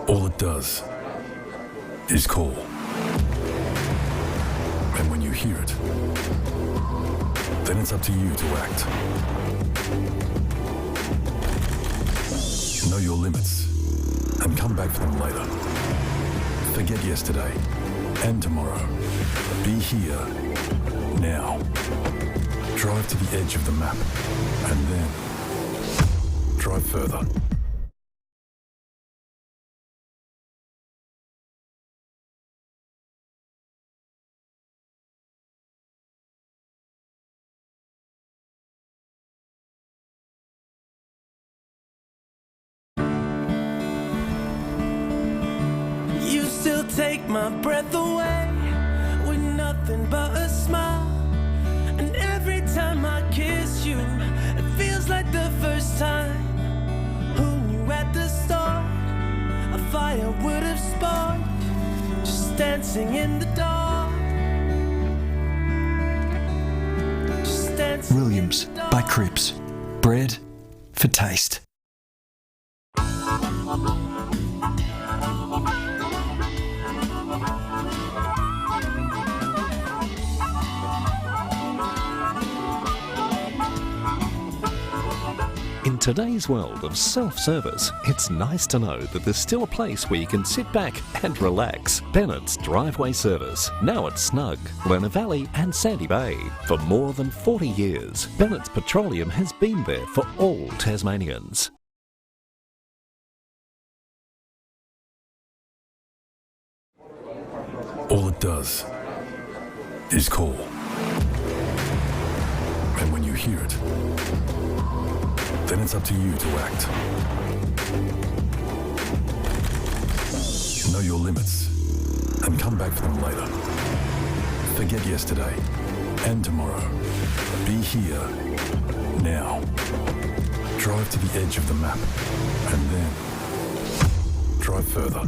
All it does is call. And when you hear it, then it's up to you to act. Know your limits and come back for them later. Forget yesterday and tomorrow. Be here now. Drive to the edge of the map and then drive further. Take my breath away with nothing but a smile. And every time I kiss you, it feels like the first time. Who knew at the start a fire would have sparked? Just dancing in the dark. Just dancing Williams in the dark. by CRIPPS. Bread for taste. In today's world of self-service, it's nice to know that there's still a place where you can sit back and relax. Bennett's Driveway Service, now at Snug, Lerner Valley and Sandy Bay. For more than 40 years, Bennett's Petroleum has been there for all Tasmanians. All it does is call. And when you hear it, then it's up to you to act. Know your limits and come back for them later. Forget yesterday and tomorrow. Be here now. Drive to the edge of the map and then drive further.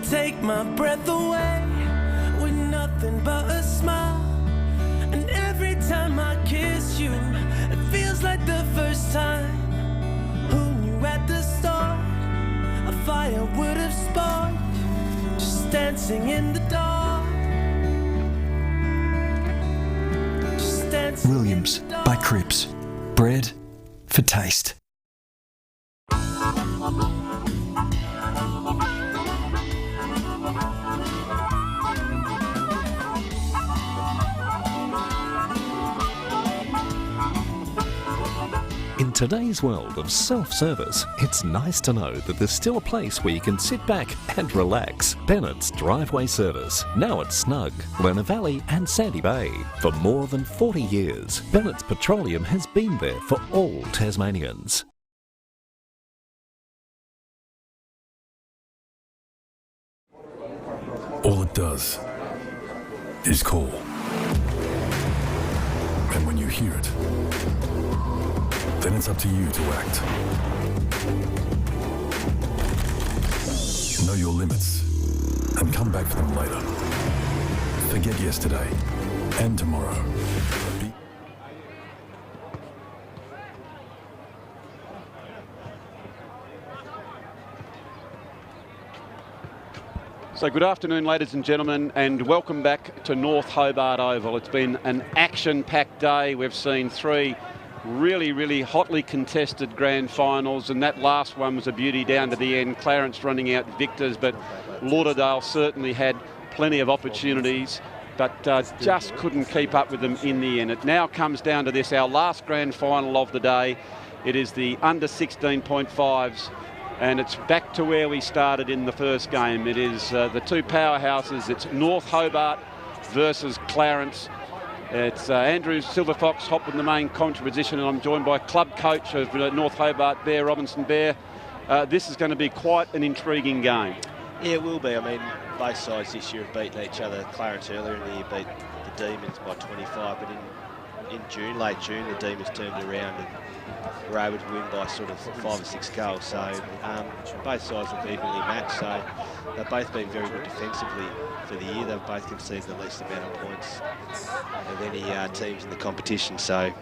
Take my breath away with nothing but a smile. And every time I kiss you, it feels like the first time. Who knew at the start a fire would have sparked? Just dancing in the dark. Just dancing Williams in the dark. by CRIPPS. Bread for taste. In today's world of self-service, it's nice to know that there's still a place where you can sit back and relax. Bennett's Driveway Service, now at Snug, Lerner Valley and Sandy Bay. For more than 40 years, Bennett's Petroleum has been there for all Tasmanians. All it does is call. And when you hear it, then it's up to you to act. Know your limits and come back for them later. Forget yesterday and tomorrow. So good afternoon, ladies and gentlemen, and welcome back to North Hobart Oval. It's been an action-packed day. We've seen three really hotly contested grand finals, and that last one was a beauty down to the end. Clarence running out victors, but Lauderdale certainly had plenty of opportunities, but just couldn't keep up with them in the end. It now comes down to this, our last grand final of the day. It is the under 16.5s. And it's back to where we started in the first game. It is the two powerhouses. It's North Hobart versus Clarence. It's Andrew Silverfox, Hopwood in the main commentary position, and I'm joined by club coach of North Hobart, Bear Robinson. Bear, this is going to be quite an intriguing game. Yeah, it will be. I mean, both sides this year have beaten each other. Clarence earlier in the year beat the Demons by 25, but in in June, late June, the Demons turned around and were able to win by sort of 5 or 6 goals. So both sides look evenly matched. So they've both been very good defensively for the year. They've both conceded the least amount of points of any teams in the competition. So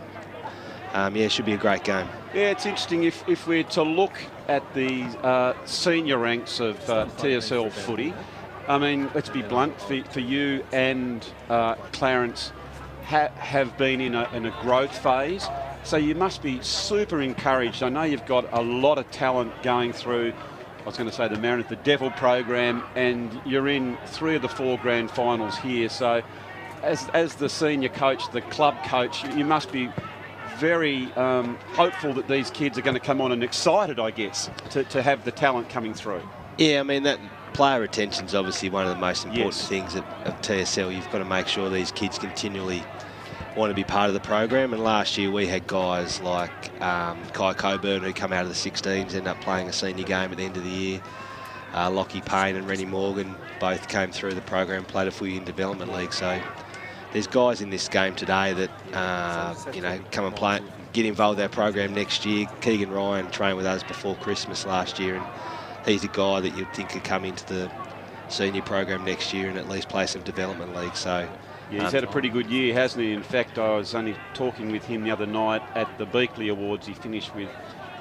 yeah, it should be a great game. Yeah, it's interesting if we're to look at the senior ranks of TSL footy. I mean, let's be blunt, for you and Clarence have been in a growth phase. So you must be super encouraged. I know you've got a lot of talent going through, I was going to say the Mariners, the Devil program, and you're in 3 of the 4 grand finals here. So as the senior coach, the club coach, you must be very hopeful that these kids are going to come on and excited, I guess, to have the talent coming through. Yeah, I mean, that player retention is obviously one of the most important things of TSL. You've got to make sure these kids continually want to be part of the program. And last year we had guys like Kai Coburn, who come out of the 16s, ended up playing a senior game at the end of the year. Lockie Payne and Rennie Morgan both came through the program, played a Footy in Development League. So there's guys in this game today that, you know, come and play, get involved with our program next year. Keegan Ryan trained with us before Christmas last year, and he's a guy that you'd think could come into the senior program next year and at least play some development league. So yeah, he's had a pretty good year, hasn't he? In fact, I was only talking with him the other night at the Beakley Awards. He finished with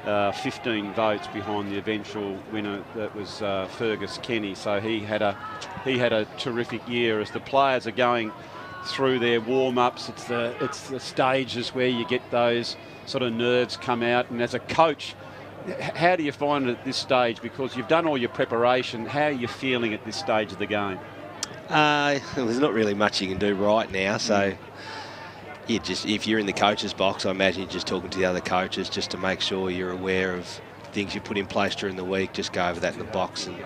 15 votes behind the eventual winner, that was Fergus Kenny. So he had a terrific year. As the players are going through their warm-ups, it's the stages where you get those sort of nerves come out. And as a coach, how do you find it at this stage? Because you've done all your preparation. How are you feeling at this stage of the game? There's not really much you can do right now. So you just, if you're in the coach's box, I imagine you're just talking to the other coaches just to make sure you're aware of things you put in place during the week. Just go over that in the box and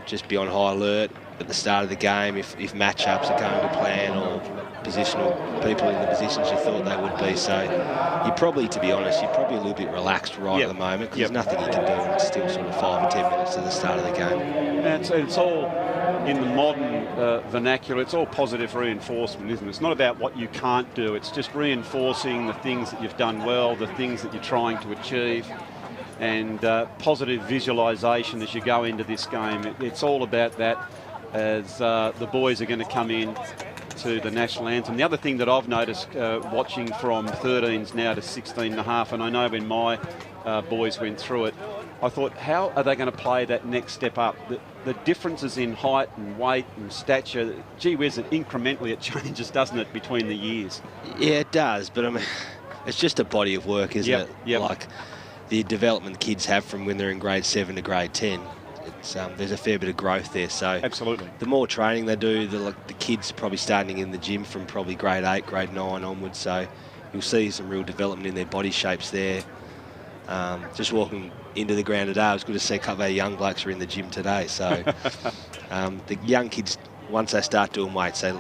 just be on high alert at the start of the game if matchups are going to plan or positional people in the positions you thought they would be. So you probably, to be honest, you're probably a little bit relaxed right at the moment, because there's nothing you can do, and it's still sort of 5 or 10 minutes to the start of the game. And it's all in the modern vernacular. It's all positive reinforcement, isn't it? It's not about what you can't do. It's just reinforcing the things that you've done well, the things that you're trying to achieve, and positive visualisation as you go into this game. It's all about that as the boys are going to come in to the national anthem. The other thing that I've noticed watching from 13s now to 16.5, and I know when my boys went through it, I thought, how are they going to play that next step up? The differences in height and weight and stature, gee whiz, incrementally it changes, doesn't it, between the years? Yeah, it does, but I mean, it's just a body of work, isn't it? Yep. Like the development kids have from when they're in grade 7 to grade 10. It's, there's a fair bit of growth there. So absolutely, the more training they do, the kids probably starting in the gym from probably grade 8, grade 9 onwards. So you'll see some real development in their body shapes there. Just walking into the ground today, it was good to see a couple of young blokes are in the gym today. So the young kids, once they start doing weights, they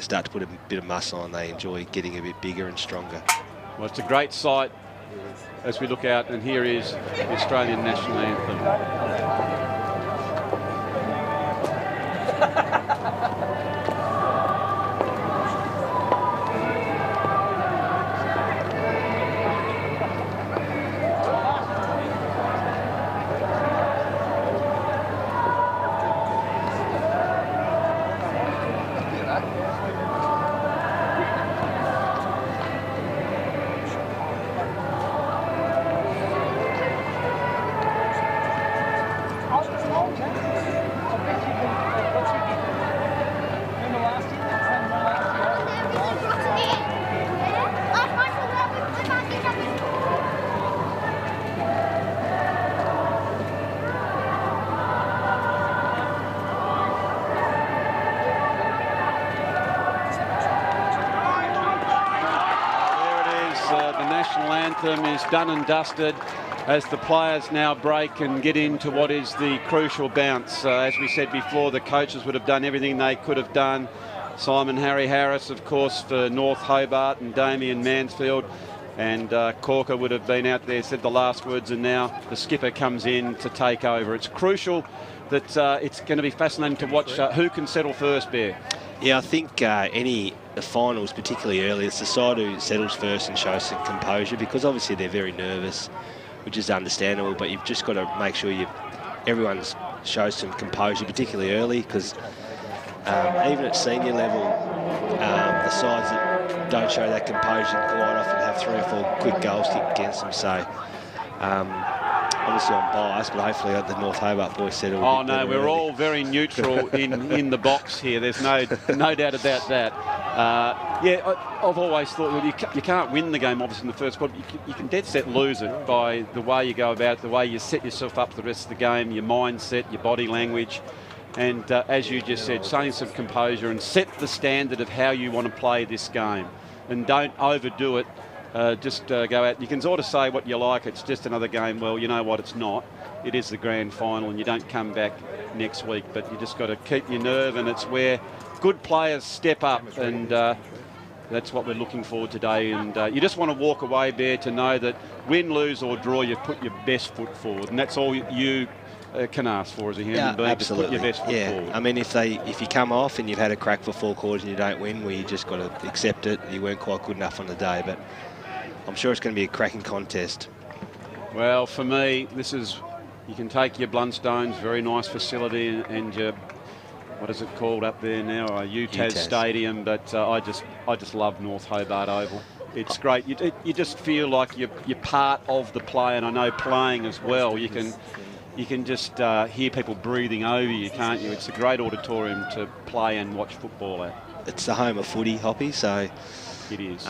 start to put a bit of muscle on. They enjoy getting a bit bigger and stronger. Well, it's a great sight as we look out, and here is the Australian national anthem. Is done and dusted as the players now break and get into what is the crucial bounce. As we said before, the coaches would have done everything they could have done. Simon Harry Harris, of course, for North Hobart, and Damien Mansfield, and Corker would have been out there, said the last words, and now the skipper comes in to take over. It's crucial that it's going to be fascinating to watch who can settle first, Bear. Yeah, I think any the finals, particularly early, it's the side who settles first and shows some composure, because obviously they're very nervous, which is understandable, but you've just got to make sure everyone shows some composure, particularly early, because even at senior level, the sides that don't show that composure quite often have 3 or 4 quick goals kicked against them. So obviously I'm biased, but hopefully the North Hobart boys settle. Oh no, we're all very neutral in the box here. There's no doubt about that. I've always thought, well, you can't win the game obviously in the first quarter. You can dead set lose it by the way you go about it, the way you set yourself up for the rest of the game, your mindset, your body language. And as you just said, showing some composure and set the standard of how you want to play this game. And don't overdo it. Just go out. You can sort of say what you like. It's just another game. Well, you know what? It's not. It is the grand final, and you don't come back next week. But you just got to keep your nerve, and it's where good players step up, and that's what we're looking for today. And you just want to walk away, Bear, to know that win, lose or draw, you've put your best foot forward, and that's all you can ask for as a human being. Absolutely. Just put your best foot forward. I mean, if you come off and you've had a crack for 4 quarters and you don't win, well, you just got to accept it. You weren't quite good enough on the day, but I'm sure it's going to be a cracking contest. Well, for me, you can take your Blundstones, very nice facility, and your, what is it called up there now, UTAS Stadium, but I just love North Hobart Oval. It's great. You just feel like you're part of the play, and I know playing as well. You can just hear people breathing over you, can't you? It's a great auditorium to play and watch football at. It's the home of footy, Hoppy, so it is.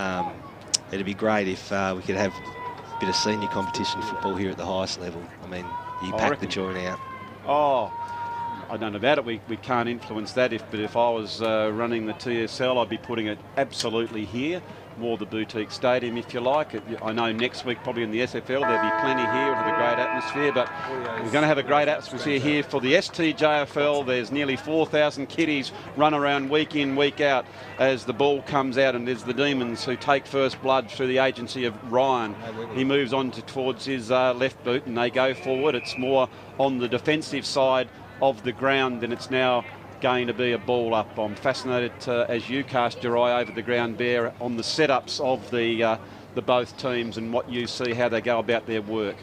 It'd be great if we could have a bit of senior competition football here at the highest level. I mean, you pack the joint out. Oh, I don't know about it. We can't influence that. But if I was running the TSL, I'd be putting it absolutely here. More the boutique stadium, if you like. I know next week, probably in the SFL, there'll be plenty here with a great atmosphere, but we're going to have a great atmosphere here for the STJFL. There's nearly 4,000 kiddies run around week in, week out as the ball comes out, and there's the Demons who take first blood through the agency of Ryan. He moves on towards his left boot, and they go forward. It's more on the defensive side of the ground, and it's now going to be a ball up. I'm fascinated as you cast your eye over the ground, Bear, on the setups of the both teams and what you see, how they go about their work.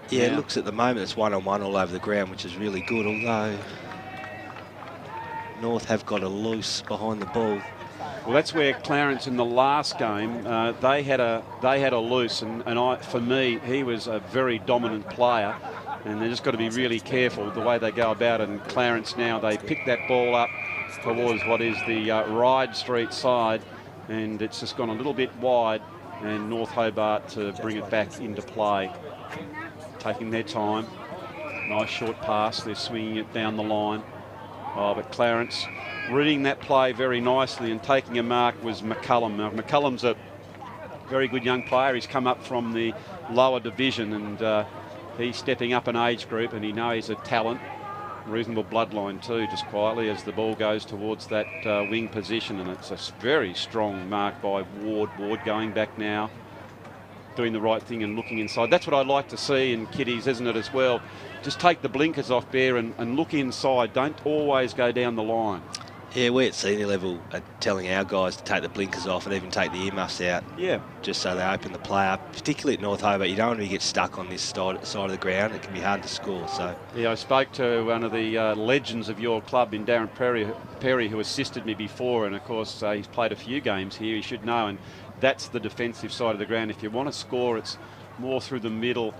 Yeah, it looks at the moment it's 1-on-1 all over the ground, which is really good, although North have got a loose behind the ball. Well, that's where Clarence in the last game, they had a loose, and for me, he was a very dominant player. And they've just got to be really careful the way they go about it. And Clarence now, they pick that ball up towards what is the Ryde Street side, and it's just gone a little bit wide, and North Hobart to bring it back into play. Taking their time. Nice short pass. They're swinging it down the line. Oh, but Clarence reading that play very nicely and taking a mark was McCullum. Now, McCullum's a very good young player. He's come up from the lower division, and he's stepping up an age group, and he knows he's a talent. Reasonable bloodline too, just quietly as the ball goes towards that wing position, and it's a very strong mark by Ward. Ward going back now, doing the right thing and looking inside. That's what I like to see in kiddies, isn't it, as well? Just take the blinkers off, Bear, and look inside. Don't always go down the line. Yeah, we at senior level are telling our guys to take the blinkers off and even take the earmuffs out. Yeah. Just so they open the play up. Particularly at North Hobart, you don't want to get stuck on this side of the ground. It can be hard to score. So yeah, I spoke to one of the legends of your club in Darren Perry, who assisted me before, and of course he's played a few games here. He should know, and that's the defensive side of the ground. If you want to score, it's more through the middle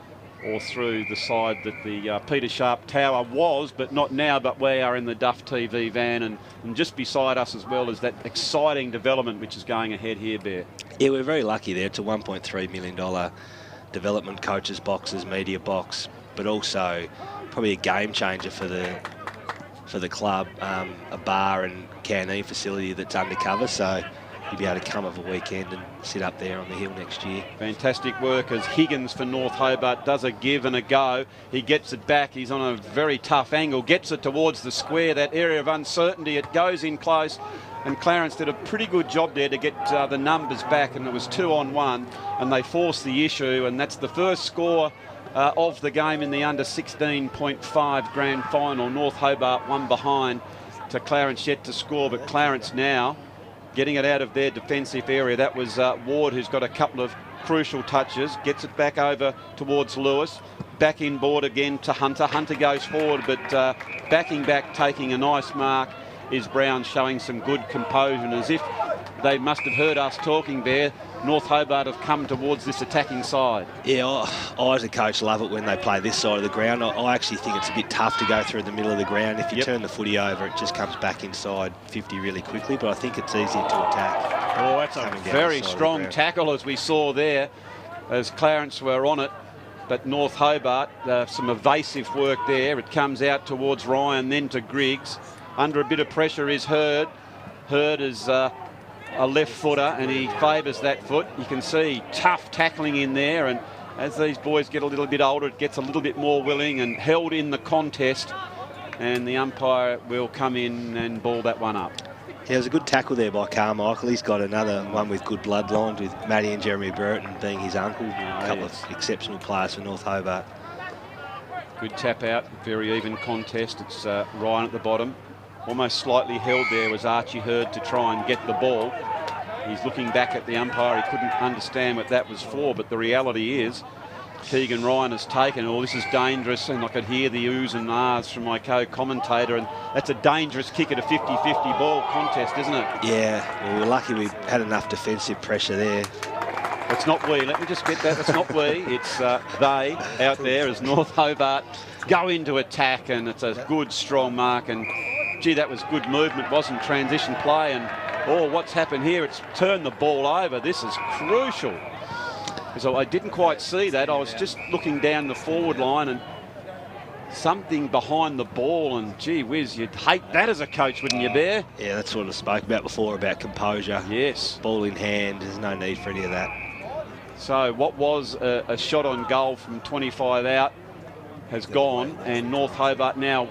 or through the side that the Peter Sharp Tower was, but not now, but we are in the Duff TV van, and just beside us as well is that exciting development which is going ahead here, Bear. Yeah, we're very lucky there. It's a $1.3 million development coaches boxes, media box, but also probably a game changer for the club, a bar and canteen facility that's undercover, so you'll be able to come of a weekend and sit up there on the hill next year. Fantastic work as Higgins for North Hobart does a give and a go. He gets it back. He's on a very tough angle, gets it towards the square, that area of uncertainty. It goes in close, and Clarence did a pretty good job there to get the numbers back, and it was 2-on-1, and they forced the issue, and that's the first score of the game in the under 16.5 grand final. North Hobart one behind to Clarence yet to score, but Clarence now getting it out of their defensive area. That was Ward, who's got a couple of crucial touches, gets it back over towards Lewis. Back inboard again to Hunter. Hunter goes forward, but backing back, taking a nice mark is Brown, showing some good composure. And as if they must have heard us talking there, North Hobart have come towards this attacking side. Yeah, I as a coach love it when they play this side of the ground. I actually think it's a bit tough to go through the middle of the ground. If you turn the footy over, it just comes back inside 50 really quickly, but I think it's easier to attack. Oh, that's a very strong tackle, as we saw there, as Clarence were on it. But North Hobart, some evasive work there. It comes out towards Ryan, then to Griggs. Under a bit of pressure is Hurd. Hurd is a left footer, and he favours that foot. You can see tough tackling in there, and as these boys get a little bit older, it gets a little bit more willing and held in the contest, and the umpire will come in and ball that one up. Yeah, it was a good tackle there by Carmichael. He's got another one with good bloodlines, with Matty and Jeremy Burton being his uncle. A couple of exceptional players for North Hobart. Good tap out, very even contest. It's Ryan at the bottom. Almost slightly held there was Archie Hurd to try and get the ball. He's looking back at the umpire. He couldn't understand what that was for, but the reality is Keegan Ryan has taken, oh, this is dangerous, and I could hear the oohs and ahs from my co-commentator, and that's a dangerous kick at a 50-50 ball contest, isn't it? Yeah, well, we're lucky we had enough defensive pressure there. It's not we, let me just get that, it's not we, it's they out there as North Hobart go into attack, and it's a good, strong mark, and gee, that was good movement, wasn't transition play, and oh, what's happened here? It's turned the ball over. This is crucial. So I didn't quite see that. I was just looking down the forward line and something behind the ball, and gee whiz, you'd hate that as a coach, wouldn't you, Bear? Yeah, that's what I spoke about before, about composure. Yes. Ball in hand, there's no need for any of that. So what was a shot on goal from 25 out has gone, and North Hobart now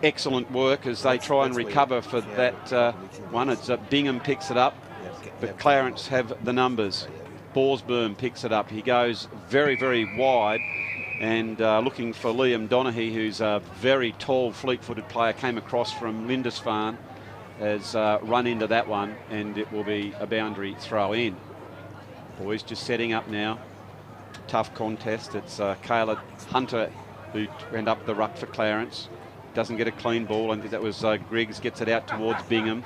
excellent work as they try and recover for that one. It's Bingham picks it up, but Clarence have the numbers. Borsboom picks it up. He goes very, very wide, and looking for Liam Donaghy, who's a very tall, fleet-footed player, came across from Lindisfarne, has run into that one, and it will be a boundary throw in. Boys just setting up now. Tough contest. It's Caleb Hunter who went up the ruck for Clarence. Doesn't get a clean ball, and that was Griggs gets it out towards Bingham.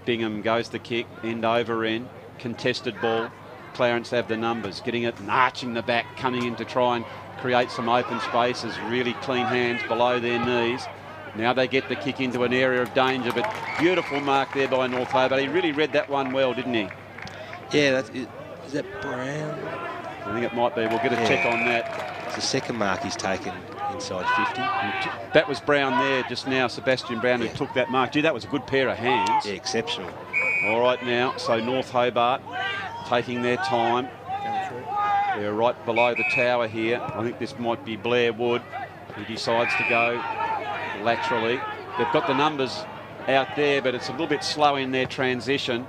Bingham goes the kick, end over end, contested ball. Clarence have the numbers, getting it and arching the back, coming in to try and create some open spaces, really clean hands below their knees. Now they get the kick into an area of danger, but beautiful mark there by North Hobart. He really read that one well, didn't he? Yeah, is that Brown? I think it might be. We'll get a check on that. It's the second mark he's taken inside 50. That was Brown there just now, Sebastian Brown, who took that mark. Gee, that was a good pair of hands. Yeah, exceptional. All right now, so North Hobart taking their time. They're right below the tower here. I think this might be Blair Wood, who decides to go laterally. They've got the numbers out there, but it's a little bit slow in their transition.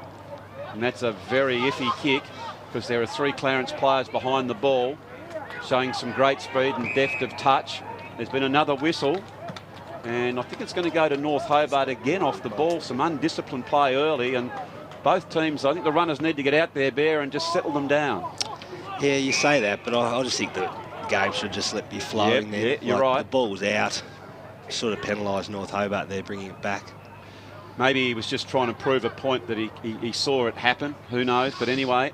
And that's a very iffy kick, because there are three Clarence players behind the ball, showing some great speed and depth of touch. There's been another whistle, and I think it's going to go to North Hobart again off the ball. Some undisciplined play early, and both teams, I think the runners need to get out there, Bear, and just settle them down. Yeah, you say that, but I just think the game should just let be flowing there. Yeah, you're right. The ball was out, sort of penalised North Hobart there, bringing it back. Maybe he was just trying to prove a point that he saw it happen. Who knows? But anyway,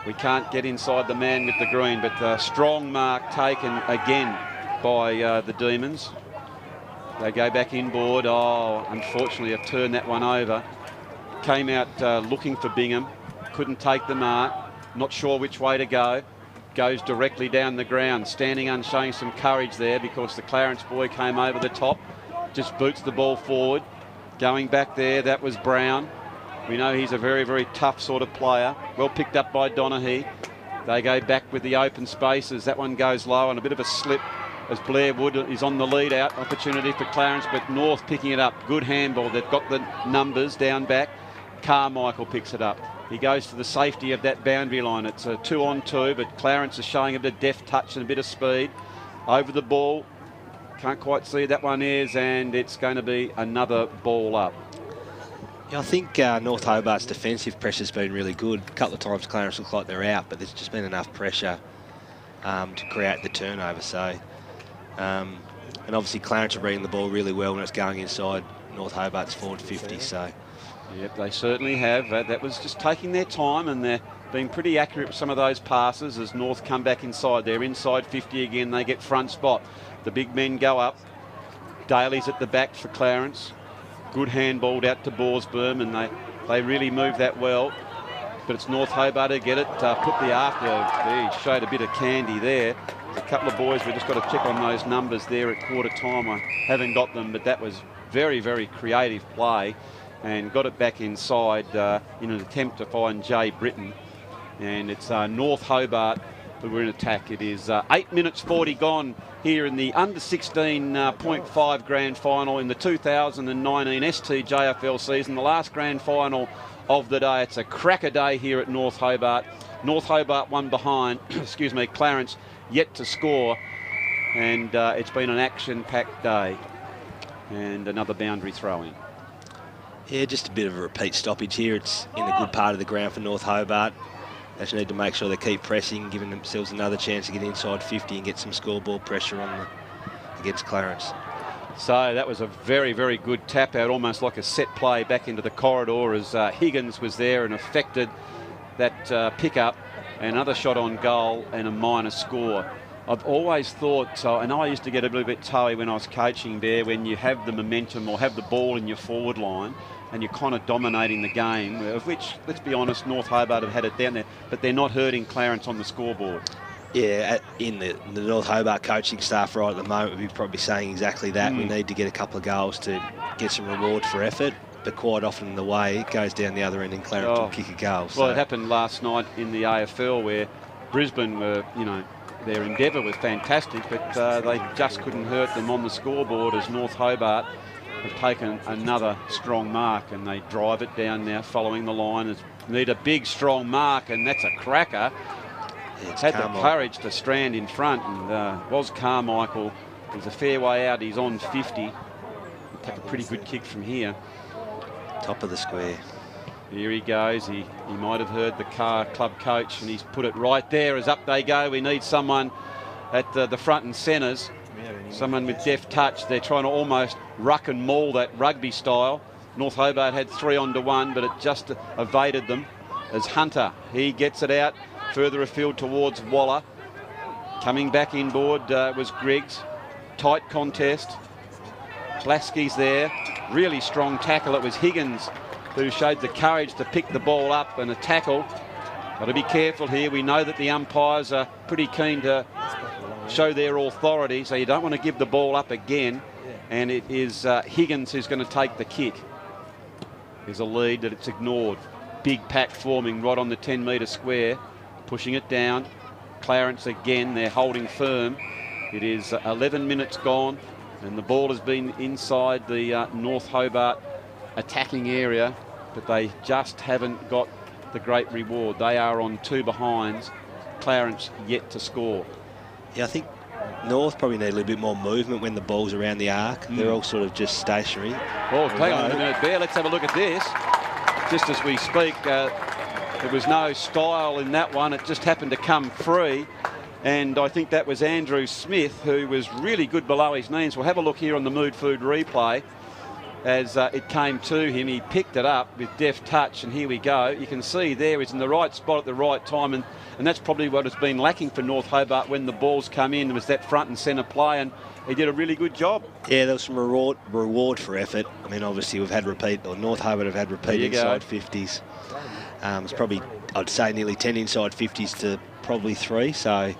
we can't get inside the man with the green, but the strong mark taken again by the Demons. They go back inboard. Oh, unfortunately, I've turned that one over. Came out looking for Bingham. Couldn't take the mark. Not sure which way to go. Goes directly down the ground. Standing on, showing some courage there because the Clarence boy came over the top. Just boots the ball forward. Going back there, that was Brown. We know he's a very, very tough sort of player. Well picked up by Donaghy. They go back with the open spaces. That one goes low and a bit of a slip as Blair Wood is on the lead out. Opportunity for Clarence, but North picking it up. Good handball. They've got the numbers down back. Carmichael picks it up. He goes to the safety of that boundary line. It's a 2-on-2, but Clarence is showing a bit of deft touch and a bit of speed. Over the ball. Can't quite see that one is, and it's going to be another ball up. Yeah, I think North Hobart's defensive pressure's been really good. A couple of times Clarence looks like they're out, but there's just been enough pressure to create the turnover. So, and obviously Clarence are reading the ball really well when it's going inside North Hobart's forward 50. So, yep, they certainly have. That was just taking their time, and they're being pretty accurate with some of those passes as North come back inside. They're inside 50 again. They get front spot. The big men go up. Daly's at the back for Clarence. Good handballed out to Borsberm, and they really move that well. But it's North Hobart who get it. Put the after. He showed a bit of candy there. A couple of boys, we've just got to check on those numbers there at quarter time. I haven't got them, but that was very, very creative play, and got it back inside in an attempt to find Jay Britton. And it's North Hobart who were in attack. It is 8 minutes 40 gone here in the under 16.5 grand final in the 2019 STJFL season, the last grand final of the day. It's a cracker day here at North Hobart. North Hobart one behind, excuse me, Clarence yet to score, and it's been an action-packed day. And another boundary throw-in. Yeah, just a bit of a repeat stoppage here. It's in a good part of the ground for North Hobart. They just need to make sure they keep pressing, giving themselves another chance to get inside 50 and get some scoreboard pressure on against Clarence. So that was a very, very good tap out, almost like a set play back into the corridor as Higgins was there and affected that pickup. Another shot on goal and a minor score. I've always thought, I know I used to get a little bit toey when I was coaching there, when you have the momentum or have the ball in your forward line and you're kind of dominating the game, of which, let's be honest, North Hobart have had it down there, but they're not hurting Clarence on the scoreboard. Yeah, in the North Hobart coaching staff right at the moment, we'd probably saying exactly that. We need to get a couple of goals to get some reward for effort, but quite often in the way, it goes down the other end and Clarence will kick a goal. Well, it happened last night in the AFL where Brisbane were, their endeavour was fantastic, but they just couldn't hurt them on the scoreboard as North Hobart have taken another strong mark, and they drive it down now following the line. Need a big strong mark, and that's a cracker. Had the courage to strand in front, and was Carmichael. He's a fair way out. He's on 50. He'll take a pretty good kick from here. Top of the square. Here he goes. He might have heard the club coach, and he's put it right there as up they go. We need someone at the front and centres. Someone with deft touch. They're trying to almost ruck and maul that rugby style. North Hobart had 3-on-1, but it just evaded them. As Hunter, he gets it out further afield towards Waller. Coming back inboard was Griggs. Tight contest. Blaskey's there. Really strong tackle. It was Higgins who showed the courage to pick the ball up and a tackle. Got to be careful here. We know that the umpires are pretty keen to show their authority, so you don't want to give the ball up again. And it is Higgins who's going to take the kick. There's a lead that it's ignored. Big pack forming right on the 10-metre square. Pushing it down. Clarence again, they're holding firm. It is 11 minutes gone, and the ball has been inside the North Hobart attacking area, but they just haven't got the great reward. They are on 2 behinds. Clarence yet to score. Yeah, I think North probably need a little bit more movement when the ball's around the arc. They're all sort of just stationary. Oh, hang on a minute there. Let's have a look at this. Just as we speak, there was no style in that one. It just happened to come free. And I think that was Andrew Smith, who was really good below his knees. We'll have a look here on the Mood Food replay. As it came to him, he picked it up with deft touch, and here we go. You can see there he's in the right spot at the right time, and that's probably what has been lacking for North Hobart when the balls come in. It was that front and centre play, and he did a really good job. Yeah, there was some reward for effort. I mean, obviously we've had North Hobart have had repeat inside 50s. It's probably, I'd say, nearly 10 inside 50s to probably 3, so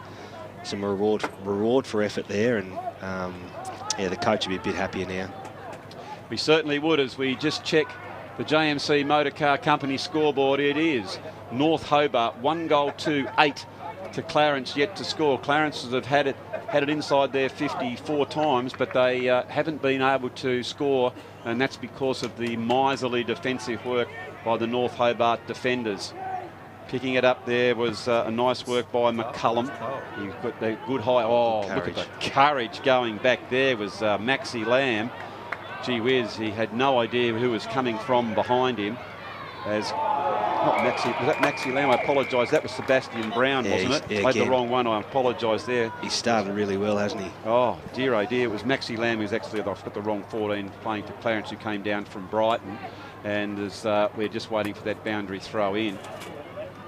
some reward for effort there, and yeah, the coach will be a bit happier now. We certainly would, as we just check the JMC Motor Car Company scoreboard. It is North Hobart 1 goal to 8 to Clarence yet to score. Clarence have had it inside there 54 times, but they haven't been able to score, and that's because of the miserly defensive work by the North Hobart defenders. Picking it up there was a nice work by McCullum. You've got the good high. Oh, look at the courage going back there was Maxi Lamb. gee whiz, he had no idea who was coming from behind him. As not Maxi, was that Maxi Lamb? I apologise. That was Sebastian Brown, wasn't it? Yeah, Played the wrong one. I apologise there. He started really well, hasn't he? Oh dear, oh dear. It was Maxi Lamb who's actually, I've got the wrong 14, playing for Clarence, who came down from Brighton, and as we're just waiting for that boundary throw in.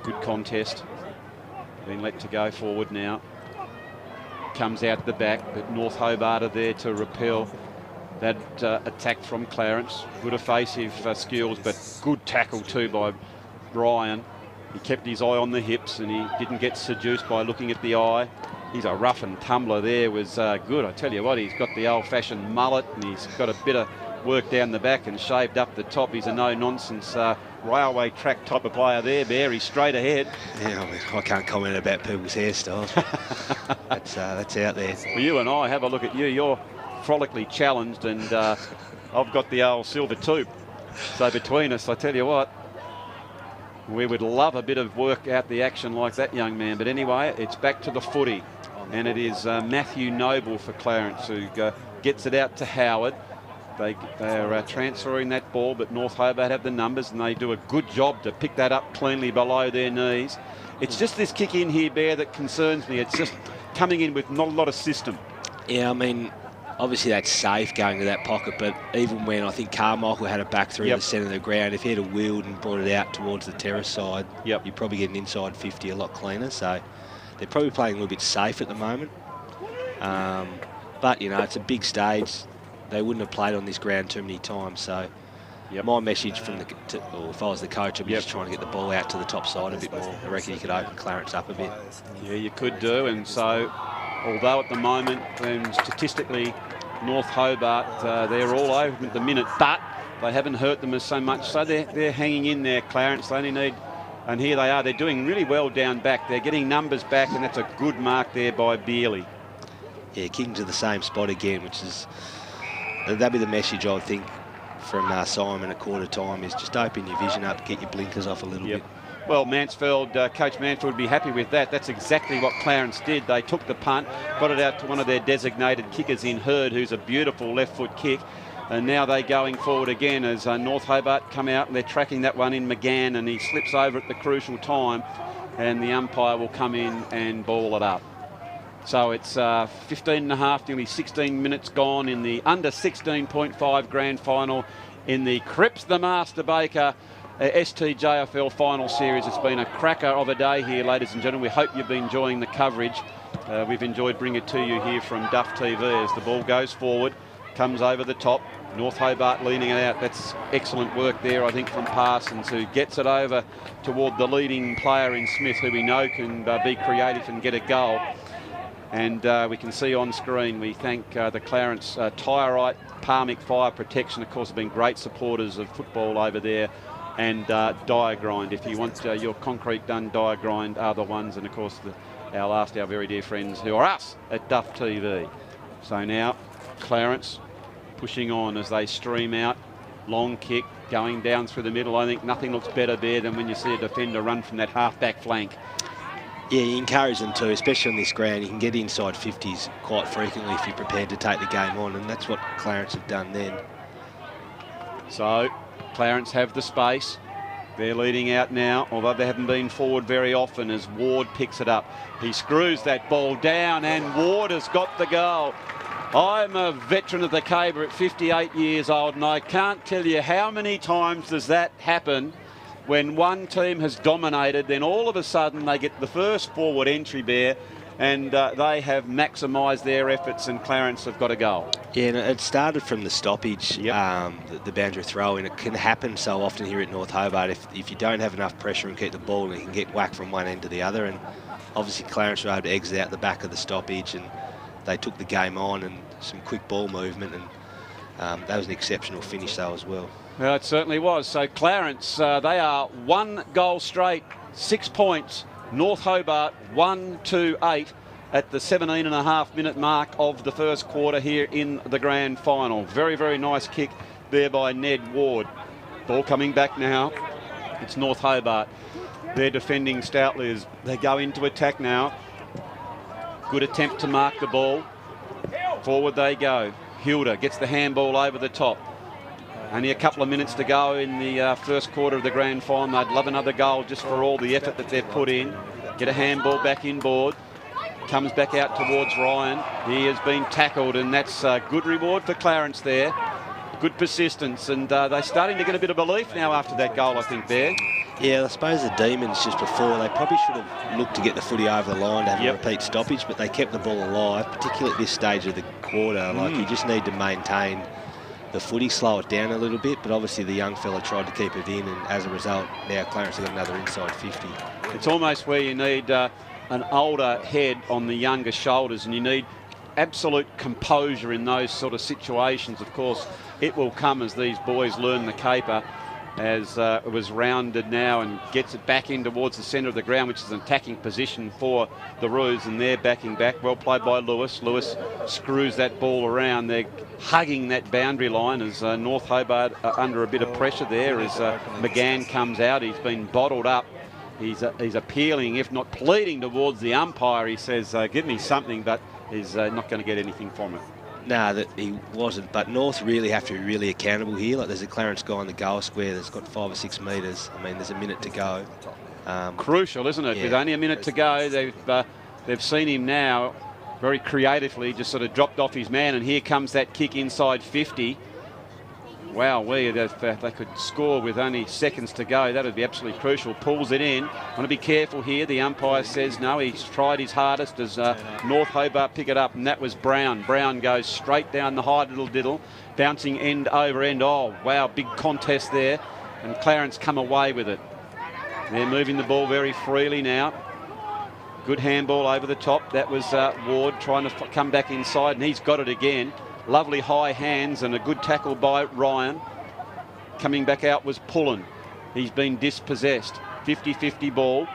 Good contest. Been let to go forward now. Comes out the back, but North Hobart are there to repel that attack from Clarence. Good evasive skills, but good tackle too by Brian. He kept his eye on the hips and he didn't get seduced by looking at the eye. He's a rough and tumbler there, was good. I tell you what, he's got the old-fashioned mullet and he's got a bit of work down the back and shaved up the top. He's a no-nonsense railway track type of player there, Bear. He's straight ahead. Yeah, I mean, I can't comment about people's hairstyles. That's out there. Well, you and I, have a look at you. You're frolically challenged and I've got the old silver tube. So between us, I tell you what, we would love a bit of work out the action like that, young man. But anyway, it's back to the footy. And it is Matthew Noble for Clarence who gets it out to Howard. They are transferring that ball, but North Hobart have the numbers and they do a good job to pick that up cleanly below their knees. It's just this kick in here, Bear, that concerns me. It's just coming in with not a lot of system. Yeah, I mean, obviously that's safe going to that pocket, but even when I think Carmichael had it back through the centre of the ground, if he had wheeled and brought it out towards the terrace side, you'd probably get an inside 50 a lot cleaner. So they're probably playing a little bit safe at the moment. But, you know, it's a big stage. They wouldn't have played on this ground too many times. So my message from or if I was the coach, I'd be just trying to get the ball out to the top side a bit more. I reckon you could open Clarence up a bit. Yeah, you could do. And so, although at the moment, statistically, North Hobart, they're all over them at the minute, but they haven't hurt them as so much. So they're hanging in there, Clarence. They only need, and here they are. They're doing really well down back. They're getting numbers back, and that's a good mark there by Beerley. Yeah, kicking to the same spot again, which is, that'd be the message I think from Simon at quarter time, is just open your vision up, get your blinkers off a little bit. Well, Mansfield, Coach Mansfield would be happy with that. That's exactly what Clarence did. They took the punt, got it out to one of their designated kickers in Hurd, who's a beautiful left foot kick. And now they're going forward again as North Hobart come out and they're tracking that one in McGann, and he slips over at the crucial time and the umpire will come in and ball it up. So it's 15.5, nearly 16 minutes gone in the under 16.5 grand final in the Cripps the Master Baker STJFL final series. It's been a cracker of a day here, ladies and gentlemen. We hope you've been enjoying the coverage. We've enjoyed bringing it to you here from Duff TV as the ball goes forward, comes over the top. North Hobart leaning it out. That's excellent work there, I think, from Parsons, who gets it over toward the leading player in Smith, who we know can be creative and get a goal. And we can see on screen, we thank the Clarence Tyrite Palmic Fire Protection, of course, have been great supporters of football over there, and Diagrind. If you want your concrete done, Diagrind are the ones, and of course our very dear friends who are us at Duff TV. So now Clarence pushing on as they stream out. Long kick going down through the middle. I think nothing looks better there than when you see a defender run from that half-back flank. Yeah, you encourage them to, especially on this ground. You can get inside 50s quite frequently if you're prepared to take the game on, and that's what Clarence have done then. So Clarence have the space. They're leading out now, although they haven't been forward very often, as Ward picks it up. He screws that ball down and Ward has got the goal. I'm a veteran of the Caber at 58 years old, and I can't tell you how many times does that happen when one team has dominated, then all of a sudden they get the first forward entry, Bear, and they have maximised their efforts, and Clarence have got a goal. Yeah, and it started from the stoppage, the boundary throw, and it can happen so often here at North Hobart. If you don't have enough pressure and keep the ball, you can get whacked from one end to the other, and obviously Clarence were able to exit out the back of the stoppage, and they took the game on, and some quick ball movement, and that was an exceptional finish though as well. Well, it certainly was. So Clarence, they are 1 goal straight, 6 points. North Hobart 1-2-8 at the 17.5 minute mark of the first quarter here in the grand final. Very, very nice kick there by Ned Ward. Ball coming back now. It's North Hobart. They're defending stoutly as they go into attack now. Good attempt to mark the ball. Forward they go. Hilda gets the handball over the top. Only a couple of minutes to go in the first quarter of the grand final. I'd love another goal just for all the effort that they've put in. Get a handball back inboard. Comes back out towards Ryan. He has been tackled, and that's a good reward for Clarence there. Good persistence, and they're starting to get a bit of belief now after that goal, I think, there. Yeah, I suppose the Demons just before, they probably should have looked to get the footy over the line to have a repeat stoppage, but they kept the ball alive, particularly at this stage of the quarter. Like, you just need to maintain the footy, slow it down a little bit, but obviously the young fella tried to keep it in, and as a result, now Clarence have got another inside 50. It's almost where you need an older head on the younger shoulders, and you need absolute composure in those sort of situations. Of course, it will come as these boys learn the caper, as it was rounded now and gets it back in towards the centre of the ground, which is an attacking position for the Roos, and they're backing back. Well played by Lewis. Lewis screws that ball around. They're hugging that boundary line as North Hobart under a bit of pressure there as McGann comes out. He's been bottled up. He's appealing, if not pleading, towards the umpire. He says, give me something, but he's not going to get anything from it. No, that he wasn't, but North really have to be really accountable here. Like, there's a Clarence guy in the goal square that's got 5 or 6 metres. I mean, there's a minute to go. Crucial, isn't it? Yeah. With only a minute to go, they've seen him now very creatively just sort of dropped off his man, and here comes that kick inside 50. Wow, if they could score with only seconds to go, that would be absolutely crucial. Pulls it in. Want to be careful here. The umpire says no. He's tried his hardest as North Hobart pick it up, and that was Brown. Brown goes straight down the high little diddle, bouncing end over end. Oh, wow, big contest there, and Clarence come away with it. They're moving the ball very freely now. Good handball over the top. That was Ward trying to come back inside, and he's got it again. Lovely high hands and a good tackle by Ryan. Coming back out was Pullen. He's been dispossessed. 50-50 ball.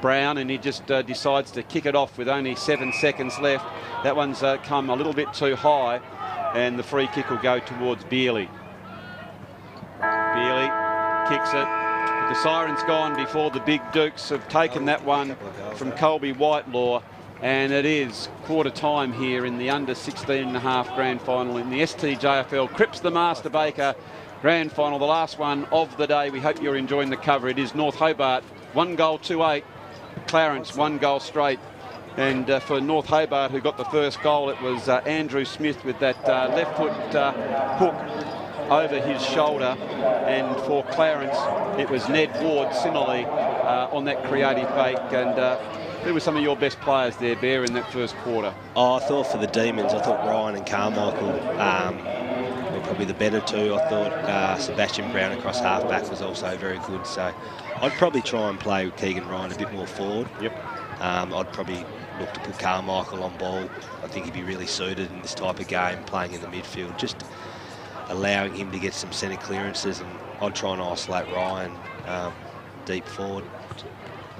Brown, and he just decides to kick it off with only 7 seconds left. That one's come a little bit too high, and the free kick will go towards Bealey. Bealey kicks it. The siren's gone before the Big Dukes have taken that one from Colby Whitelaw. And it is quarter time here in the under 16.5 grand final in the STJFL Cripps the Master Baker grand final, the last one of the day. We hope you're enjoying the cover. It is North Hobart 1 goal 2-8, Clarence 1 goal straight. And for North Hobart, who got the first goal, it was Andrew Smith with that left foot hook over his shoulder. And for Clarence, it was Ned Ward similarly on that creative fake. And who were some of your best players there, Bear, in that first quarter? Oh, I thought for the Demons, I thought Ryan and Carmichael were probably the better two. I thought Sebastian Brown across halfback was also very good. So I'd probably try and play with Keegan Ryan a bit more forward. Yep. I'd probably look to put Carmichael on ball. I think he'd be really suited in this type of game, playing in the midfield, just allowing him to get some centre clearances, and I'd try and isolate Ryan deep forward.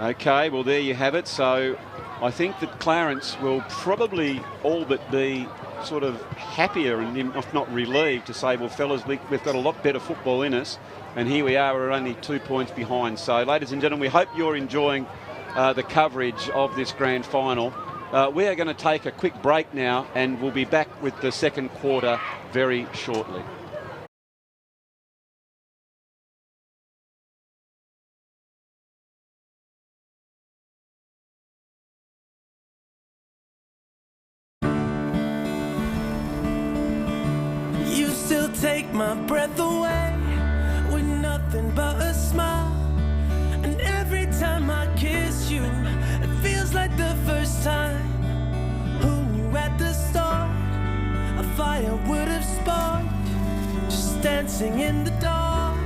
Okay, well, there you have it. So I think that Clarence will probably all but be sort of happier and if not relieved to say, well, fellas, we've got a lot better football in us, and here we are, we're only 2 points behind. So, ladies and gentlemen, we hope you're enjoying the coverage of this grand final. We are going to take a quick break now, and we'll be back with the second quarter very shortly. Take my breath away with nothing but a smile. And every time I kiss you, it feels like the first time. Who knew at the start a fire would have sparked, just dancing in the dark.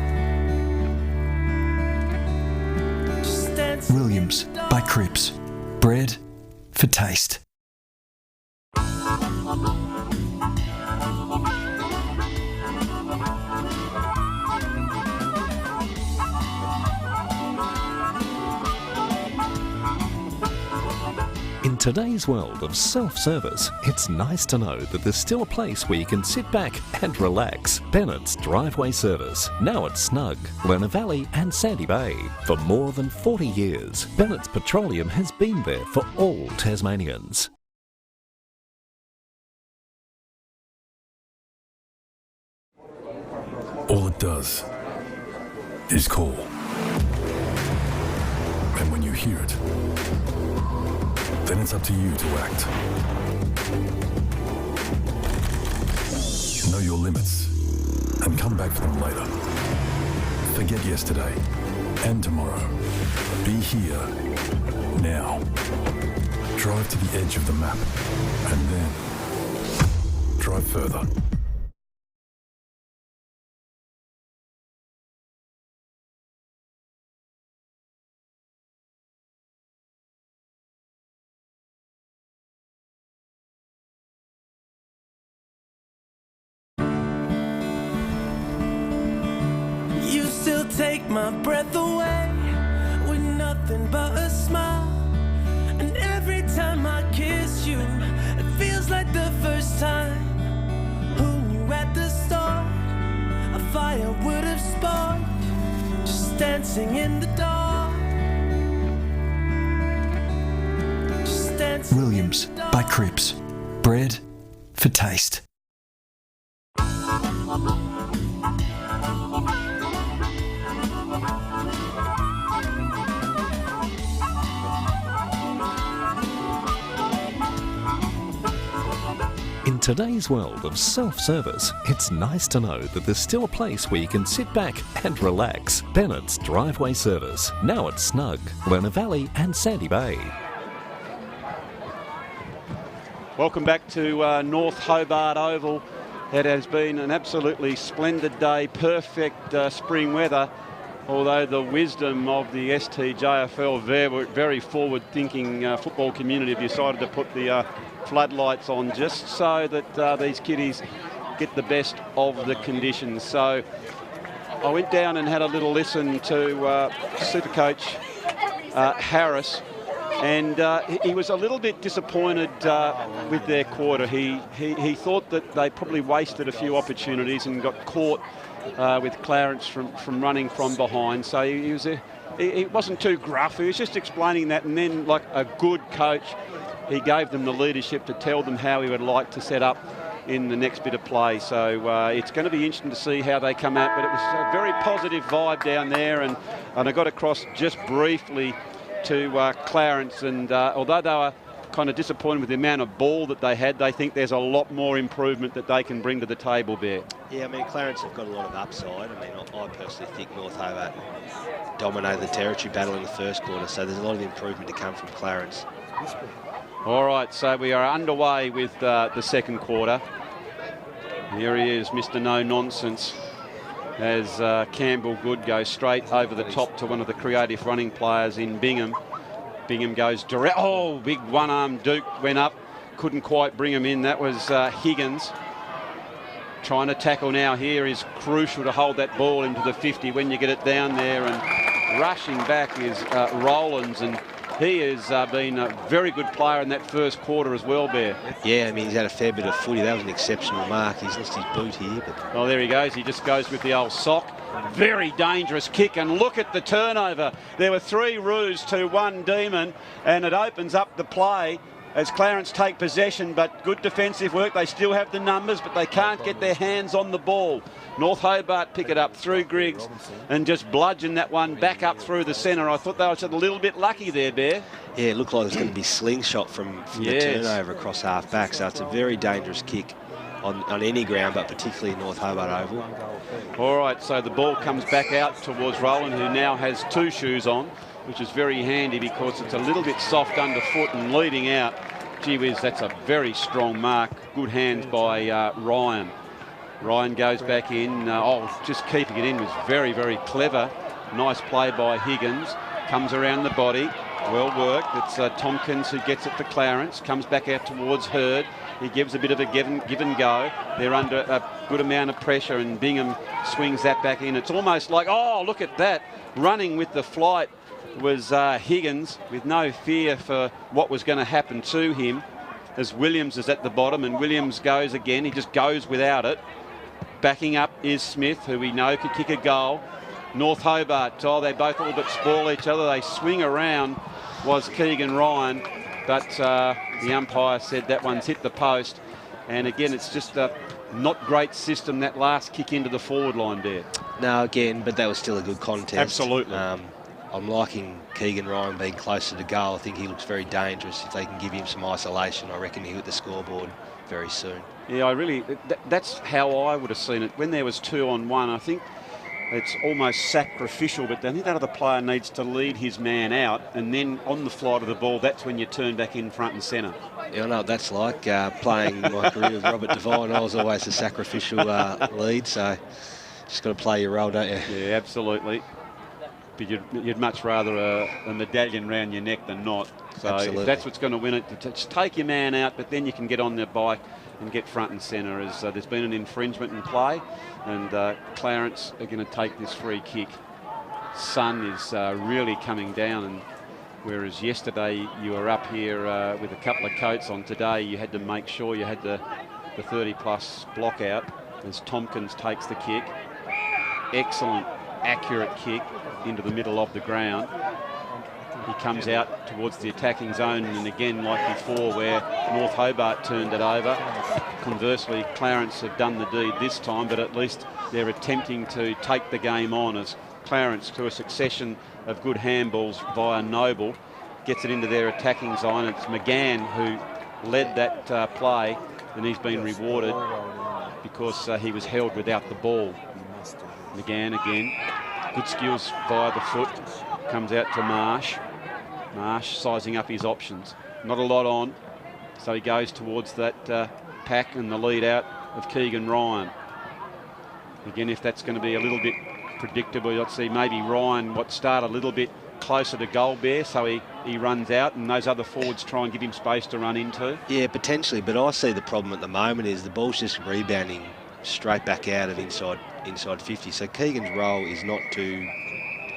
Just dancing Williams in the dark. by Cripps. Bread for taste. In today's world of self-service, it's nice to know that there's still a place where you can sit back and relax. Bennett's Driveway Service, now at Snug, Lerner Valley and Sandy Bay. For more than 40 years, Bennett's Petroleum has been there for all Tasmanians. All it does is call. And when you hear it, then it's up to you to act. Know your limits and come back for them later. Forget yesterday and tomorrow. Be here now. Drive to the edge of the map and then drive further. You still take my breath away with nothing but a smile. And every time I kiss you, it feels like the first time. Who knew at the start a fire would have sparked? Just dancing in the dark. Just dancing Williams in the dark. by Cripps. Bread for taste. In today's world of self-service, it's nice to know that there's still a place where you can sit back and relax. Bennett's Driveway Service, now at Snug, Lerner Valley and Sandy Bay. Welcome back to North Hobart Oval. It has been an absolutely splendid day, perfect spring weather, although the wisdom of the STJFL, very forward-thinking football community, have decided to put the floodlights on just so that these kiddies get the best of the conditions. So I went down and had a little listen to Supercoach Harris, and he was a little bit disappointed with their quarter. He thought that they probably wasted a few opportunities and got caught with Clarence from running from behind. So he wasn't too gruff. He was just explaining that, and then, like a good coach, he gave them the leadership to tell them how he would like to set up in the next bit of play. So it's going to be interesting to see how they come out, but it was a very positive vibe down there, and I got across just briefly to Clarence, and although they were kind of disappointed with the amount of ball that they had, they think there's a lot more improvement that they can bring to the table, Bear. Yeah, I mean, Clarence have got a lot of upside. I mean, I personally think North Hobart dominated the territory battle in the first quarter, so there's a lot of improvement to come from Clarence. All right, so we are underway with the second quarter. Here he is, Mr. No Nonsense, as Campbell Good goes straight over the top to one of the creative running players in Bingham. Bingham goes direct. Oh, big one-arm Duke went up. Couldn't quite bring him in. That was Higgins. Trying to tackle now here is crucial to hold that ball into the 50 when you get it down there. And rushing back is Rowlands, and he has been a very good player in that first quarter as well, Bear. Yeah, I mean, he's had a fair bit of footy. That was an exceptional mark. He's lost his boot here. But... well, there he goes. He just goes with the old sock. Very dangerous kick, and look at the turnover. There were 3 Roos to 1 Demon, and it opens up the play as Clarence take possession, but good defensive work. They still have the numbers, but they can't get their hands on the ball. North Hobart pick it up through Griggs and just bludgeon that one back up through the centre. I thought they were just a little bit lucky there, Bear. Yeah, it looked like it was going to be slingshot from the turnover across half back, so it's a very dangerous kick on any ground, but particularly North Hobart Oval. All right, so the ball comes back out towards Rowland, who now has 2 shoes on, which is very handy because it's a little bit soft underfoot and leading out. Gee whiz, that's a very strong mark. Good hands by Ryan. Ryan goes back in. Just keeping it in was very, very clever. Nice play by Higgins. Comes around the body. Well worked. It's Tompkins who gets it for Clarence. Comes back out towards Hurd. He gives a bit of a give and go. They're under a good amount of pressure, and Bingham swings that back in. It's almost like, oh, look at that. Running with the flight was Higgins, with no fear for what was going to happen to him, as Williams is at the bottom, and Williams goes again. He just goes without it. Backing up is Smith, who we know could kick a goal. North Hobart, they both all but spoil each other. They swing around, was Keegan Ryan, but the umpire said that one's hit the post. And again, it's just Not great system, that last kick into the forward line there. No, again, but that was still a good contest. Absolutely. I'm liking Keegan Ryan being closer to goal. I think he looks very dangerous. If they can give him some isolation, I reckon he'll hit the scoreboard very soon. Yeah, that's how I would have seen it. When there was 2-on-1, I think it's almost sacrificial, but I think that other player needs to lead his man out, and then on the flight of the ball, that's when you turn back in front and centre. Yeah, I know what that's like. Playing my career with Robert Devine, I was always the sacrificial lead, so just got to play your role, don't you? Yeah, absolutely. But you'd much rather a medallion round your neck than not. So Absolutely. If that's what's going to win it, just take your man out, but then you can get on the bike and get front and centre. As there's been an infringement in play, and Clarence are going to take this free kick. Sun is really coming down, and whereas yesterday you were up here with a couple of coats on, today you had to make sure you had the 30-plus block out as Tompkins takes the kick. Excellent, accurate kick into the middle of the ground. He comes out towards the attacking zone, and again, like before, where North Hobart turned it over. Conversely, Clarence have done the deed this time, but at least they're attempting to take the game on, as Clarence, through a succession of good handballs via Noble, gets it into their attacking zone. It's McGann who led that play, and he's been rewarded because he was held without the ball. McGann again, good skills via the foot, comes out to Marsh. Marsh sizing up his options. Not a lot on, so he goes towards that pack and the lead out of Keegan Ryan. Again, if that's going to be a little bit predictable, let's see, maybe Ryan start a little bit closer to goal bear, so he runs out and those other forwards try and give him space to run into. Yeah, potentially, but I see the problem at the moment is the ball's just rebounding straight back out of inside 50. So Keegan's role is not to,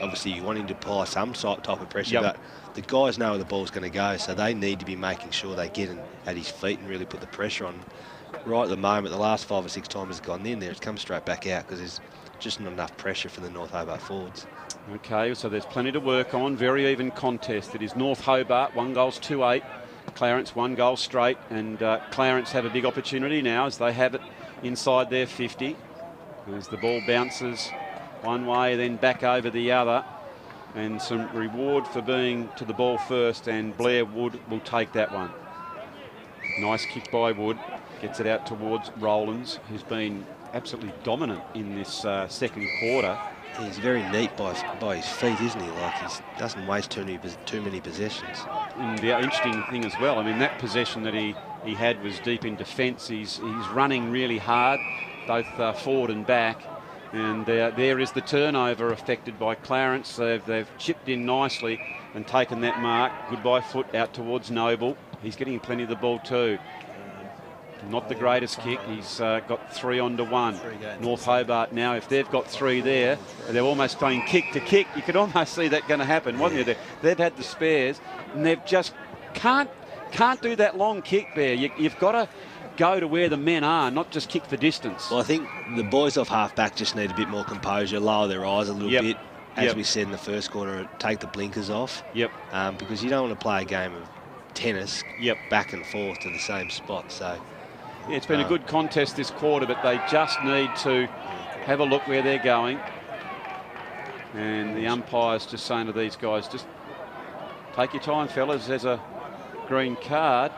obviously you want him to apply some type of pressure, but the guys know where the ball's going to go, so they need to be making sure they get at his feet and really put the pressure on. Right at the moment, the last 5 or 6 times it's gone in there, it's come straight back out because there's just not enough pressure for the North Hobart forwards. Okay, so there's plenty to work on. Very even contest. It is North Hobart, 1 goal 2-8. Clarence 1 goal straight, and Clarence have a big opportunity now as they have it inside their 50. As the ball bounces one way, then back over the other, and some reward for being to the ball first, and Blair Wood will take that one. Nice kick by Wood, gets it out towards Rowlands, who's been absolutely dominant in this second quarter. He's very neat by his feet, isn't he? Like, he doesn't waste too many possessions. And the interesting thing as well, I mean, that possession that he had was deep in defence. He's running really hard, both forward and back. And there is the turnover affected by Clarence. They've chipped in nicely and taken that mark. Goodbye foot out towards Noble. He's getting plenty of the ball too. Not the greatest kick. He's got 3 onto 1. North Hobart now, if they've got 3 there, they're almost playing kick to kick. You could almost see that going to happen, wasn't it? They've had the spares, and they've just can't do that long kick there. You've got to go to where the men are, not just kick the distance. Well, I think the boys off half-back just need a bit more composure, lower their eyes a little bit. As we said in the first quarter, take the blinkers off. Because you don't want to play a game of tennis back and forth to the same spot. So yeah, it's been a good contest this quarter, but they just need to have a look where they're going. And the umpire's just saying to these guys, just take your time, fellas. There's a green card.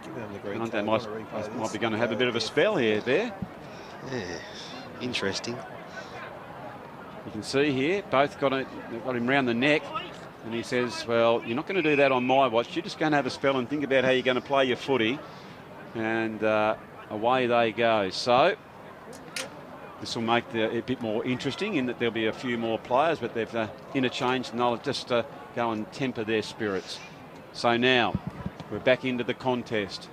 They might be going to have a bit of a spell here there. Yeah, interesting. You can see here, both got him round the neck, and he says, well, you're not going to do that on my watch. You're just going to have a spell and think about how you're going to play your footy. And away they go. So this will make it a bit more interesting in that there'll be a few more players, but they've interchanged, and they'll just go and temper their spirits. So now we're back into the contest.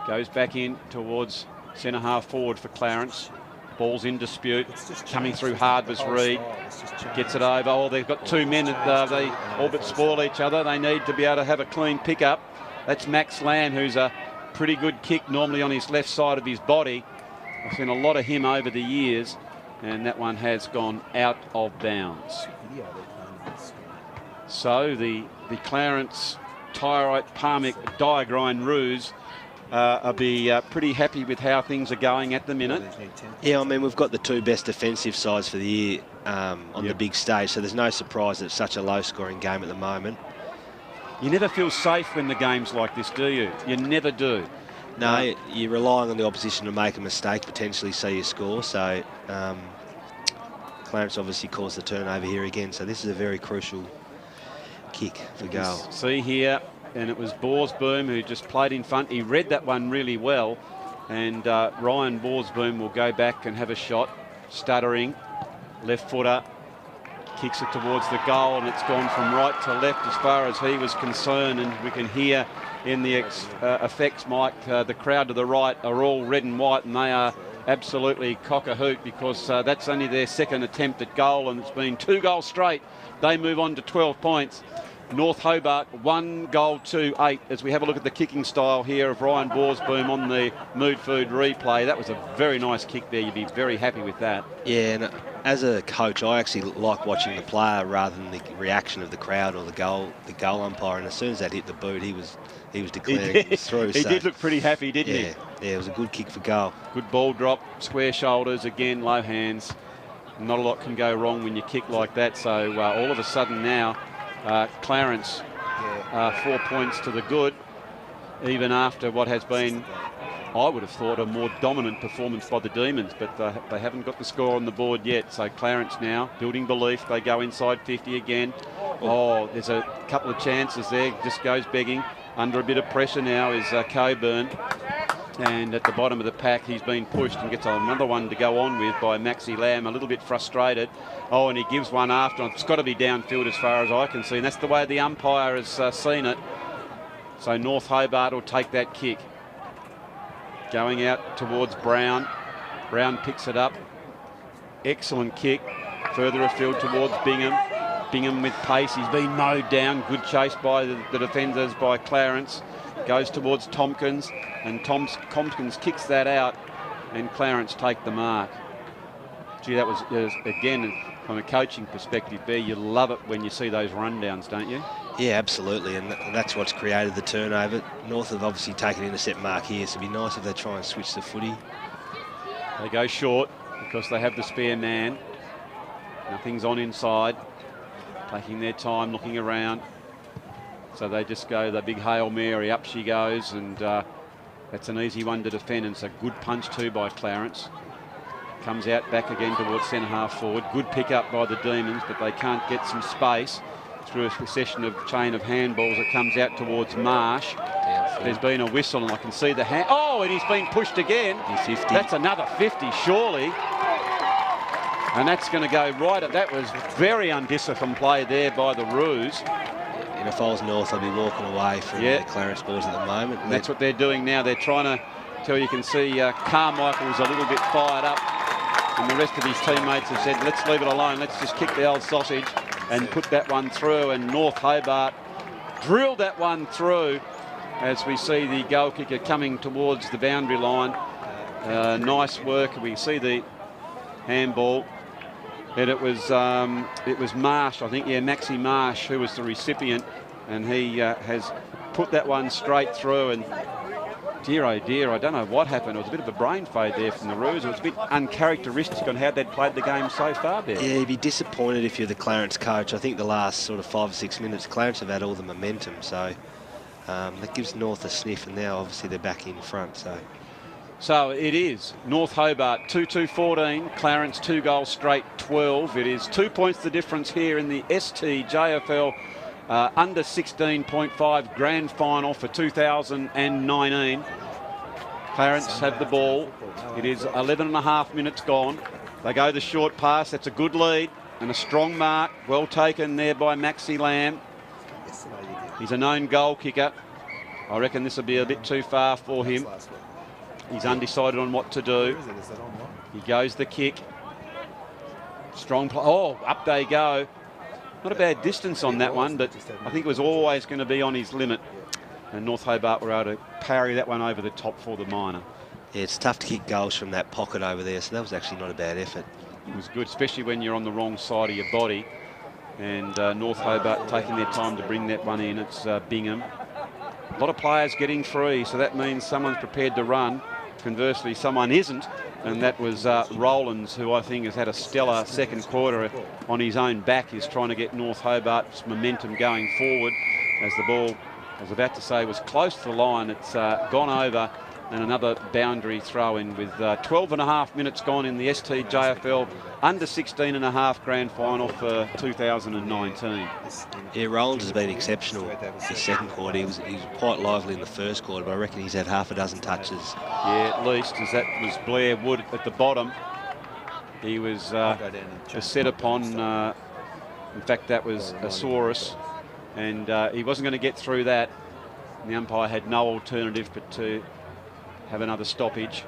Goes back in towards centre half forward for Clarence. Ball's in dispute. Coming through hard was Reed. Gets it over. Oh, they've got 2 men. They all but spoil each other. They need to be able to have a clean pickup. That's Max Lamb, who's a pretty good kick normally on his left side of his body. I've seen a lot of him over the years, and that one has gone out of bounds. So the Clarence, Tyrite, Parmick, Diagrind, Roos I'll be pretty happy with how things are going at the minute. Yeah, I mean, we've got the 2 best defensive sides for the year on the big stage, so there's no surprise that it's such a low-scoring game at the moment. You never feel safe when the game's like this, do you? You never do. No, you're relying on the opposition to make a mistake, potentially see you score. So Clarence obviously caused the turnover here again. So this is a very crucial kick for goal. See here, and it was Borsboom who just played in front. He read that one really well. And Ryan Borsboom will go back and have a shot. Stuttering, left footer. Kicks it towards the goal, and it's gone from right to left as far as he was concerned. And we can hear in the effects, Mike, the crowd to the right are all red and white, and they are absolutely cock-a-hoot because that's only their second attempt at goal, and it's been 2 goals straight. They move on to 12 points. North Hobart 1 goal to 8 as we have a look at the kicking style here of Ryan Borsboom on the Mood Food replay. That was a very nice kick there. You'd be very happy with that. Yeah, and as a coach, I actually like watching the player rather than the reaction of the crowd or the goal umpire. And as soon as that hit the boot, he was declaring it was through. He did look pretty happy, didn't he? Yeah, it was a good kick for goal. Good ball drop, square shoulders, again, low hands. Not a lot can go wrong when you kick like that. So all of a sudden now, Clarence 4 points to the good, even after what has been, I would have thought, a more dominant performance by the Demons, but they haven't got the score on the board yet. So Clarence now building belief. They go inside 50 again. Oh, there's a couple of chances there. Just goes begging. Under a bit of pressure now is Coburn. And at the bottom of the pack, he's been pushed and gets another one to go on with by Maxi Lamb, a little bit frustrated. Oh, and he gives one after. It's got to be downfield as far as I can see. And that's the way the umpire has seen it. So North Hobart will take that kick. Going out towards Brown. Brown picks it up. Excellent kick. Further afield towards Bingham. Bingham with pace. He's been mowed down. Good chase by the defenders by Clarence. Goes towards Tompkins, and Tompkins kicks that out, and Clarence take the mark. Gee, that was, again, from a coaching perspective there, you love it when you see those rundowns, don't you? Yeah, absolutely, and that's what's created the turnover. North have obviously taken an intercept mark here, so it'd be nice if they try and switch the footy. They go short because they have the spare man. Nothing's on inside. Taking their time, looking around. So they just go the big Hail Mary, up she goes, and that's an easy one to defend, and it's a good punch too by Clarence. Comes out back again towards centre half forward. Good pick up by the Demons, but they can't get some space through a succession of chain of handballs. It comes out towards Marsh. There's been a whistle, and I can see the hand. Oh, and he's been pushed again. 50. That's another 50, surely. And that's going to go right at, that was very undisciplined play there by the Roos. And if I was North, I'd be walking away from the Clarence boys at the moment. And that's what they're doing now. They're trying to tell you can see Carmichael's a little bit fired up. And the rest of his teammates have said, let's leave it alone. Let's just kick the old sausage and put that one through. And North Hobart drilled that one through as we see the goal kicker coming towards the boundary line. Nice work. We see the handball. And it was Marsh, I think, Maxi Marsh, who was the recipient, and he has put that one straight through. And dear, oh dear, I don't know what happened. It was a bit of a brain fade there from the Roos. It was a bit uncharacteristic on how they'd played the game so far there. Yeah, you'd be disappointed if you're the Clarence coach. I think the last sort of 5 or 6 minutes, Clarence have had all the momentum, so that gives North a sniff, and now obviously they're back in front. So it is North Hobart 2-2-14, Clarence 2 goals straight 12. It is 2 points the difference here in the STJFL under 16.5 grand final for 2019. Clarence have the ball. It is 11.5 minutes gone. They go the short pass. That's a good lead and a strong mark. Well taken there by Maxi Lamb. He's a known goal kicker. I reckon this will be a bit too far for him. He's undecided on what to do. He goes the kick. Strong play. Oh, up they go. Not a bad distance on that one, but I think it was always going to be on his limit. And North Hobart were able to parry that one over the top for the minor. Yeah, it's tough to kick goals from that pocket over there, so that was actually not a bad effort. It was good, especially when you're on the wrong side of your body. And North Hobart taking their time to bring that one in. It's Bingham. A lot of players getting free, so that means someone's prepared to run. Conversely, someone isn't, and that was Rowlands, who I think has had a stellar second quarter on his own back. He's trying to get North Hobart's momentum going forward as the ball, I was about to say, was close to the line. It's gone over, and another boundary throw in with 12.5 minutes gone in the STJFL under 16.5 grand final for 2019. Yeah, Rowlands has been exceptional this second quarter. He was quite lively in the first quarter, but I reckon he's had half a dozen touches. Yeah, at least, as that was Blair Wood at the bottom. He was set upon, in fact, that was Asaurus, and he wasn't going to get through that. And the umpire had no alternative but to have another stoppage,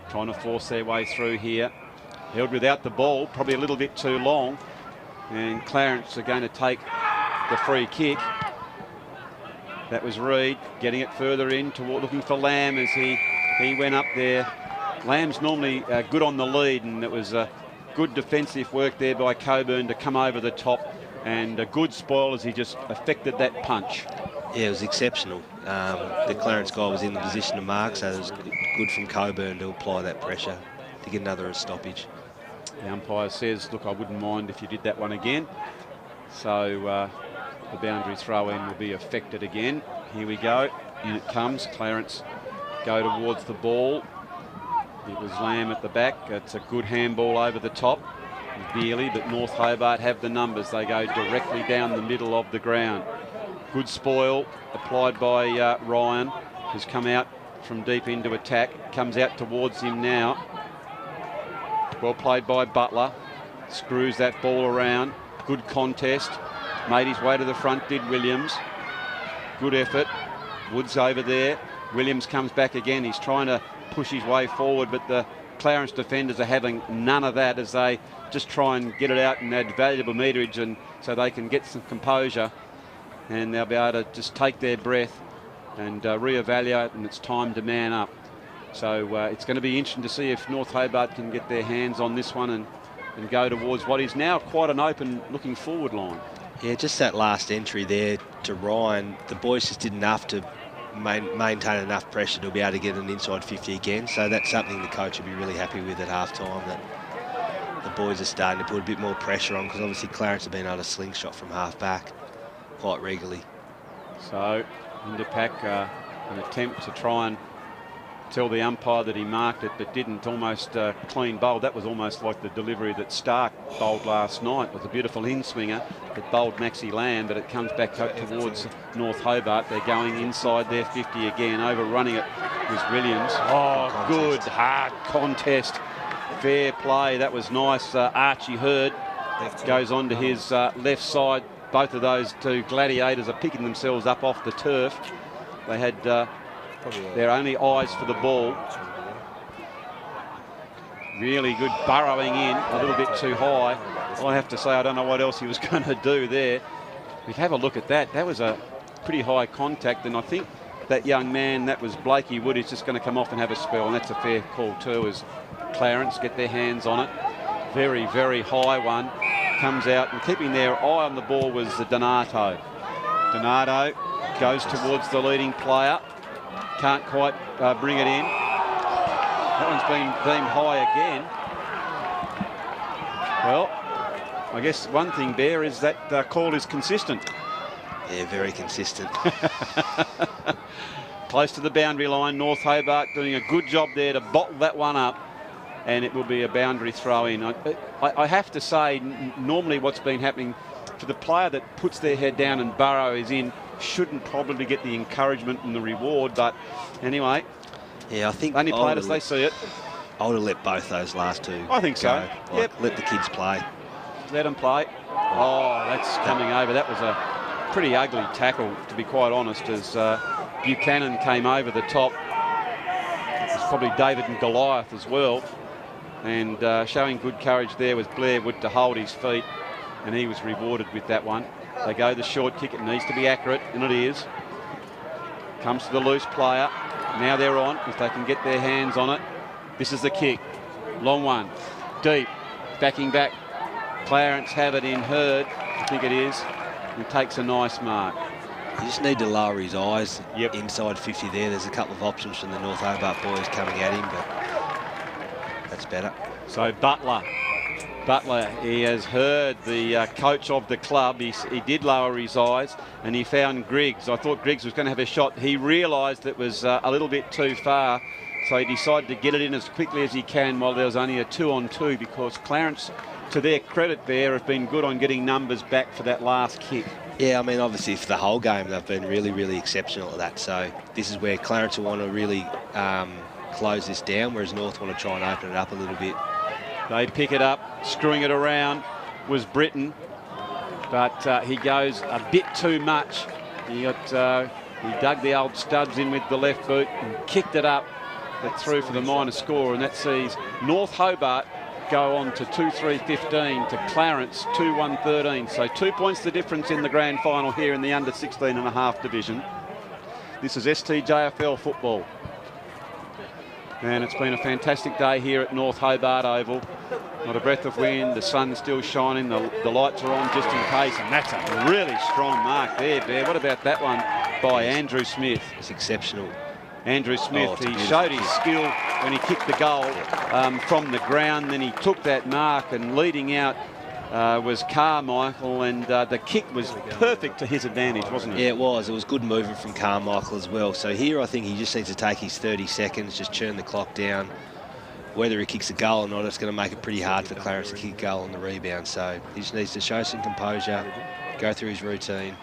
trying to force their way through here. Held without the ball, probably a little bit too long, and Clarence are going to take the free kick. That was Reid getting it further in, toward, looking for Lamb as he went up there. Lamb's normally good on the lead, and it was good defensive work there by Coburn to come over the top, and a good spoil as he just affected that punch. Yeah, it was exceptional. The Clarence guy was in the position to mark, so it was good from Coburn to apply that pressure to get another stoppage. The umpire says, look, I wouldn't mind if you did that one again. So the boundary throw-in will be affected again. Here we go. In it comes. Clarence go towards the ball. It was Lamb at the back. It's a good handball over the top. Barely, but North Hobart have the numbers. They go directly down the middle of the ground. Good spoil applied by Ryan, who's come out from deep into attack. Comes out towards him now. Well played by Butler. Screws that ball around. Good contest. Made his way to the front, did Williams. Good effort. Woods over there. Williams comes back again. He's trying to push his way forward, but the Clarence defenders are having none of that as they just try and get it out and add valuable meterage, and so they can get some composure, and they'll be able to just take their breath and reevaluate, and it's time to man up. So it's going to be interesting to see if North Hobart can get their hands on this one and go towards what is now quite an open looking forward line. Yeah, just that last entry there to Ryan, the boys just did enough to maintain enough pressure to be able to get an inside 50 again. So that's something the coach will be really happy with at half-time, that the boys are starting to put a bit more pressure on, because obviously Clarence have been able to slingshot from half-back quite regularly. So into pack, an attempt to try and tell the umpire that he marked it but didn't. Almost clean bowled. That was almost like the delivery that Stark bowled last night. It was a beautiful in-swinger that bowled Maxi Lamb, but it comes back up towards North Hobart. They're going inside their 50 again. Overrunning it was Williams. Oh, good hard contest. Fair play. That was nice. Archie Hurd goes on to his left side. Both of those two gladiators are picking themselves up off the turf. They had their only eyes for the ball. Really good burrowing in, a little bit too high. I have to say, I don't know what else he was going to do there. We have a look at that. That was a pretty high contact, and I think that young man, that was Blakey Wood, is just going to come off and have a spell, and that's a fair call too, as Clarence get their hands on it. Very, very high one. Comes out, and keeping their eye on the ball was Donato. Donato goes towards the leading player. Can't quite bring it in. That one's been deemed high again. Well, I guess one thing, Bear, is that call is consistent. Yeah, very consistent. Close to the boundary line. North Hobart doing a good job there to bottle that one up, and it will be a boundary throw in. I have to say, normally what's been happening for the player that puts their head down and burrows in shouldn't probably get the encouragement and the reward, but anyway, yeah, I think only play it as they see it. I would have let both those last two. I think so. Like, yep. Let the kids play. Let them play. Oh, that's coming over. That was a pretty ugly tackle, to be quite honest, as Buchanan came over the top. It was probably David and Goliath as well, and showing good courage there was Blair Wood to hold his feet, and he was rewarded with that one. They go the short kick. It needs to be accurate, and it is. Comes to the loose player. Now they're on, if they can get their hands on it. This is the kick. Long one. Deep. Backing back. Clarence have it in Hurd, I think it is. He takes a nice mark. You just need to lower his eyes inside 50 there. There's a couple of options from the North Hobart boys coming at him, but that's better. So Butler, he has heard the coach of the club. He did lower his eyes and he found Griggs. I thought Griggs was going to have a shot. He realised it was a little bit too far, so he decided to get it in as quickly as he can while there was only a 2-on-2, because Clarence, to their credit there, have been good on getting numbers back for that last kick. Yeah, I mean, obviously for the whole game, they've been really, really exceptional at that. So this is where Clarence will want to really close this down, whereas North want to try and open it up a little bit. They pick it up, screwing it around was Britton, but he goes a bit too much. He dug the old studs in with the left boot and kicked it up, but through for the minor score, and that sees North Hobart go on to 2-3-15 to Clarence 2-1-13. So 2 points the difference in the grand final here in the under 16.5 division. This is STJFL football. And it's been a fantastic day here at North Hobart Oval. Not a breath of wind, the sun's still shining, the lights are on just in case, and that's a really strong mark there, Bear. What about that one by Andrew Smith? It's exceptional. Andrew Smith, he showed his skill when he kicked the goal from the ground, then he took that mark, and leading out was Carmichael, and the kick was perfect to his advantage, wasn't it? Yeah, it was. It was good movement from Carmichael as well. So here I think he just needs to take his 30 seconds, just churn the clock down. Whether he kicks a goal or not, it's going to make it pretty hard for Clarence to kick a goal on the rebound. So he just needs to show some composure, go through his routine.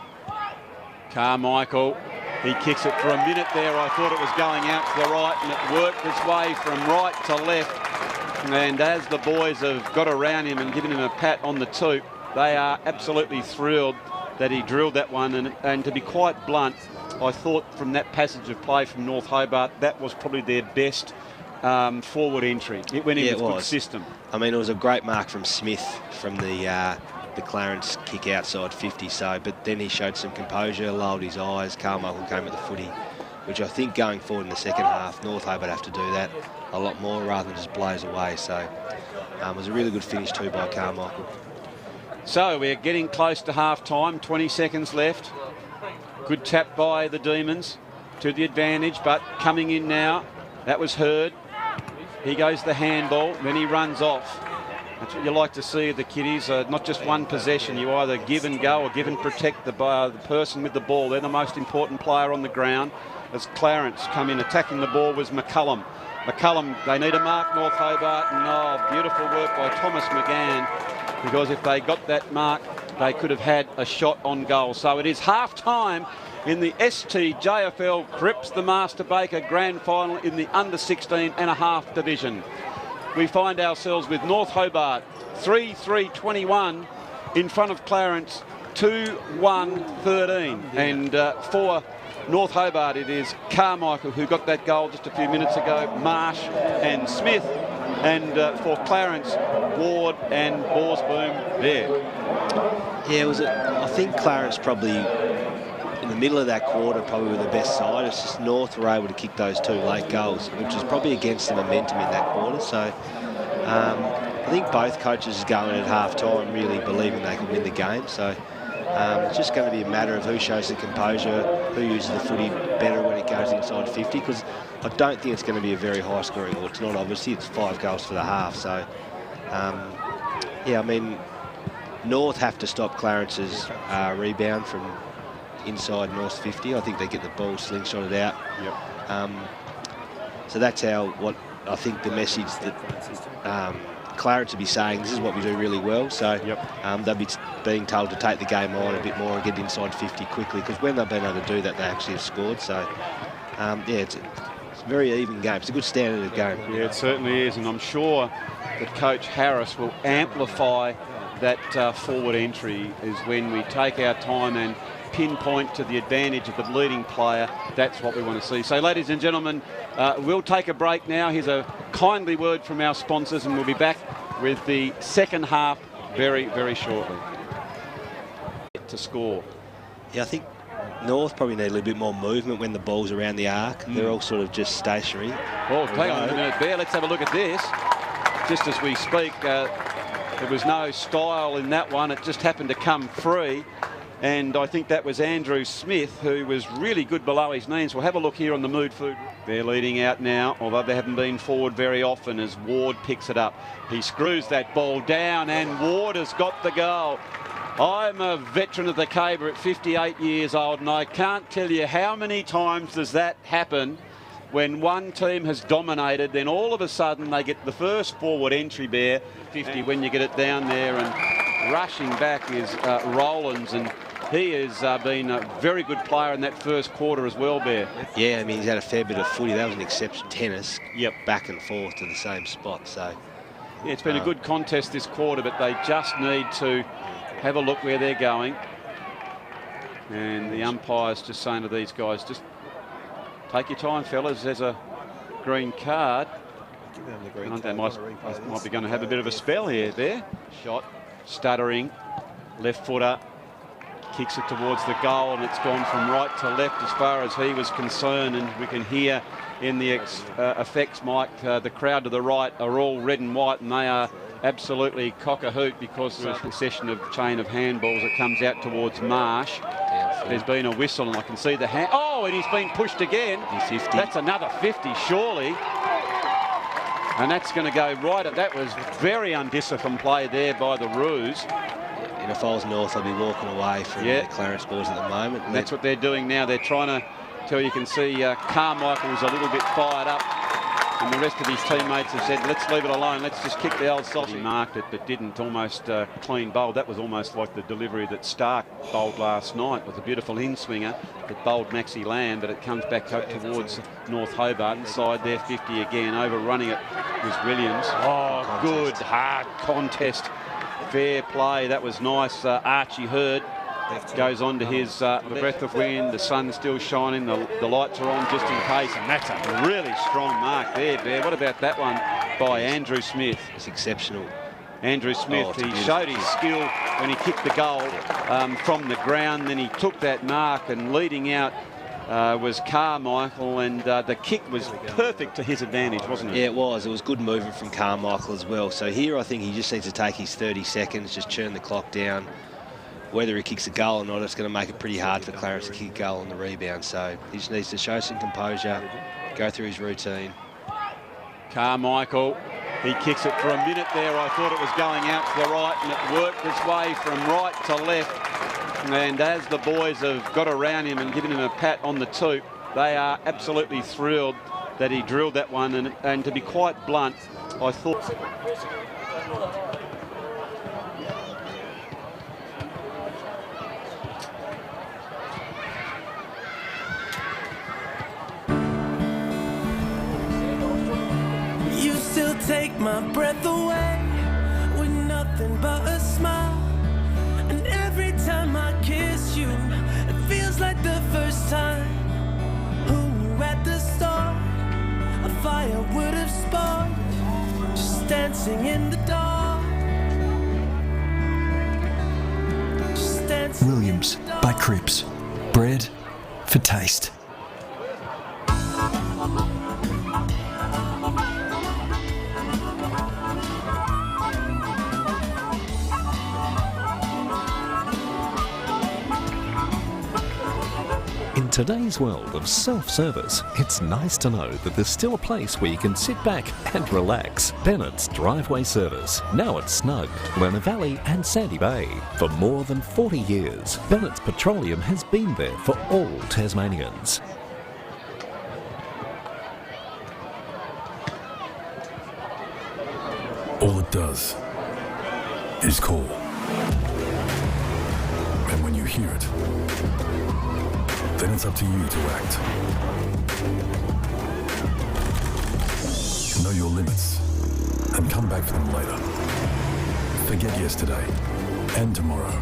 Carmichael, he kicks it for a minute there. I thought it was going out to the right, and it worked its way from right to left. And as the boys have got around him and given him a pat on the toot, they are absolutely thrilled that he drilled that one. And to be quite blunt, I thought from that passage of play from North Hobart, that was probably their best forward entry. It went in with good system. I mean, it was a great mark from Smith from the Clarence kick outside 50. So, but then he showed some composure, lowered his eyes. Carmichael came at the footy, which I think going forward in the second half, North Hobart have to do that a lot more rather than just blaze away. So it was a really good finish too by Carmichael. So we're getting close to half time, 20 seconds left. Good tap by the Demons to the advantage, but coming in now, that was Hurd. He goes the handball, then he runs off. That's what you like to see of the kiddies, not just one possession. You either give and go or give and protect the person with the ball. They're the most important player on the ground. As Clarence come in attacking the ball was McCullum. They need a mark, North Hobart, and beautiful work by Thomas McGann, because if they got that mark, they could have had a shot on goal. So it is half time in the STJFL Cripps the Master Baker Grand Final in the under 16.5 division. We find ourselves with North Hobart 3-3-21 in front of Clarence 2-1-13, and for North Hobart it is Carmichael who got that goal just a few minutes ago, Marsh and Smith, and for Clarence, Ward and Borsboom there. Yeah, I think Clarence probably in the middle of that quarter probably were the best side. It's just North were able to kick those 2 late goals, which is probably against the momentum in that quarter. So I think both coaches are going at half-time really believing they can win the game. So it's just going to be a matter of who shows the composure, who uses the footy better when it goes inside 50, because I don't think it's going to be a very high-scoring, well, it's not obviously, it's 5 goals for the half. So, yeah, I mean, North have to stop Clarence's rebound from inside North 50. I think they get the ball slingshotted out. Yep. So that's what I think the message that Clarence would be saying, this is what we do really well. So they'll be being told to take the game on a bit more and get inside 50 quickly, because when they've been able to do that, they actually have scored. So, yeah, it's a very even game. It's a good standard of game. Yeah, it certainly is, and I'm sure that Coach Harris will amplify that forward entry is when we take our time and pinpoint to the advantage of the leading player. That's what we want to see. So, ladies and gentlemen, we'll take a break now. Here's a kindly word from our sponsors, and we'll be back with the second half very, very shortly. To score. Yeah, I think North probably need a little bit more movement when the ball's around the arc. They're all sort of just stationary. Well, hang on a minute, Bear. Let's have a look at this. Just as we speak, there was no style in that one. It just happened to come free. And I think that was Andrew Smith, who was really good below his knees. We'll have a look here on the Mood Food. They're leading out now, although they haven't been forward very often, as Ward picks it up. He screws that ball down, and Ward has got the goal. I'm a veteran of the Caber at 58 years old, and I can't tell you how many times does that happen when one team has dominated, then all of a sudden they get the first forward entry there, 50, when you get it down there, and rushing back is Rowlands, and he has been a very good player in that first quarter as well, Bear. Yeah, I mean, he's had a fair bit of footy. That was an exception. Tennis, yep, back and forth to the same spot. So yeah, it's been a good contest this quarter, but they just need to have a look where they're going. And the umpire's just saying to these guys, just take your time, fellas. There's a green card. They might be going to have a bit of a spell here. There, shot, stuttering, left footer, kicks it towards the goal, and it's gone from right to left as far as he was concerned. And we can hear in the effects mic, the crowd to the right are all red and white, and they are absolutely cock-a-hoot because of the session of chain of handballs that comes out towards Marsh. There's been a whistle, and I can see the hand. Oh, and he's been pushed again. 50. That's another 50, surely. And that's going to go right at that. Was very undisciplined play there by the Roos. And if I was North, I'd be walking away from the Clarence boys at the moment. And that's what they're doing now. They're trying to tell, you can see Carmichael's a little bit fired up, and the rest of his teammates have said, let's leave it alone, let's just kick the old sausage. He marked it, but didn't almost clean bowled. That was almost like the delivery that Stark bowled last night, with a beautiful in-swinger that bowled Maxi Lamb, but it comes back up towards North Hobart. Inside there, 50 again, overrunning it was Williams. Oh, good, hard contest. Fair play, that was nice. Archie Hurd goes on to his breath of wind. The sun's still shining, the lights are on just in case, and that's a really strong mark there, Bear. What about that one by Andrew Smith? It's exceptional. Andrew Smith, he showed his skill when he kicked the goal from the ground, then he took that mark, and leading out was Carmichael, and the kick was perfect to his advantage, wasn't it? Yeah, it was. It was good movement from Carmichael as well. So here I think he just needs to take his 30 seconds, just churn the clock down. Whether he kicks a goal or not, it's going to make it pretty hard for Clarence to kick a goal on the rebound. So he just needs to show some composure, go through his routine. Carmichael, he kicks it for a minute there. I thought it was going out to the right, and it worked its way from right to left. And as the boys have got around him and given him a pat on the toot, they are absolutely thrilled that he drilled that one. And to be quite blunt, I thought... You still take my breath away with nothing but a smile. And every time I kiss you, it feels like the first time. Who knew at the start a fire would have sparked, just dancing in the dark. Just dancing Williams in the dark. by Cripps. Bread for taste. In today's world of self-service, it's nice to know that there's still a place where you can sit back and relax. Bennett's Driveway Service, now at Snug, Lerner Valley and Sandy Bay. For more than 40 years, Bennett's Petroleum has been there for all Tasmanians. All it does is call. And when you hear it, then it's up to you to act. Know your limits and come back for them later. Forget yesterday and tomorrow.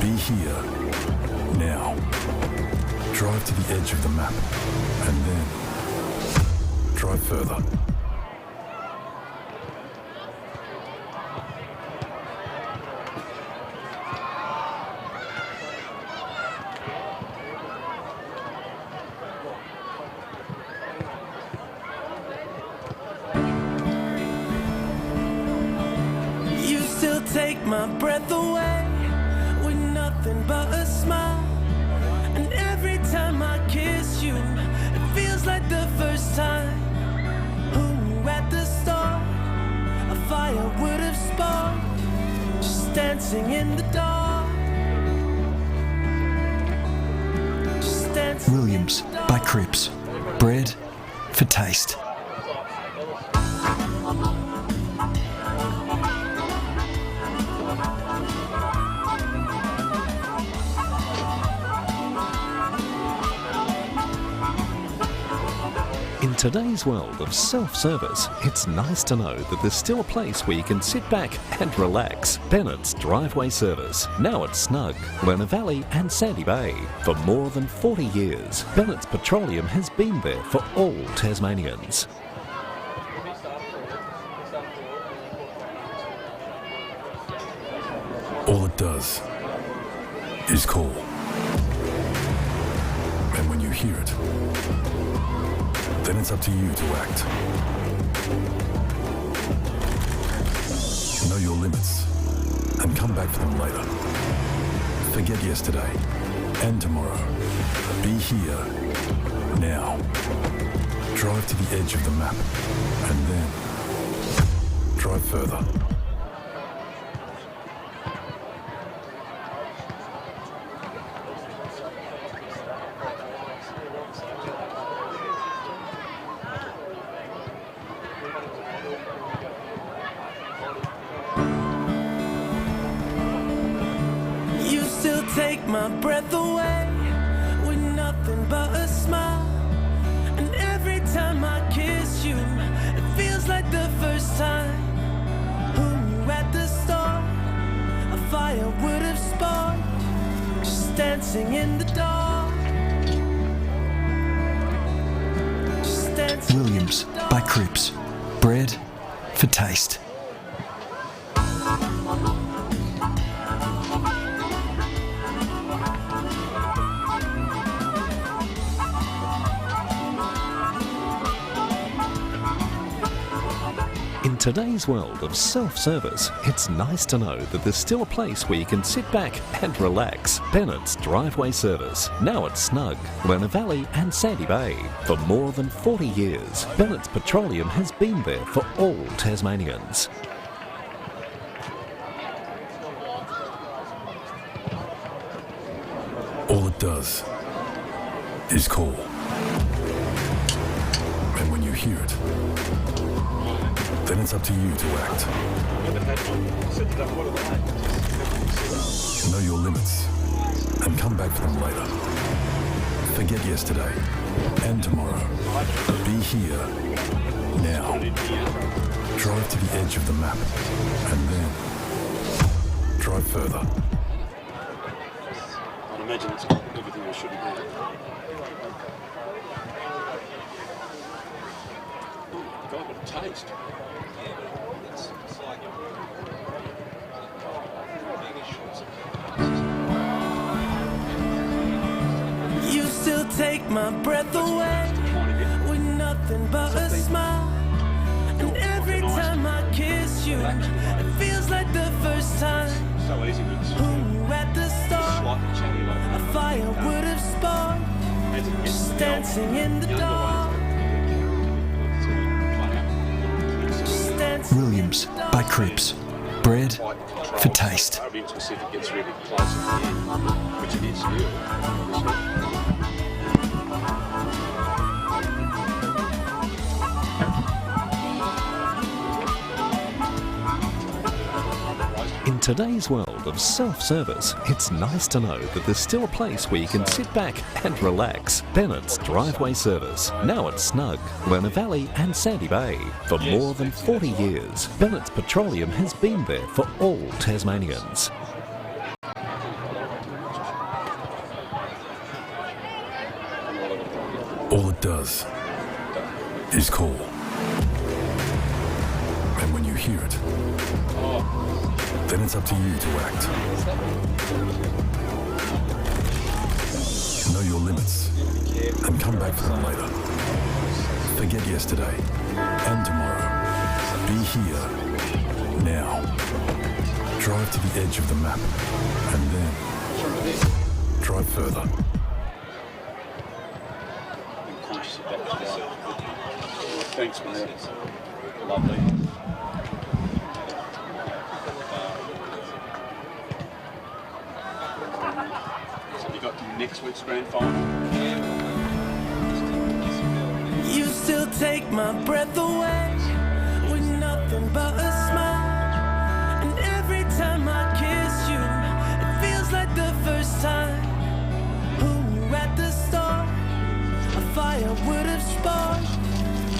Be here now. Drive to the edge of the map and then drive further. You still take my breath away with nothing but a smile. dancing in the dark. Just dancing Williams by Cripps. Bread for taste. In today's world of self-service, it's nice to know that there's still a place where you can sit back and relax. Bennett's Driveway Service, now at Snug, Lerner Valley and Sandy Bay. For more than 40 years, Bennett's Petroleum has been there for all Tasmanians. All it does is call. And when you hear it, then it's up to you to act. Know your limits and come back for them later. Forget yesterday and tomorrow. Be here now. Drive to the edge of the map and then drive further. Take my breath away with nothing but a smile. And every time I kiss you, it feels like the first time. Who knew at the start a fire would have sparked? Just dancing in the dark. Just dancing. Williams by Cripps. Bread for taste. In today's world of self-service, it's nice to know that there's still a place where you can sit back and relax. Bennett's Driveway Service, now at Snug, Lerner Valley and Sandy Bay. For more than 40 years, Bennett's Petroleum has been there for all Tasmanians. All it does is call. And when you hear it, then it's up to you to act. Know your limits and come back for them later. Forget yesterday and tomorrow. Be here now. Drive to the edge of the map and then drive further. I'd imagine it's got everything I should have. God, what a taste. You still take my breath away with nothing but a smile. And every time I kiss you, it feels like the first time. So easy, Who knew at the start a fire would have sparked? Just dancing in the dark. Just dancing. Williams by Cripps. Bread for taste. I'll be interested if it gets really close at the end, which it is here. In today's world of self-service, it's nice to know that there's still a place where you can sit back and relax. Bennett's Driveway Service, now at Snug, Lerner Valley and Sandy Bay. For more than 40 years, Bennett's Petroleum has been there for all Tasmanians. All it does is call. And when you hear it, then it's up to you to act. Know your limits and come back for them later. Forget yesterday and tomorrow. Be here now. Drive to the edge of the map and then drive further. Thanks, mate. Lovely. next week's grand final. You still take my breath away with nothing but a smile. And every time I kiss you, it feels like the first time. Who knew at the start a fire would have sparked?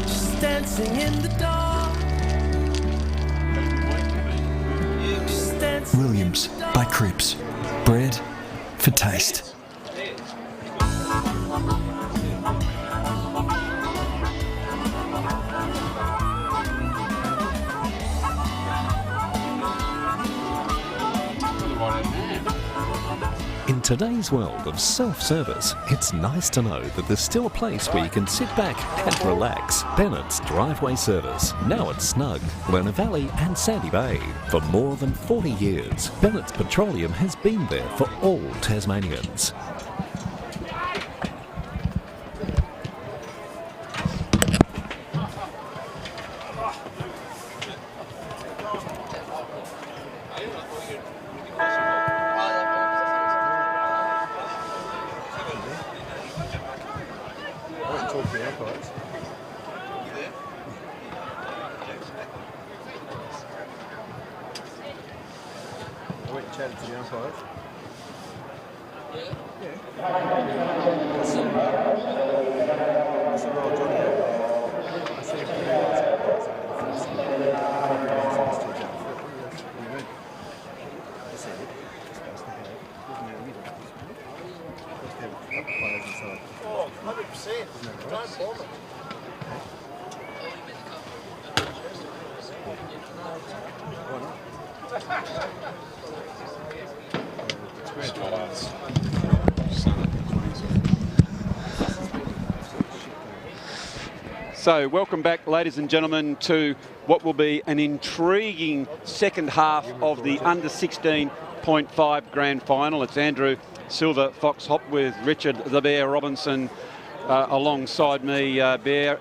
Just dancing in the dark. Just dancing Williams in the dark. by Cripps. Bread for taste. In today's world of self-service, it's nice to know that there's still a place where you can sit back and relax. Bennett's Driveway Service, now at Snug, Lerner Valley and Sandy Bay. For more than 40 years, Bennett's Petroleum has been there for all Tasmanians. So welcome back, ladies and gentlemen, to what will be an intriguing second half of the under 16.5 grand final. It's Andrew Silver Fox Hop with Richard the Bear Robinson alongside me. Bear,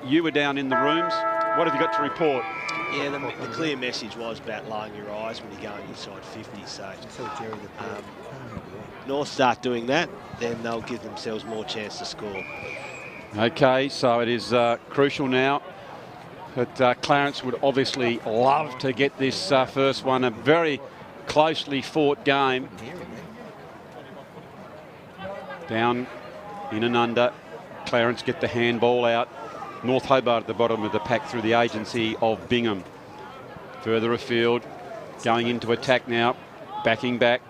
you were down in the rooms. What have you got to report? Yeah, the clear message was about lowering your eyes when you're going inside 50. So North start doing that, then they'll give themselves more chance to score. Okay, so it is crucial now that Clarence would obviously love to get this first one, a very closely fought game. Down, in and under. Clarence get the handball out. North Hobart at the bottom of the pack through the agency of Bingham. Further afield, going into attack now, backing back.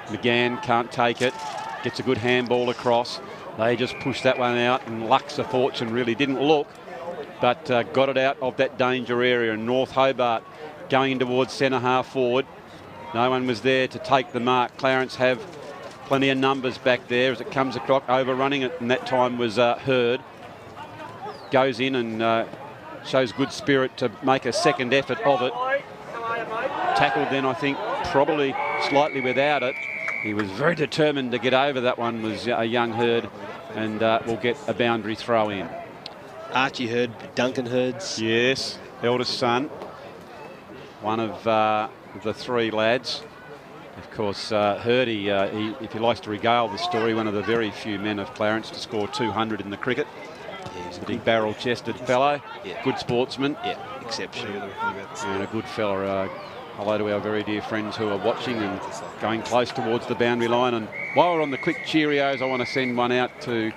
McGann can't take it, gets a good handball across. They just pushed that one out, and Luck's a fortune really didn't look, but got it out of that danger area. And North Hobart going towards centre half forward. No one was there to take the mark. Clarence have plenty of numbers back there as it comes across, overrunning it, and that time was Hurd. Goes in and shows good spirit to make a second effort of it. Tackled then, I think, probably slightly without it. He was very determined to get over that one, was a young Hurd, and will get a boundary throw in. Archie Hurd, Duncan Hurd's. Yes, eldest son. One of the three lads. Of course, Hurdy, if he likes to regale the story, one of the very few men of Clarence to score 200 in the cricket. Yeah, he's a big barrel-chested fellow, good sportsman. Yeah, exceptional. And a good fella. Hello to our very dear friends who are watching and going close towards the boundary line. And while we're on the quick Cheerios, I want to send one out to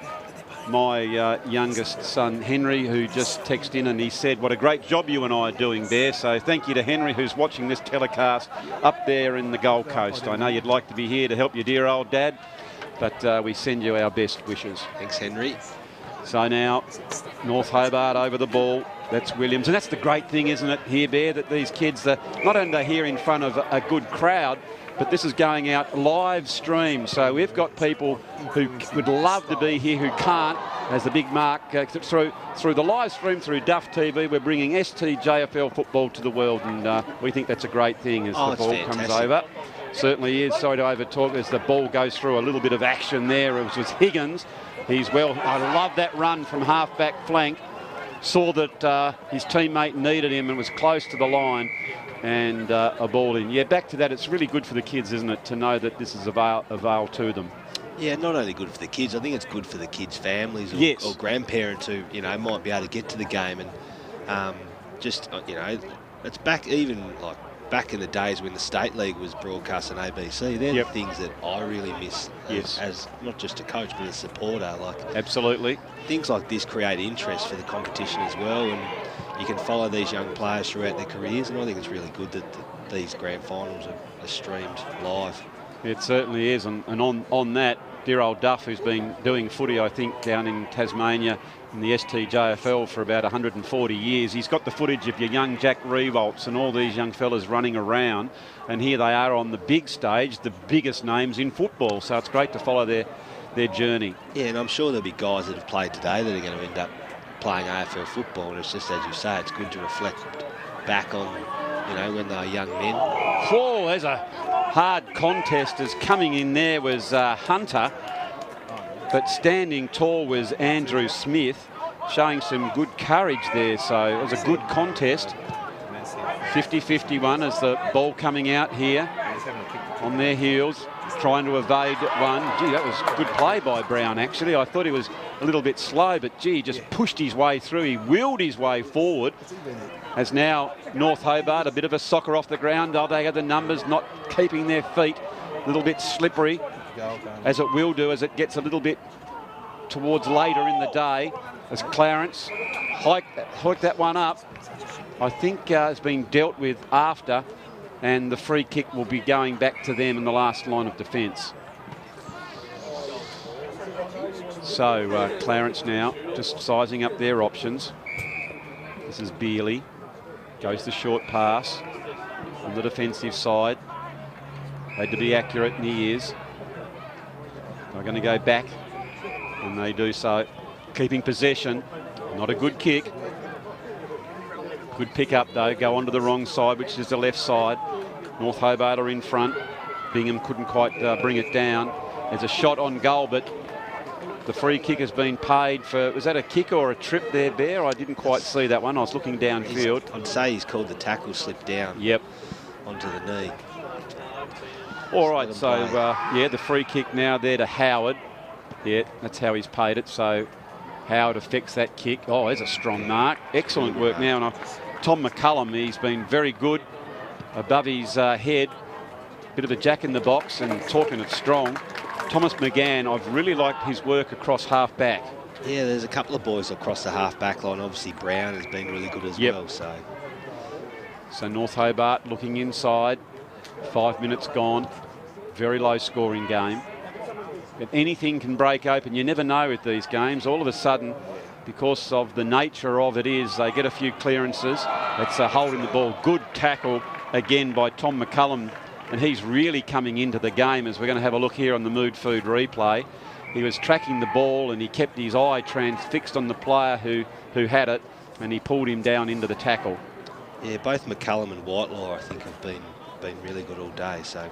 my youngest son, Henry, who just texted in and he said, what a great job you and I are doing there. So thank you to Henry, who's watching this telecast up there in the Gold Coast. I know you'd like to be here to help your dear old dad, but we send you our best wishes. Thanks, Henry. So now, North Hobart over the ball. That's Williams. And that's the great thing, isn't it, here, Bear, that these kids are not only here in front of a good crowd, but this is going out live stream. So we've got people who would love to be here who can't, as the big mark through the live stream, through Duff TV. We're bringing STJFL football to the world, and we think that's a great thing as the ball comes over. Certainly is. Sorry to overtalk as the ball goes through a little bit of action there. It was Higgins. He's well. I love that run from half-back flank. Saw that his teammate needed him and was close to the line, and a ball in. Yeah, back to that. It's really good for the kids, isn't it, to know that this is avail to them. Yeah, not only good for the kids, I think it's good for the kids' families or grandparents who, you know, might be able to get to the game. And you know, it's back back in the days when the State League was broadcast on ABC. They're the things that I really miss as not just a coach but a supporter. Absolutely. Things like this create interest for the competition as well, and you can follow these young players throughout their careers, and I think it's really good that these grand finals are streamed live. It certainly is, and on that, dear old Duff, who's been doing footy, I think, down in Tasmania in the STJFL for about 140 years. He's got the footage of your young Jack Revolts and all these young fellas running around, and here they are on the big stage, the biggest names in football, so it's great to follow their journey. Yeah, and I'm sure there'll be guys that have played today that are going to end up playing AFL football, and it's just, as you say, it's good to reflect back on, you know, when they were young men. Whoa, there's a hard contest. As coming in there was Hunter, but standing tall was Andrew Smith, showing some good courage there. So it was a good contest. 50-51 as the ball coming out here on their heels, trying to evade one. Gee, that was good play by Brown, actually. I thought he was a little bit slow, but gee, just pushed his way through. He wheeled his way forward. As now North Hobart, a bit of a soccer off the ground. Oh, they have the numbers, not keeping their feet. A little bit slippery, as it will do as it gets a little bit towards later in the day, as Clarence hiked that one up. I think has been dealt with after, and the free kick will be going back to them in the last line of defence. So Clarence now just sizing up their options. This is Bealey. Goes the short pass on the defensive side. Had to be accurate, and he is. They're going to go back, and they do so. Keeping possession. Not a good kick. Good pick up, though. Go onto the wrong side, which is the left side. North Hobart are in front. Bingham couldn't quite bring it down. There's a shot on goal, but the free kick has been paid for. Was that a kick or a trip there, Bear? I didn't quite see that one. I was looking downfield. I'd say he's called the tackle slip down. Yep. Onto the knee. All right, so yeah, the free kick now there to Howard. Yeah, that's how he's paid it. So Howard affects that kick. Oh, there's a strong mark. Excellent work now. And Tom McCullum, he's been very good above his head. Bit of a jack in the box, and talking of strong, Thomas McGann, I've really liked his work across half-back. Yeah, there's a couple of boys across the half-back line. Obviously, Brown has been really good as well. So North Hobart looking inside. 5 minutes gone. Very low-scoring game. But anything can break open. You never know with these games. All of a sudden, because of the nature of it is, they get a few clearances. It's holding the ball. Good tackle again by Tom McCullum. And he's really coming into the game, as we're going to have a look here on the Mood Food replay. He was tracking the ball, and he kept his eye transfixed on the player who had it, and he pulled him down into the tackle. Yeah, both McCullum and Whitelaw, I think, have been really good all day. So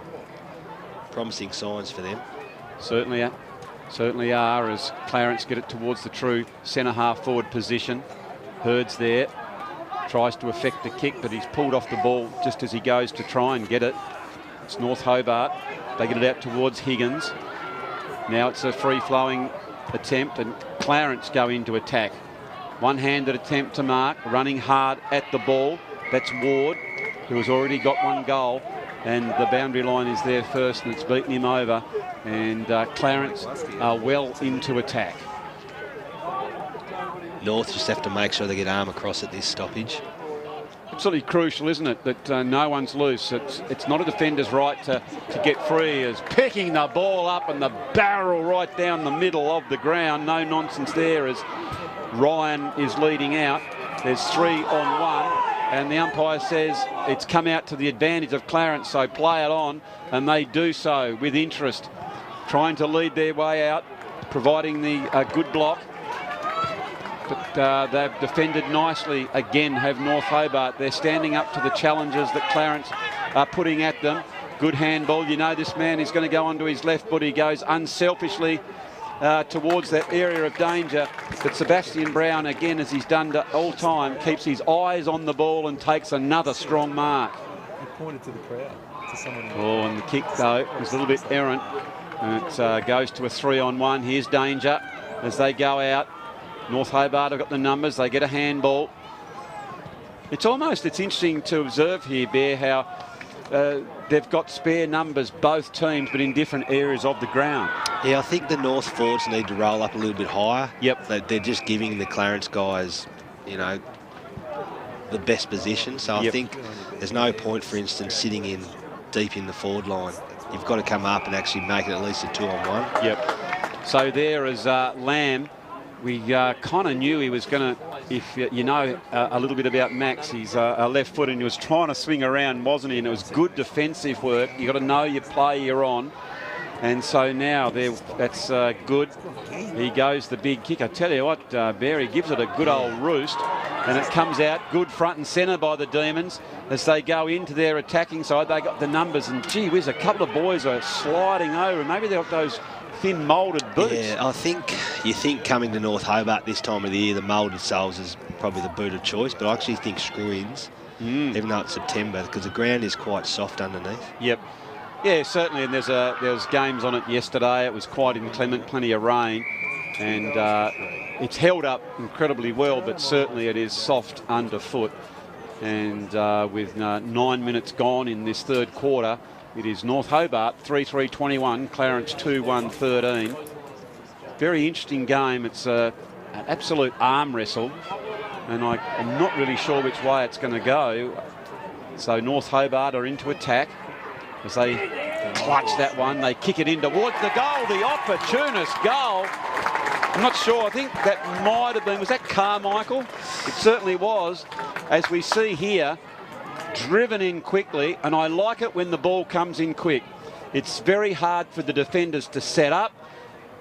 promising signs for them. Certainly are, as Clarence get it towards the true centre half forward position. Hurd's there, tries to affect the kick, but he's pulled off the ball just as he goes to try and get it. It's North Hobart. They get it out towards Higgins. Now it's a free-flowing attempt, and Clarence go into attack. One-handed attempt to mark, running hard at the ball. That's Ward, who has already got one goal, and the boundary line is there first, and it's beaten him over. And Clarence are well into attack. North just have to make sure they get arm across at this stoppage. Absolutely crucial, isn't it, that no one's loose. It's not a defender's right to get free, as picking the ball up and the barrel right down the middle of the ground. No nonsense there, as Ryan is leading out. There's 3 on 1, and the umpire says it's come out to the advantage of Clarence, so play it on, and they do so with interest, trying to lead their way out, providing the good block. But they've defended nicely again, have North Hobart. They're standing up to the challenges that Clarence are putting at them. Good handball. You know this man is going to go onto his left, but he goes unselfishly towards that area of danger. But Sebastian Brown, again, as he's done all time, keeps his eyes on the ball and takes another strong mark. He pointed to the crowd, to someone else. Oh, and the kick, though, was a little bit errant. And it goes to a 3-on-1. Here's danger as they go out. North Hobart have got the numbers. They get a handball. It's interesting to observe here, Bear, how they've got spare numbers, both teams, but in different areas of the ground. Yeah, I think the North forwards need to roll up a little bit higher. Yep. They're just giving the Clarence guys, you know, the best position. So I think there's no point, for instance, sitting in deep in the forward line. You've got to come up and actually make it at least a 2-on-1. Yep. So there is Lamb. We kind of knew he was going to, if you know a little bit about Max, he's a left foot and he was trying to swing around, wasn't he? And it was good defensive work. You've got to know your play you're on. And so now that's good. He goes the big kick. I tell you what, Barry gives it a good old roost. And it comes out good front and centre by the Demons as they go into their attacking side. They got the numbers, and gee whiz, a couple of boys are sliding over. Maybe they've got those thin moulded boots. Yeah, you think coming to North Hobart this time of the year, the moulded soles is probably the boot of choice, but I actually think screw-ins, even though it's September, because the ground is quite soft underneath. Yep. Yeah, certainly, and there was games on it yesterday. It was quite inclement, plenty of rain, and it's held up incredibly well, but certainly it is soft underfoot. And with 9 minutes gone in this third quarter, it is North Hobart 3-3-21, Clarence 2-1-13. Very interesting game. It's an absolute arm wrestle, and I'm not really sure which way it's going to go. So North Hobart are into attack as they clutch that one. They kick it in towards the goal, the opportunist goal. I'm not sure. I think that might have been, was that Carmichael? It certainly was. As we see here, driven in quickly, and I like it when the ball comes in quick. It's very hard for the defenders to set up.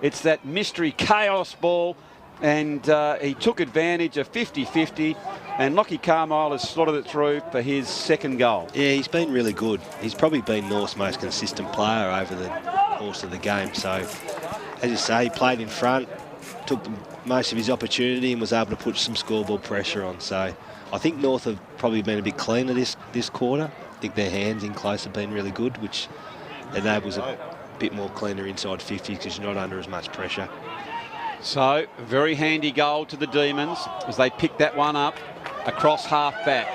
It's that mystery chaos ball, and he took advantage of 50-50, and Lockie Carmile has slotted it through for his second goal. Yeah, he's been really good. He's probably been North's most consistent player over the course of the game. So, as you say, he played in front, took most of his opportunity and was able to put some scoreboard pressure on. So I think North have probably been a bit cleaner this quarter. I think their hands in close have been really good, which enables a bit more cleaner inside 50 because you're not under as much pressure. So, a very handy goal to the Demons as they pick that one up across half back.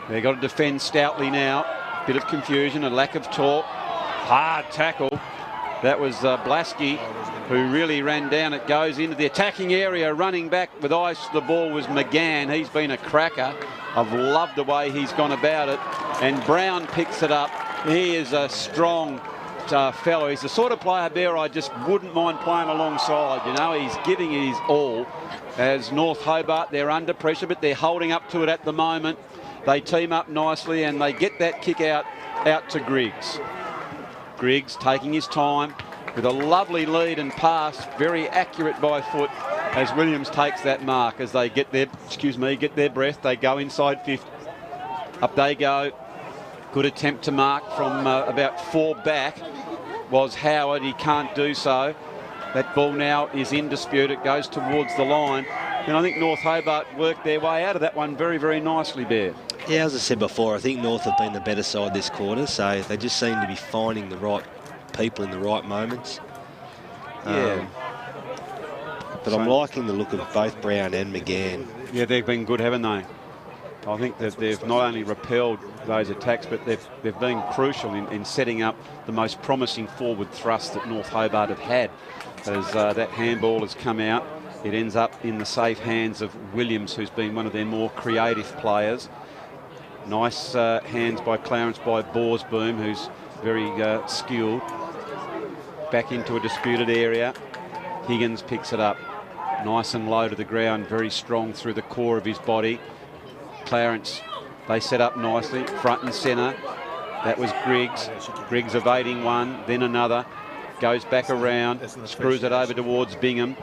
They've got to defend stoutly now. Bit of confusion, a lack of talk. Hard tackle. That was Blasky, who really ran down. It goes into the attacking area. Running back with eyes to the ball was McGann. He's been a cracker. I've loved the way he's gone about it. And Brown picks it up. He is a strong fellow. He's the sort of player, Bear, I just wouldn't mind playing alongside. You know, he's giving it his all. As North Hobart, they're under pressure, but they're holding up to it at the moment. They team up nicely and they get that kick out to Griggs. Griggs taking his time with a lovely lead and pass, very accurate by foot as Williams takes that mark as they get their breath. They go inside 50. Up they go. Good attempt to mark from about 4 back was Howard. He can't do so. That ball now is in dispute. It goes towards the line. And I think North Hobart worked their way out of that one very, very nicely, Bear. Yeah, as I said before, I think North have been the better side this quarter, so they just seem to be finding the right people in the right moments. Yeah. But I'm liking the look of both Brown and McGann. Yeah, they've been good, haven't they? I think that they've not only repelled those attacks, but they've been crucial in setting up the most promising forward thrust that North Hobart have had. As that handball has come out, it ends up in the safe hands of Williams, who's been one of their more creative players. Nice hands by Clarence, by Borsboom, who's very skilled. Back into a disputed area. Higgins picks it up. Nice and low to the ground, very strong through the core of his body. Clarence, they set up nicely, front and centre. That was Griggs. Griggs evading one, then another. Goes back around, screws it over towards Bingham.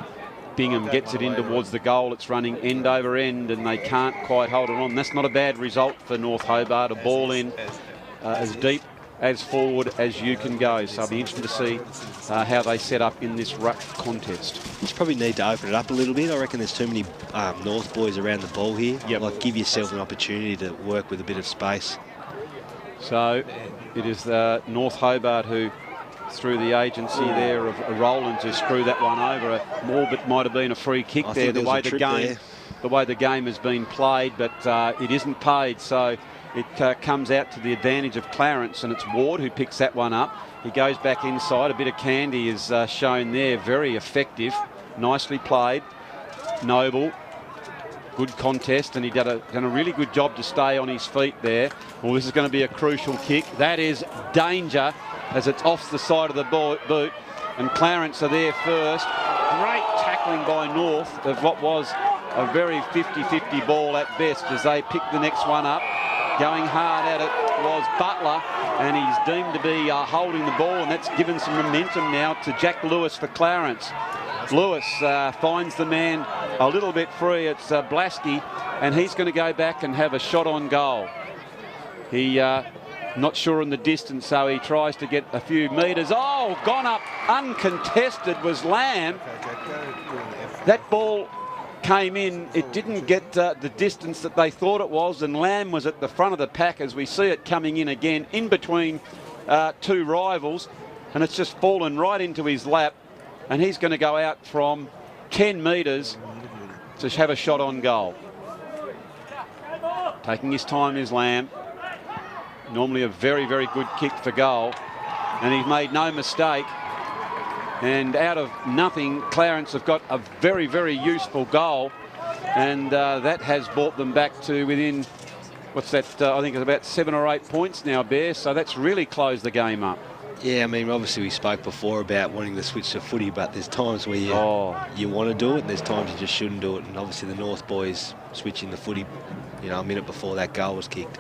Bingham gets it in towards the goal. It's running end over end and they can't quite hold it on. That's not a bad result for North Hobart. A ball in as deep as forward as you can go. So it'll be interesting to see how they set up in this rough contest. Just probably need to open it up a little bit. I reckon there's too many North boys around the ball here. Yep. Like, give yourself an opportunity to work with a bit of space. So it is North Hobart who through the agency there of Roland to screw that one over. It might have been a free kick there, the way the game has been played, but it isn't paid, so it comes out to the advantage of Clarence, and it's Ward who picks that one up. He goes back inside. A bit of candy is shown there. Very effective. Nicely played. Noble. Good contest, and he done a really good job to stay on his feet there. Well, this is going to be a crucial kick. That is danger as it's off the side of the boot, and Clarence are there first. Great tackling by North of what was a very 50-50 ball at best as they pick the next one up. Going hard at it was Butler, and he's deemed to be holding the ball, and that's given some momentum now to Jack Lewis for Clarence. Lewis finds the man a little bit free. It's Blasky, and he's going to go back and have a shot on goal. He not sure in the distance, so he tries to get a few metres. Oh, gone up uncontested was Lamb. That ball came in. It didn't get the distance that they thought it was, and Lamb was at the front of the pack as we see it coming in again, in between two rivals, and it's just fallen right into his lap. And he's going to go out from 10 metres to have a shot on goal. Taking his time is Lamb. Normally a very, very good kick for goal. And he's made no mistake. And out of nothing, Clarence have got a very, very useful goal. And that has brought them back to within, what's that, I think it's about 7 or 8 points now, Bear. So that's really closed the game up. Yeah, I mean, obviously we spoke before about wanting to switch to footy, but there's times where you want to do it, and there's times you just shouldn't do it. And obviously the North boys switching the footy, a minute before that goal was kicked,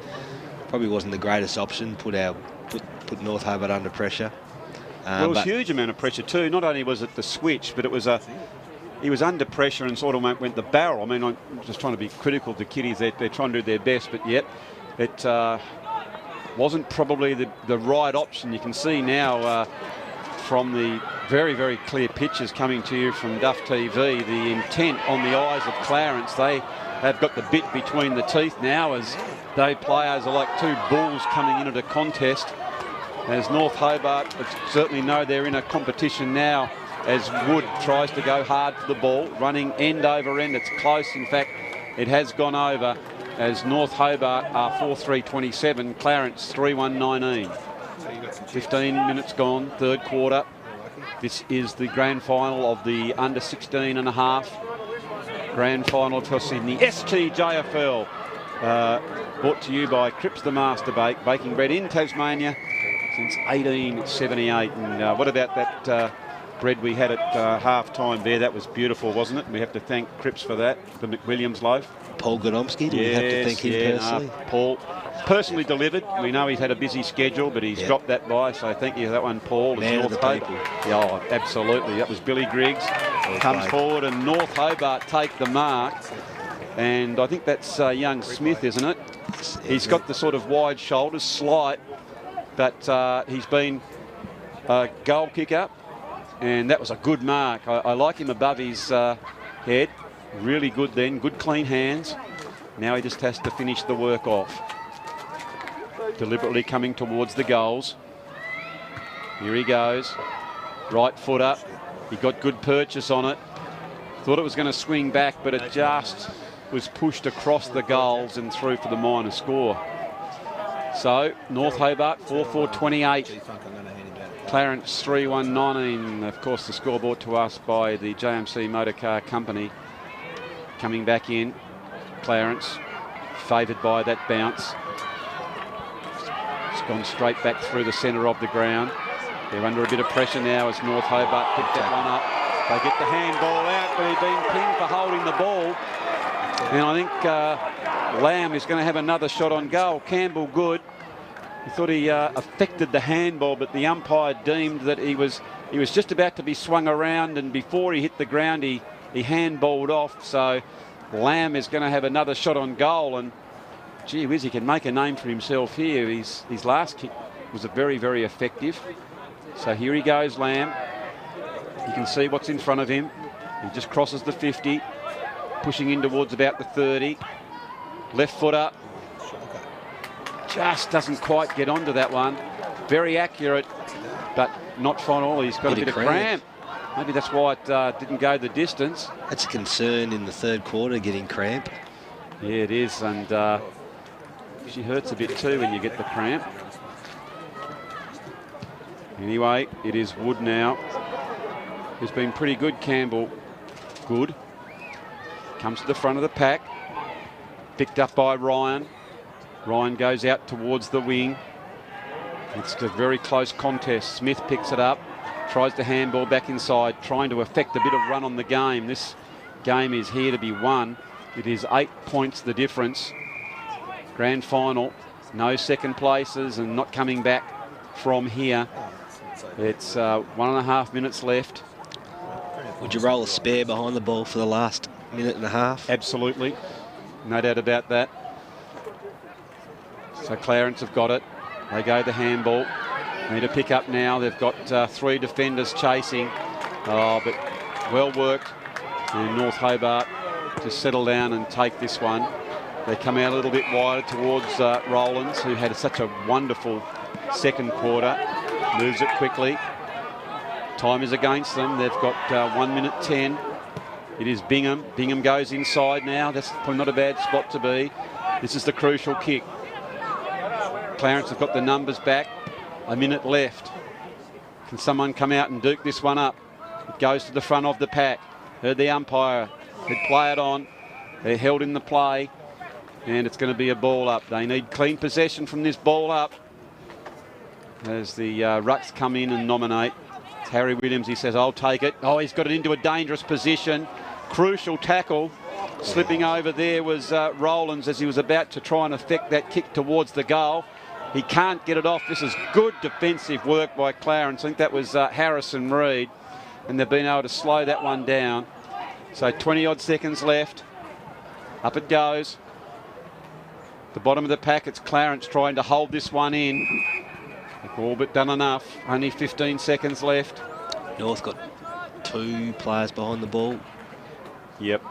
probably wasn't the greatest option. Put North Hobart under pressure. Well, it was a huge amount of pressure too. Not only was it the switch, but it was he was under pressure and sort of went the barrel. I mean, I'm just trying to be critical to kiddies. They're trying to do their best, but yet it wasn't probably the right option. You can see now from the very, very clear pictures coming to you from Duff TV, the intent on the eyes of Clarence. They have got the bit between the teeth now as they players are like two bulls coming into the contest. As North Hobart certainly know they're in a competition now as Wood tries to go hard for the ball, running end over end. It's close. In fact, it has gone over as North Hobart are 4-3-27, Clarence 3-1-19. 15 minutes gone, third quarter. This is the grand final of the under 16.5 grand final of Sydney STJFL. Brought to you by Cripps the Master Baking Bread in Tasmania since 1878. And what about that bread we had at half-time there? That was beautiful, wasn't it? We have to thank Cripps for that, the McWilliams loaf. Paul Godomsky, do we have to thank him personally? Paul personally delivered. We know he's had a busy schedule, but he's dropped that by, so thank you for that one, Paul. Man of the people. Yeah, oh, absolutely. That was Billy Griggs. Comes forward, and North Hobart take the mark. And I think that's young Smith, isn't it? He's got the sort of wide shoulders, slight, but he's been a goal kicker, and that was a good mark. I like him above his head. Really good then, good clean hands. Now he just has to finish the work off. Deliberately coming towards the goals. Here he goes. Right foot up. He got good purchase on it. Thought it was going to swing back, but it just was pushed across the goals and through for the minor score. So, North Hobart 4-4-28. Clarence 3-1-19. Of course, the score brought to us by the JMC Motor Car Company. Coming back in, Clarence, favoured by that bounce. It's gone straight back through the centre of the ground. They're under a bit of pressure now as North Hobart picked that one up. They get the handball out, but he's been pinned for holding the ball. And I think Lamb is going to have another shot on goal. Campbell good. He thought he affected the handball, but the umpire deemed that he was just about to be swung around, and before he hit the ground, he handballed off. So Lamb is going to have another shot on goal, and gee whiz, he can make a name for himself here. His last kick was very, very effective. So here he goes, Lamb. You can see what's in front of him. He just crosses the 50, pushing in towards about the 30. Left foot up. Just doesn't quite get onto that one. Very accurate, but not final. He's got a bit of cramp. Maybe that's why it didn't go the distance. That's a concern in the third quarter, getting cramp. Yeah, it is, and she hurts a bit too when you get the cramp. Anyway, it is Wood now. Who's been pretty good, Campbell. Good. Comes to the front of the pack. Picked up by Ryan. Ryan goes out towards the wing. It's a very close contest. Smith picks it up. Tries to handball back inside, trying to affect a bit of run on the game. This game is here to be won. It is 8 points the difference. Grand final, no second places and not coming back from here. It's 1.5 minutes left. Would you roll a spare behind the ball for the last minute and a half? Absolutely. No doubt about that. So Clarence have got it. They go the handball. Need to pick up now. They've got 3 defenders chasing. Oh, but well worked in North Hobart to settle down and take this one. They come out a little bit wider towards Rowlands, who had such a wonderful second quarter. Moves it quickly. Time is against them. They've got 1 minute 10. It is Bingham. Bingham goes inside now. That's probably not a bad spot to be. This is the crucial kick. Clarence have got the numbers back. A minute left. Can someone come out and duke this one up? It goes to the front of the pack. Heard the umpire. He'd play it on. They're held in the play. And it's going to be a ball up. They need clean possession from this ball up. As the rucks come in and nominate. It's Harry Williams. He says, I'll take it. Oh, he's got it into a dangerous position. Crucial tackle. Slipping over there was Rowlands as he was about to try and affect that kick towards the goal. He can't get it off. This is good defensive work by Clarence. I think that was Harrison Reid. And they've been able to slow that one down. So 20-odd seconds left. Up it goes. The bottom of the pack, it's Clarence trying to hold this one in. They've all but done enough. Only 15 seconds left. North got 2 players behind the ball. Yep.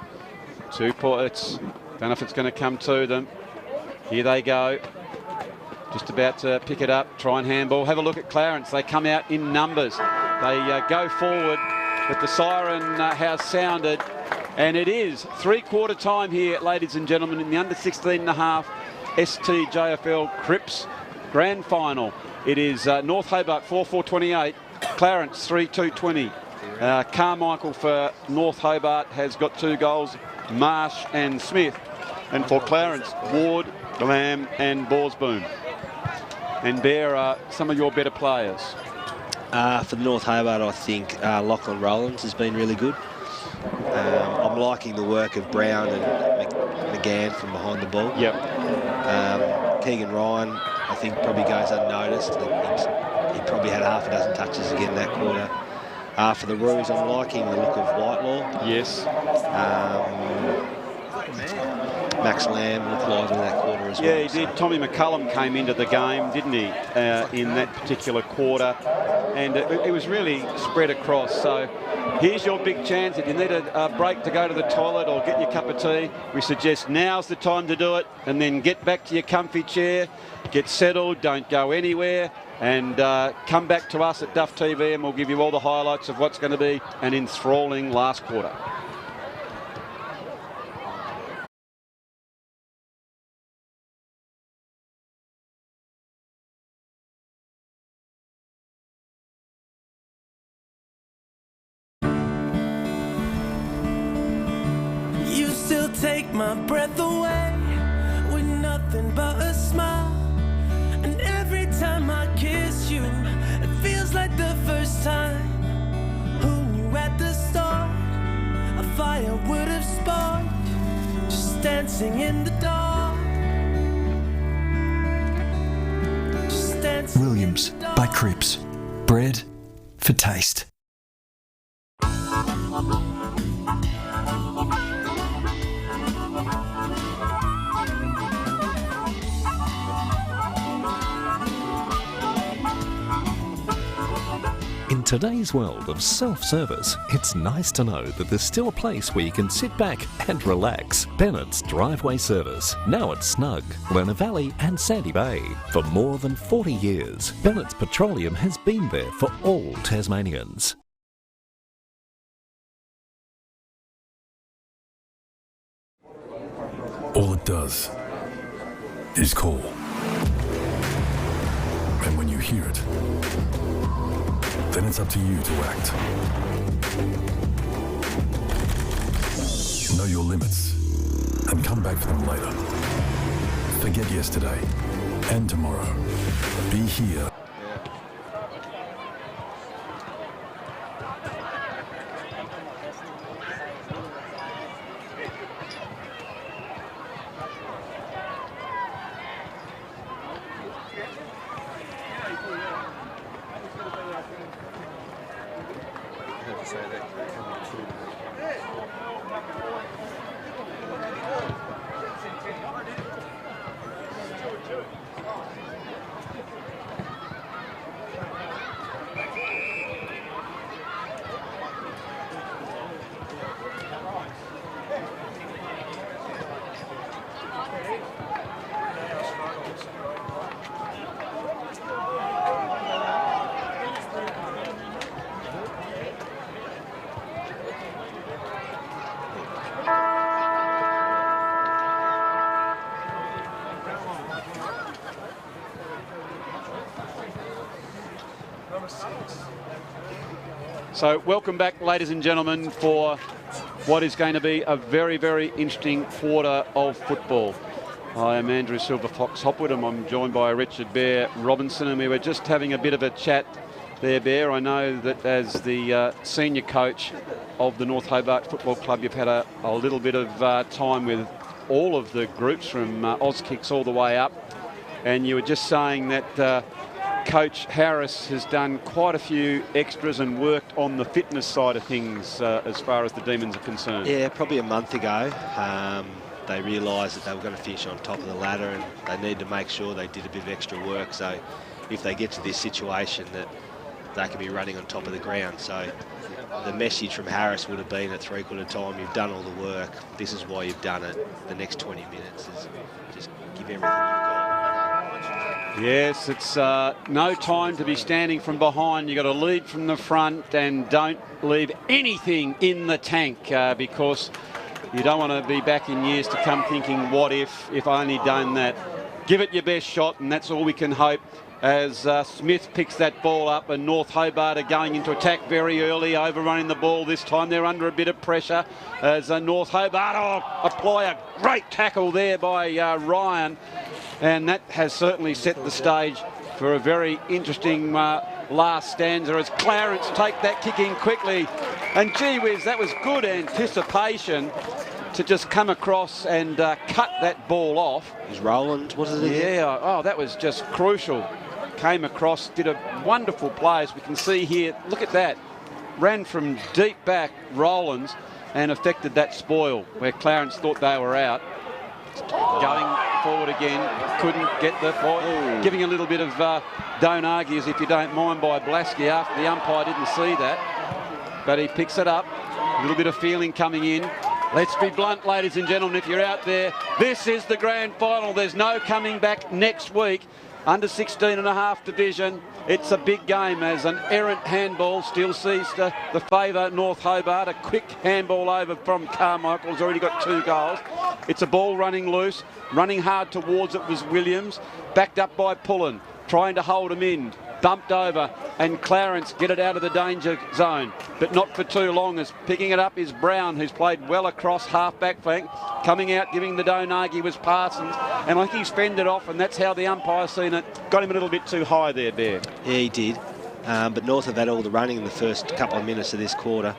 2 points. Don't know if it's going to come to them. Here they go. Just about to pick it up, try and handball. Have a look at Clarence. They come out in numbers. They go forward, but the siren has sounded. And it is 3-quarter time here, ladies and gentlemen, in the under 16.5 STJFL Cripps Grand Final. It is North Hobart 4-4-28, Clarence 3-2-20. Carmichael for North Hobart has got 2 goals, Marsh and Smith. And for Clarence, Ward, Lamb and Borsboom. And Bear are some of your better players. For the North Hobart, I think Lachlan Rowlands has been really good. I'm liking the work of Brown and McGann from behind the ball. Yep. Keegan Ryan, I think, probably goes unnoticed. He probably had half a dozen touches again that quarter. For the Roos, I'm liking the look of Whitelaw. Yes. Max Lamb looked lively in that quarter as well. Yeah, he did. Tommy McCullum came into the game, didn't he, in that particular quarter. And it was really spread across. So here's your big chance. If you need a break to go to the toilet or get your cup of tea, we suggest now's the time to do it. And then get back to your comfy chair, get settled, don't go anywhere. And come back to us at Duff TV and we'll give you all the highlights of what's going to be an enthralling last quarter. You still take my breath away with nothing but a smile. And every time I kiss you, it feels like the first time. Who knew at the start a fire would have sparked? Just dancing in the dark. Just dancing Williams in the dark. by Cripps. Bread for taste. In today's world of self-service, it's nice to know that there's still a place where you can sit back and relax. Bennett's Driveway Service, now at Snug, Lerner Valley and Sandy Bay. For more than 40 years, Bennett's Petroleum has been there for all Tasmanians. All it does is call. And when you hear it, then it's up to you to act. Know your limits and come back for them later. Forget yesterday and tomorrow. Be here. So welcome back, ladies and gentlemen, for what is going to be a very, very interesting quarter of football. I am Andrew Silver Fox Hopwood and I'm joined by Richard Bear Robinson, and we were just having a bit of a chat there, Bear. I know that as the senior coach of the North Hobart Football Club, you've had a little bit of time with all of the groups from Auskicks all the way up, and you were just saying that Coach Harris has done quite a few extras and worked on the fitness side of things as far as the Demons are concerned. Yeah, probably a month ago. They realised that they were going to finish on top of the ladder and they need to make sure they did a bit of extra work, so if they get to this situation that they can be running on top of the ground. So the message from Harris would have been at three-quarter time, you've done all the work, this is why you've done it. The next 20 minutes is just give everything you've got. Yes, it's no time to be standing from behind. You've got to lead from the front and don't leave anything in the tank because you don't want to be back in years to come thinking, what if I only done that. Give it your best shot, and that's all we can hope as Smith picks that ball up, and North Hobart are going into attack very early, overrunning the ball this time. They're under a bit of pressure as North Hobart apply a great tackle there by Ryan. And that has certainly set the stage for a very interesting last stanza as Clarence take that kick in quickly. And gee whiz, that was good anticipation to just come across and cut that ball off. Is Roland, what is it again? Yeah, oh, that was just crucial. Came across, did a wonderful play, as we can see here. Look at that. Ran from deep back, Rollins, and affected that spoil where Clarence thought they were out. Going forward again, couldn't get the point. Giving a little bit of don't argue, as if you don't mind, by Blasky after the umpire didn't see that. But he picks it up. A little bit of feeling coming in. Let's be blunt, ladies and gentlemen, if you're out there, this is the grand final. There's no coming back next week. Under 16.5 division. It's a big game as an errant handball still sees the favour North Hobart. A quick handball over from Carmichael, who's already got 2 goals. It's a ball running loose. Running hard towards it was Williams. Backed up by Pullen, trying to hold him in. Bumped over, and Clarence get it out of the danger zone, but not for too long, as picking it up is Brown, who's played well across half-back flank. Coming out, giving the don't argue was Parsons, and I think he's fended off, and that's how the umpire's seen it. Got him a little bit too high there, Bear. Yeah, he did. But North have had all the running in the first couple of minutes of this quarter.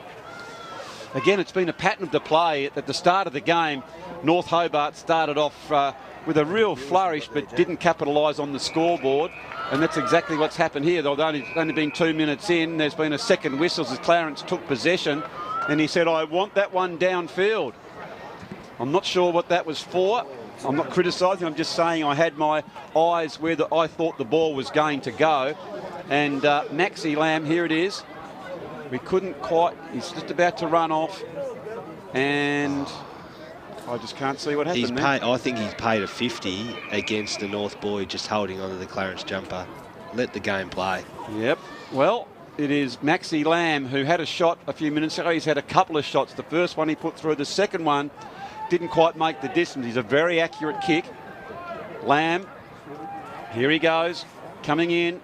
Again, it's been a pattern of the play. At the start of the game, North Hobart started off with a real flourish, but didn't capitalise on the scoreboard. And that's exactly what's happened here. They've only been 2 minutes in. There's been a second whistle as Clarence took possession. And he said, I want that one downfield. I'm not sure what that was for. I'm not criticising. I'm just saying I had my eyes where I thought the ball was going to go. And Maxi Lamb, here it is. We couldn't quite. He's just about to run off, and I just can't see what happened there. I think he's paid a 50 against the North boy just holding onto the Clarence jumper. Let the game play. Yep. Well, it is Maxi Lamb who had a shot a few minutes ago. He's had a couple of shots. The first one he put through. The second one didn't quite make the distance. He's a very accurate kick. Lamb, here he goes, coming in.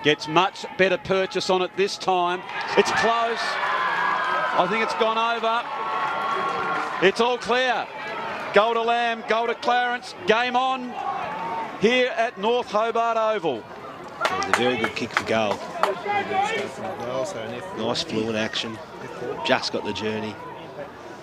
Gets much better purchase on it this time. It's close. I think it's gone over. It's all clear. Goal to Lamb, goal to Clarence. Game on here at North Hobart Oval. It was a very good kick for goal. Nice fluent action. Just got the journey.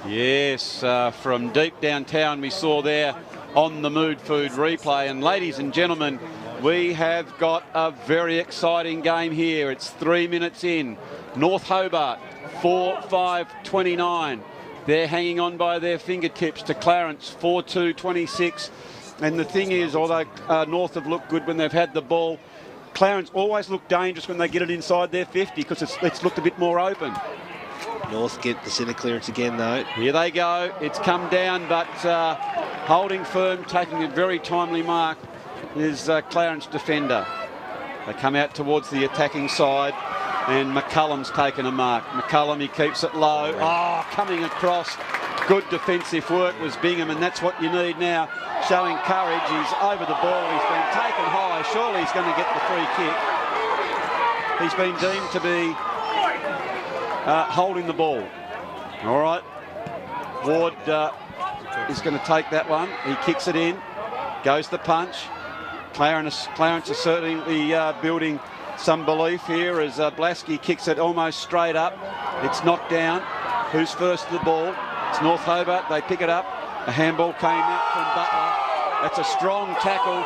Yes, from deep downtown we saw there on the Mood Food replay. And ladies and gentlemen, we have got a very exciting game here. It's 3 minutes in. North Hobart, 4-5-29. They're hanging on by their fingertips to Clarence, 4-2-26. And the thing is, although North have looked good when they've had the ball, Clarence always look dangerous when they get it inside their 50 because it's looked a bit more open. North get the centre clearance again, though. Here they go. It's come down, but holding firm, taking a very timely mark is Clarence defender. They come out towards the attacking side, and McCullum's taken a mark. McCullum, he keeps it low. Oh, coming across. Good defensive work was Bingham, and that's what you need now. Showing courage. He's over the ball. He's been taken high. Surely he's going to get the free kick. He's been deemed to be holding the ball. All right. Ward is going to take that one. He kicks it in. Goes the punch. Clarence is certainly building some belief here as Blasky kicks it almost straight up. It's knocked down. Who's first to the ball? It's North Hobart. They pick it up. A handball came out from Butler. That's a strong tackle.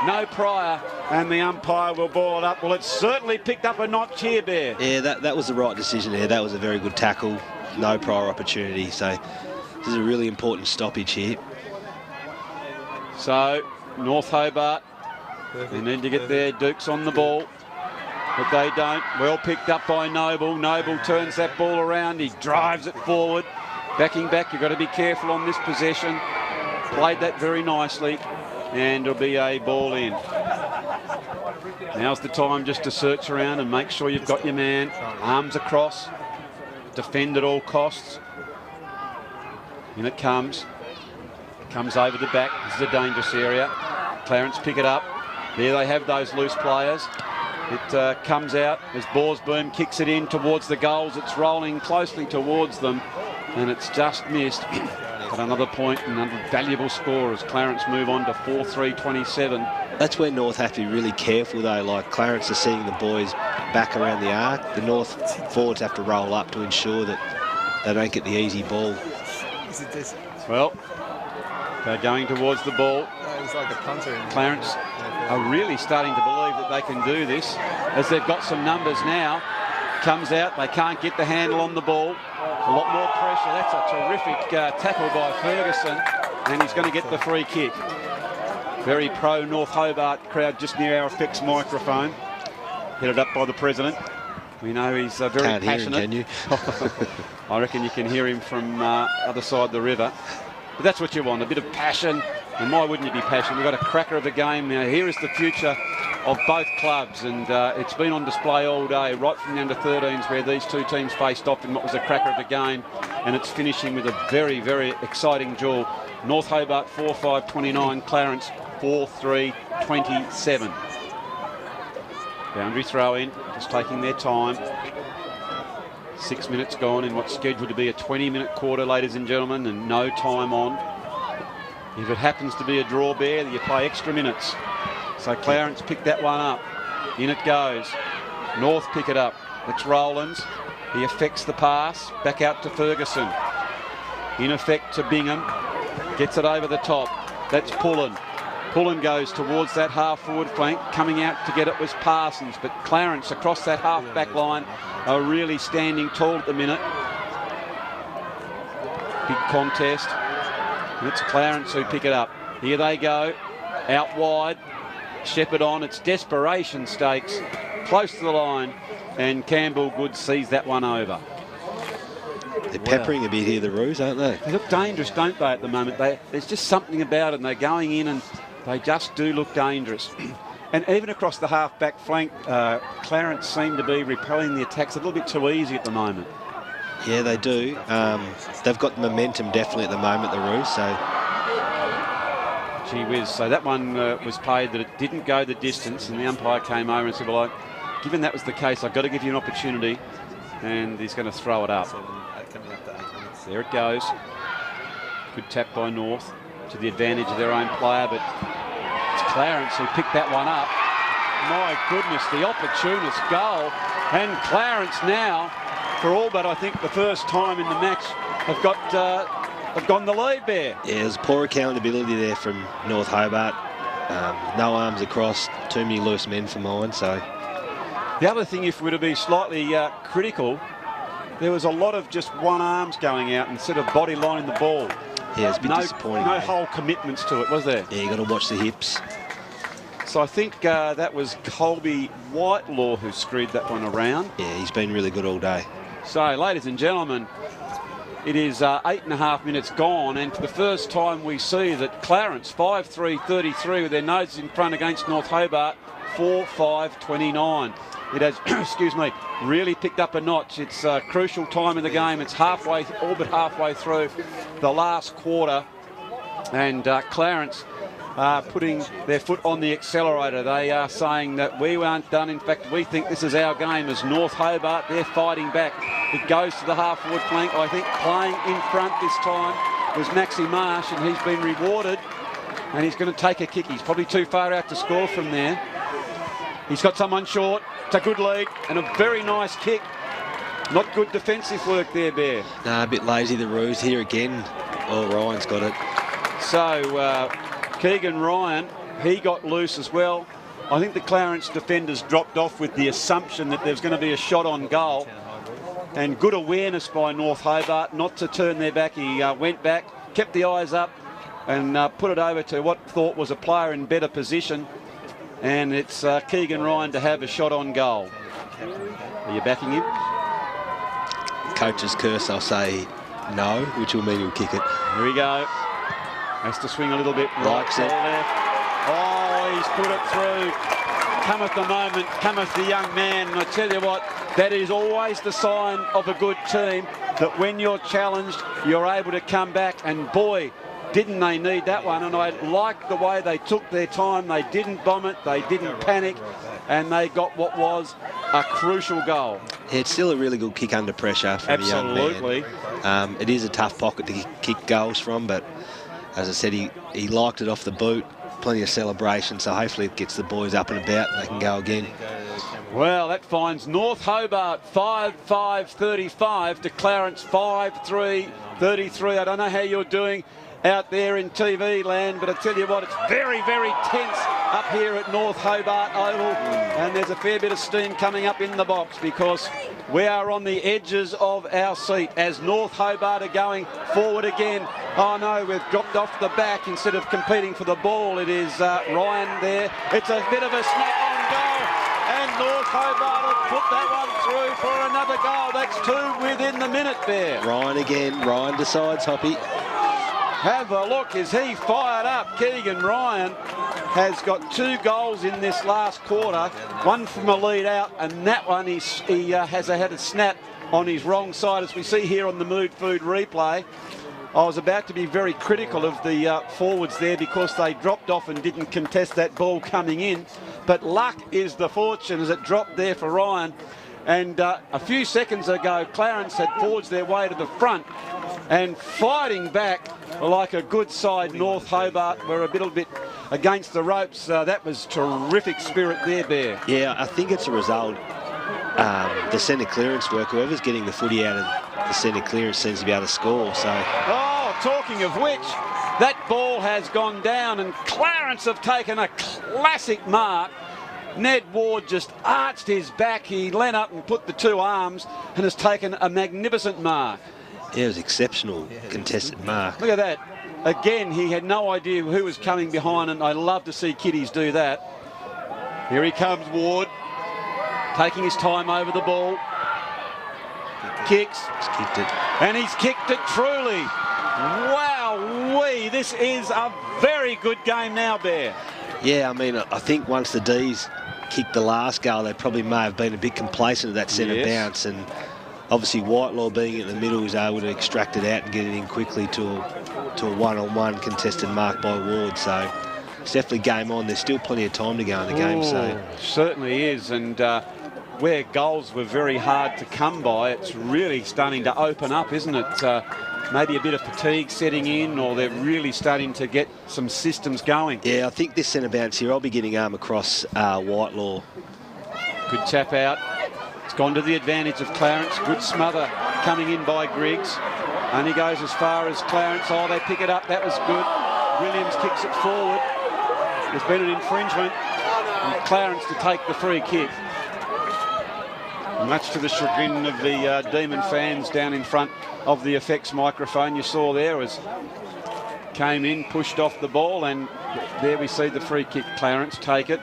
No prior, and the umpire will ball it up. Well, it's certainly picked up a notch here, Bear. Yeah, that was the right decision there. That was a very good tackle. No prior opportunity. So this is a really important stoppage here. So North Hobart, they need to get their Dukes on the ball, but they don't. Well picked up by Noble. Noble turns that ball around. He drives it forward. Backing back, you've got to be careful on this possession. Played that very nicely, and it'll be a ball in. Now's the time just to search around and make sure you've got your man. Arms across. Defend at all costs. In it comes. Comes over the back. This is a dangerous area. Clarence pick it up. There they have those loose players. It comes out as Borsboom kicks it in towards the goals. It's rolling closely towards them, and it's just missed. But another point and another valuable score as Clarence move on to 4-3-27. That's where North have to be really careful, though. Like Clarence is seeing the boys back around the arc. The North forwards have to roll up to ensure that they don't get the easy ball. Well, they're going towards the ball. Clarence are really starting to believe that they can do this as they've got some numbers now. Comes out, they can't get the handle on the ball. A lot more pressure. That's a terrific tackle by Ferguson, and he's going to get the free kick. Very pro North Hobart crowd just near our fixed microphone. Headed up by the president. We know he's very Can't passionate. Hear him, can you? I reckon you can hear him from other side of the river. But that's what you want, a bit of passion. And why wouldn't you be passionate? We've got a cracker of a game now. Here is the future of both clubs, and it's been on display all day, right from the under-13s where these two teams faced off in what was a cracker of a game, and it's finishing with a very, very exciting duel. North Hobart 4-5-29, Clarence 4-3-27. Boundary throw in, just taking their time. 6 minutes gone in what's scheduled to be a 20-minute quarter, ladies and gentlemen, and no time on. If it happens to be a draw, Bear, you play extra minutes. So Clarence picked that one up. In it goes. North pick it up. It's Rowlands. He affects the pass. Back out to Ferguson. In effect to Bingham. Gets it over the top. That's Pullen. Pullen goes towards that half-forward flank. Coming out to get it was Parsons. But Clarence across that half-back line are really standing tall at the minute. Big contest. And it's Clarence who pick it up. Here they go. Out wide. Shepherd on. It's desperation stakes. close to the line, and Campbell Good sees that one over. They're peppering a bit here, the Roos, aren't they? They look dangerous, don't they, at the moment? There's just something about it, and they're going in and they just do look dangerous. And even across the half-back flank, Clarence seem to be repelling the attacks a little bit too easy at the moment. Yeah, they do. They've got momentum definitely at the moment, the Roos, so... Gee whiz. So that one was paid that it didn't go the distance, and the umpire came over and said, well, given that was the case, I've got to give you an opportunity, and he's going to throw it up. There it goes. Good tap by North to the advantage of their own player, but it's Clarence who picked that one up. My goodness, the opportunist goal. And Clarence now, for all but I think the first time in the match, have gone the lead there. Yeah, there's poor accountability there from North Hobart. No arms across, too many loose men for mine, so... The other thing, if we're to be slightly critical, there was a lot of just one arms going out instead of body lining the ball. Yeah, it's a bit disappointing. No whole commitments to it, was there? Yeah, you got to watch the hips. So I think that was Colby Whitelaw who screwed that one around. Yeah, he's been really good all day. So, ladies and gentlemen, it is 8.5 minutes gone, and for the first time we see that Clarence 5-3-33 with their noses in front against North Hobart 4-5-29. It has, excuse me, really picked up a notch. It's a crucial time in the game. It's halfway, all but halfway through the last quarter, and Clarence putting their foot on the accelerator. They are saying that we aren't done. In fact, we think this is our game. As North Hobart, they're fighting back. It goes to the half-forward flank. I think playing in front this time was Maxi Marsh, and he's been rewarded, and he's going to take a kick. He's probably too far out to score from there. He's got someone short. It's a good lead and a very nice kick. Not good defensive work there, Bear. Nah, a bit lazy, the Roos here again. Oh, Ryan's got it. So Keegan Ryan, he got loose as well. I think the Clarence defenders dropped off with the assumption that there's going to be a shot on goal. And good awareness by North Hobart not to turn their back. He went back, kept the eyes up, and put it over to what thought was a player in better position. And it's Keegan Ryan to have a shot on goal. Are you backing him? Coach's curse, I'll say no, which will mean he'll kick it. Here we go. Has to swing a little bit right to left. Oh, he's put it through. Cometh the moment, cometh the young man. And I tell you what, that is always the sign of a good team, that when you're challenged, you're able to come back. And boy, didn't they need that one. And I like the way they took their time. They didn't bomb it, they didn't panic, and they got what was a crucial goal. Yeah, it's still a really good kick under pressure from the young man. Absolutely. It is a tough pocket to kick goals from, but as I said, he liked it off the boot. Plenty of celebration, so hopefully it gets the boys up and about and they can go again. Well, that finds North Hobart 5-5-35 to Clarence 5-3-33. I don't know how you're doing out there in TV land, but I tell you what, it's very, very tense up here at North Hobart Oval, and there's a fair bit of steam coming up in the box because we are on the edges of our seat as North Hobart are going forward again. Oh no, we've dropped off the back instead of competing for the ball. It is Ryan there. It's a bit of a snap on goal, and North Hobart will put that one through for another goal. That's two within the minute there. Ryan again. Ryan decides, Hoppy. Have a look, is he fired up? Keegan Ryan has got 2 goals in this last quarter, one from a lead out, and that one he has had a snap on his wrong side, as we see here on the Mood Food replay. I was about to be very critical of the forwards there because they dropped off and didn't contest that ball coming in, but luck is the fortune as it dropped there for Ryan. And a few seconds ago, Clarence had forged their way to the front and fighting back like a good side. North Hobart were a little bit against the ropes. That was terrific spirit there, Bear. Yeah, I think it's a result. The centre clearance work, whoever's getting the footy out of the centre clearance seems to be able to score. So. Oh, talking of which, that ball has gone down and Clarence have taken a classic mark. Ned Ward just arched his back. He leant up and put the 2 arms and has taken a magnificent mark. Yeah, it was exceptional contested mark. Look at that. Again, he had no idea who was coming behind, and I love to see kiddies do that. Here he comes, Ward. taking his time over the ball. Kicks. He's kicked it. And he's kicked it truly. Wow-wee, this is a very good game now, Bear. Yeah, I mean, I think once the D's kicked the last goal, they probably may have been a bit complacent at that centre bounce, and obviously Whitelaw being in the middle was able to extract it out and get it in quickly to a one-on-one contested mark by Ward. So it's definitely game on. There's still plenty of time to go in the game. So certainly is, and where goals were very hard to come by, it's really starting to open up, isn't it? Maybe a bit of fatigue setting in, or they're really starting to get some systems going. Yeah, I think this centre bounce here, I'll be getting arm across Whitelaw. Good tap out. It's gone to the advantage of Clarence. Good smother coming in by Griggs. Only goes as far as Clarence. Oh, they pick it up. That was good. Williams kicks it forward. There's been an infringement. And Clarence to take the free kick. Much to the chagrin of the Demon fans down in front of the effects microphone. You saw there was came in, pushed off the ball, and there we see the free kick. Clarence take it.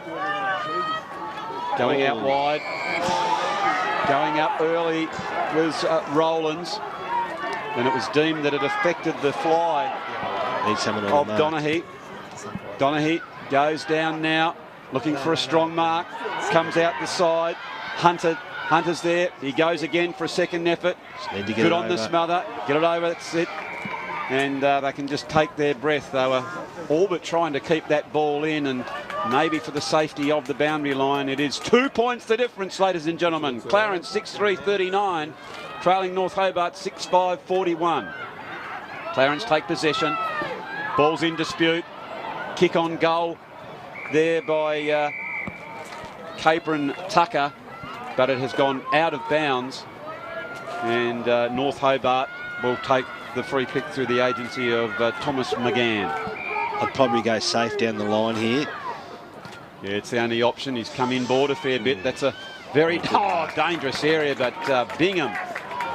Going out wide. Going up early was Rowlands. And it was deemed that it affected the fly of Donaghy. Donaghy goes down now, looking for a strong mark. Comes out the side. Hunter's there. He goes again for a second effort. Good on the smother. Get it over. That's it. And they can just take their breath. They were all but trying to keep that ball in, and maybe for the safety of the boundary line. It is 2 points the difference, ladies and gentlemen. Clarence 6-3-39, trailing North Hobart 6-5-41. Clarence take possession. Ball's in dispute. Kick on goal there by Capron Tucker, but it has gone out of bounds, and North Hobart will take the free kick through the agency of Thomas McGann. I'd probably go safe down the line here. Yeah, it's the only option. He's come inboard a fair bit. That's a very dangerous area, but Bingham,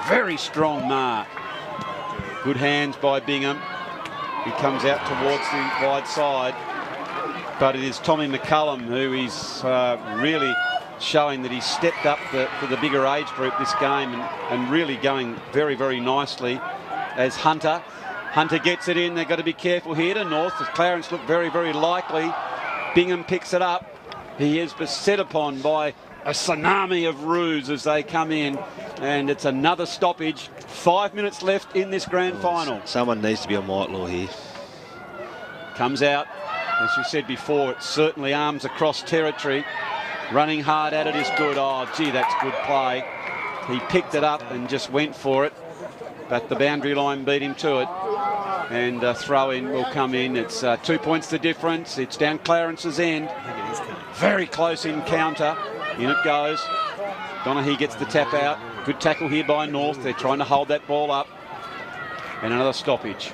very strong mark. Good hands by Bingham. He comes out towards the wide side, but it is Tommy McCullum who is really showing that he's stepped up for the bigger age group this game, and really going very, very nicely. As Hunter gets it in. They've got to be careful here to North, as Clarence look very, very likely. Bingham picks it up. He is beset upon by a tsunami of Roos as they come in, and it's another stoppage. 5 minutes left in this grand final. Someone needs to be on Whitelaw here. Comes out. As you said before, it's certainly arms across territory. Running hard at it is good. Oh, gee, that's good play. He picked it up and just went for it, but the boundary line beat him to it, and throw in will come in. It's 2 points the difference. It's down Clarence's end. Very close encounter. In it goes. Donaghy gets the tap out. Good tackle here by North. They're trying to hold that ball up, and another stoppage.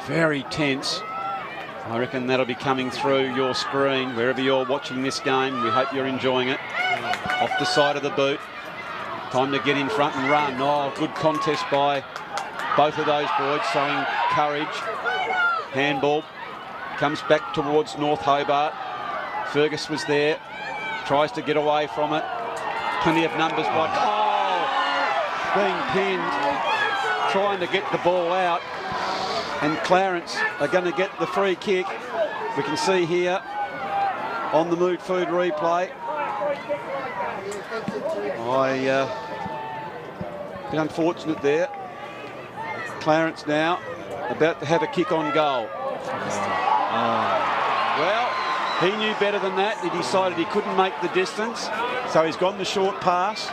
Very tense. I reckon that'll be coming through your screen wherever you're watching this game. We hope you're enjoying it. Off the side of the boot. Time to get in front and run. Oh, good contest by both of those boys, showing courage. Handball comes back towards North Hobart. Fergus was there, tries to get away from it. Plenty of numbers by... Oh! Being pinned, trying to get the ball out. And Clarence are going to get the free kick. We can see here on the Mood Food replay. Bit unfortunate there. Clarence now about to have a kick on goal. Well, he knew better than that. He decided he couldn't make the distance, so he's gone the short pass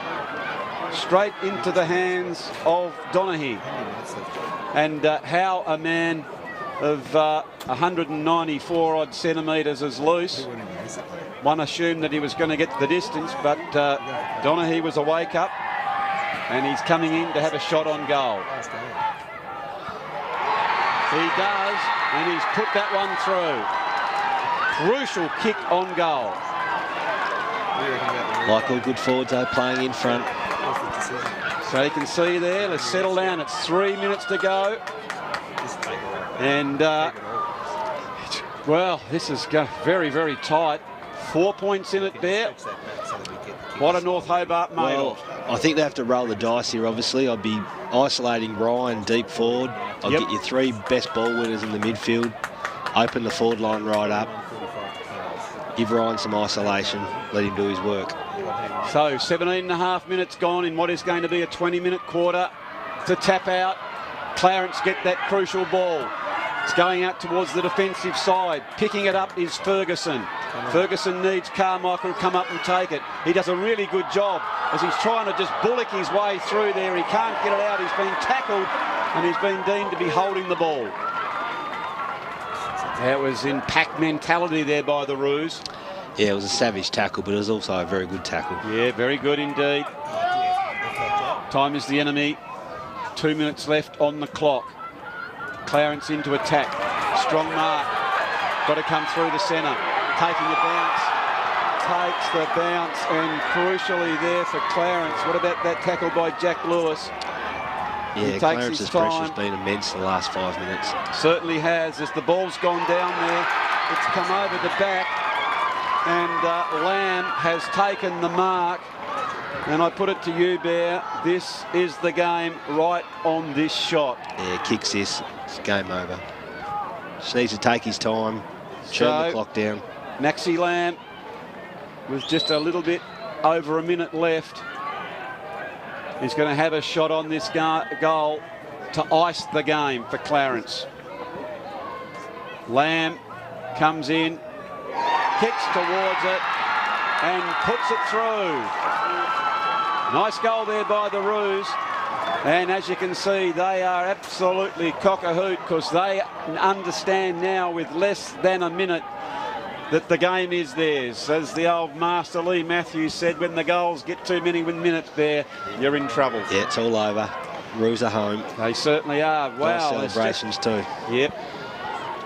straight into the hands of Donaghy. And how a man of 194 odd centimetres is loose. One assumed that he was going to get the distance, but Donaghy was a wake up, and he's coming in to have a shot on goal. He does, and he's put that one through. Crucial kick on goal. Like all good forwards, though, playing in front. So you can see there, let's settle down. It's 3 minutes to go. And, well, this is very, very tight. 4 points in it there. What a North Hobart made Well, I think they have to roll the dice here, obviously. I'd be isolating Ryan deep forward. I'll get your 3 best ball winners in the midfield. Open the forward line right up. Give Ryan some isolation. Let him do his work. So 17.5 minutes gone in what is going to be a 20-minute quarter. To tap out. Clarence get that crucial ball. It's going out towards the defensive side. Picking it up is Ferguson. Ferguson needs Carmichael to come up and take it. He does a really good job as he's trying to just bullock his way through there. He can't get it out. He's been tackled and he's been deemed to be holding the ball. That was in pack mentality there by the Roos. Yeah, it was a savage tackle, but it was also a very good tackle. Yeah, very good indeed. Time is the enemy. 2 minutes left on the clock. Clarence into attack. Strong mark. Got to come through the centre. Taking a bounce. Takes the bounce, and crucially there for Clarence. What about that tackle by Jack Lewis? Yeah, Clarence's pressure's been immense the last 5 minutes. Certainly has. As the ball's gone down there, it's come over the back, and Lamb has taken the mark. And I put it to you, Bear, this is the game right on this shot. Yeah, kicks this, it's game over. Just needs to take his time, turn the clock down. Maxi Lamb with just a little bit over a minute left. He's going to have a shot on this goal to ice the game for Clarence. Lamb comes in, kicks towards it, and puts it through. Nice goal there by the Roos. And as you can see, they are absolutely cock-a-hoot because they understand now with less than a minute that the game is theirs. As the old master Lee Matthews said, when the goals get too many minutes there, you're in trouble. Yeah, it's all over. Roos are home. They certainly are. Wow. Nice celebrations too. Yep.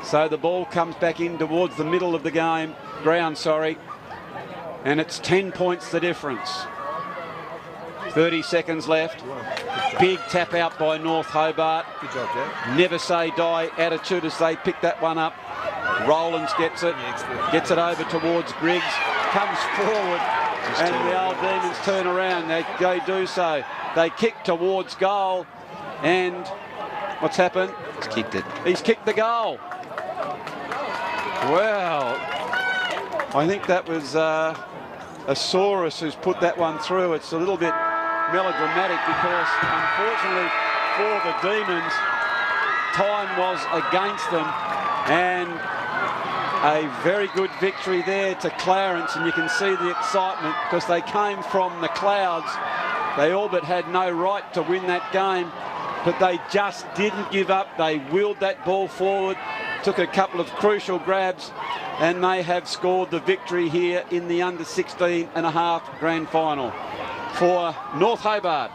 So the ball comes back in towards the middle of the ground, and it's 10 points the difference. 30 seconds left. Big tap out by North Hobart. Good job, Jack. Never say die attitude as they pick that one up. Rowlands gets it over towards Griggs, comes forward, and the old Demons turn around. They do so. They kick towards goal, and what's happened? He's kicked it. He's kicked the goal. Well, I think that was Asaurus who's put that one through. It's a little bit melodramatic because, unfortunately for the Demons, time was against them, and a very good victory there to Clarence, and you can see the excitement because they came from the clouds. They all but had no right to win that game, but they just didn't give up. They wheeled that ball forward, took a couple of crucial grabs, and they have scored the victory here in the under-16.5 grand final. For North Hobart,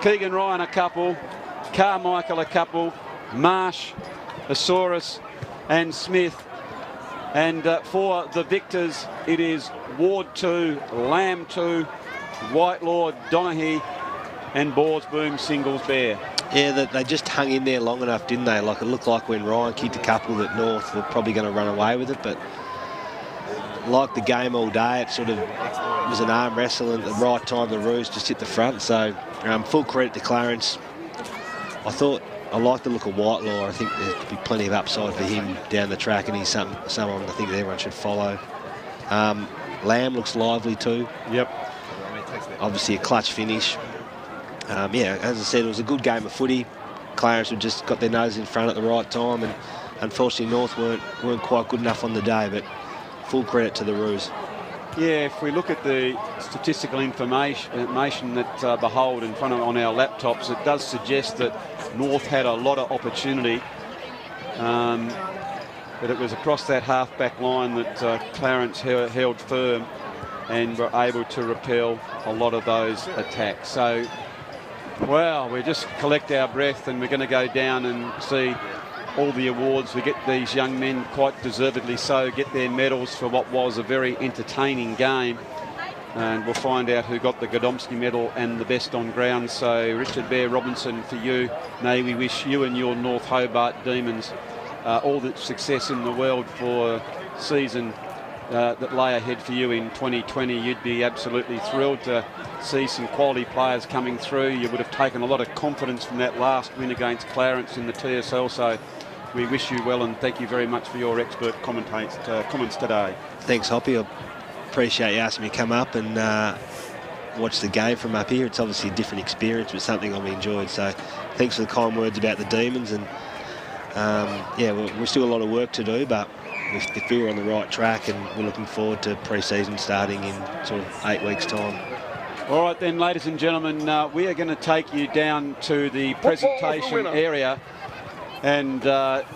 Keegan Ryan a couple, Carmichael a couple, Marsh, Asaurus and Smith. And for the victors, it is Ward 2, Lamb 2, Whitelaw, Donaghy and Borsboom singles Bear. Yeah, they just hung in there long enough, didn't they? Like, it looked like when Ryan kicked a couple that North were probably going to run away with it, but like the game all day, it sort of was an arm wrestle, and at the right time the Roos just hit the front. So full credit to Clarence. I like the look of Whitelaw. I think there could be plenty of upside for him down the track, and he's someone I think everyone should follow. Lamb looks lively too. Yep. Obviously a clutch finish. Yeah, as I said, it was a good game of footy. Clarence had just got their nose in front at the right time, and unfortunately North weren't quite good enough on the day, but full credit to the Roos. Yeah, if we look at the statistical information that behold in front of on our laptops, it does suggest that North had a lot of opportunity. But it was across that half-back line that Clarence held firm and were able to repel a lot of those attacks. So, well, we just collect our breath and we're going to go down and see all the awards. We get these young men, quite deservedly so, get their medals for what was a very entertaining game. And we'll find out who got the Godomsky medal and the best on ground. So, Richard Bear Robinson, for you, may we wish you and your North Hobart Demons all the success in the world for season that lay ahead for you in 2020. You'd be absolutely thrilled to see some quality players coming through. You would have taken a lot of confidence from that last win against Clarence in the TSL. So we wish you well and thank you very much for your expert comments today. Thanks, Hoppy. I appreciate you asking me to come up and watch the game from up here. It's obviously a different experience, but something I've enjoyed. So thanks for the kind words about the Demons. And yeah, we're still a lot of work to do, but we feel we're on the right track, and we're looking forward to pre-season starting in sort of 8 weeks' time. All right then, ladies and gentlemen, we are going to take you down to the presentation area, and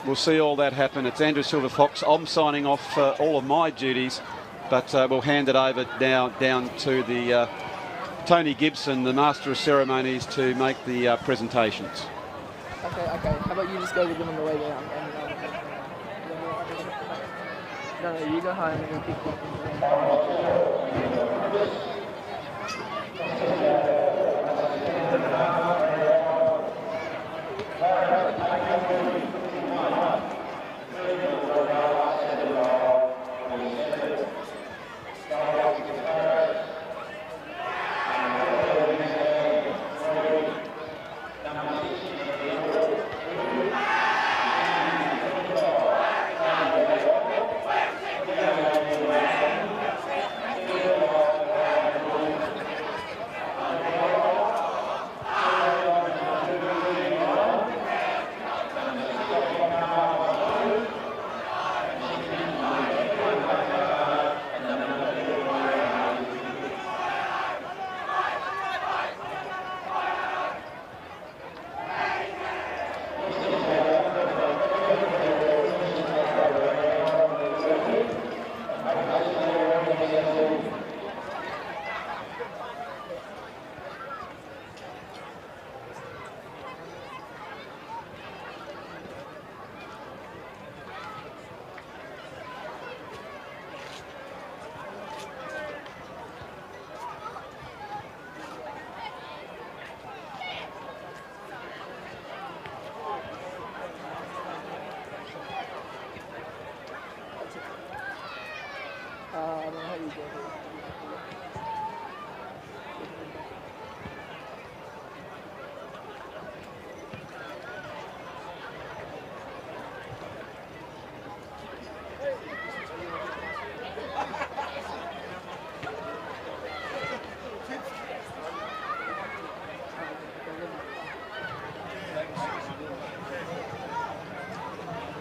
we'll see all that happen. It's Andrew Silver-Fox. I'm signing off all of my duties, but we'll hand it over now down to the Tony Gibson, the Master of Ceremonies, to make the presentations. Okay. How about you just go with them on the way down? No, you go home and go pick them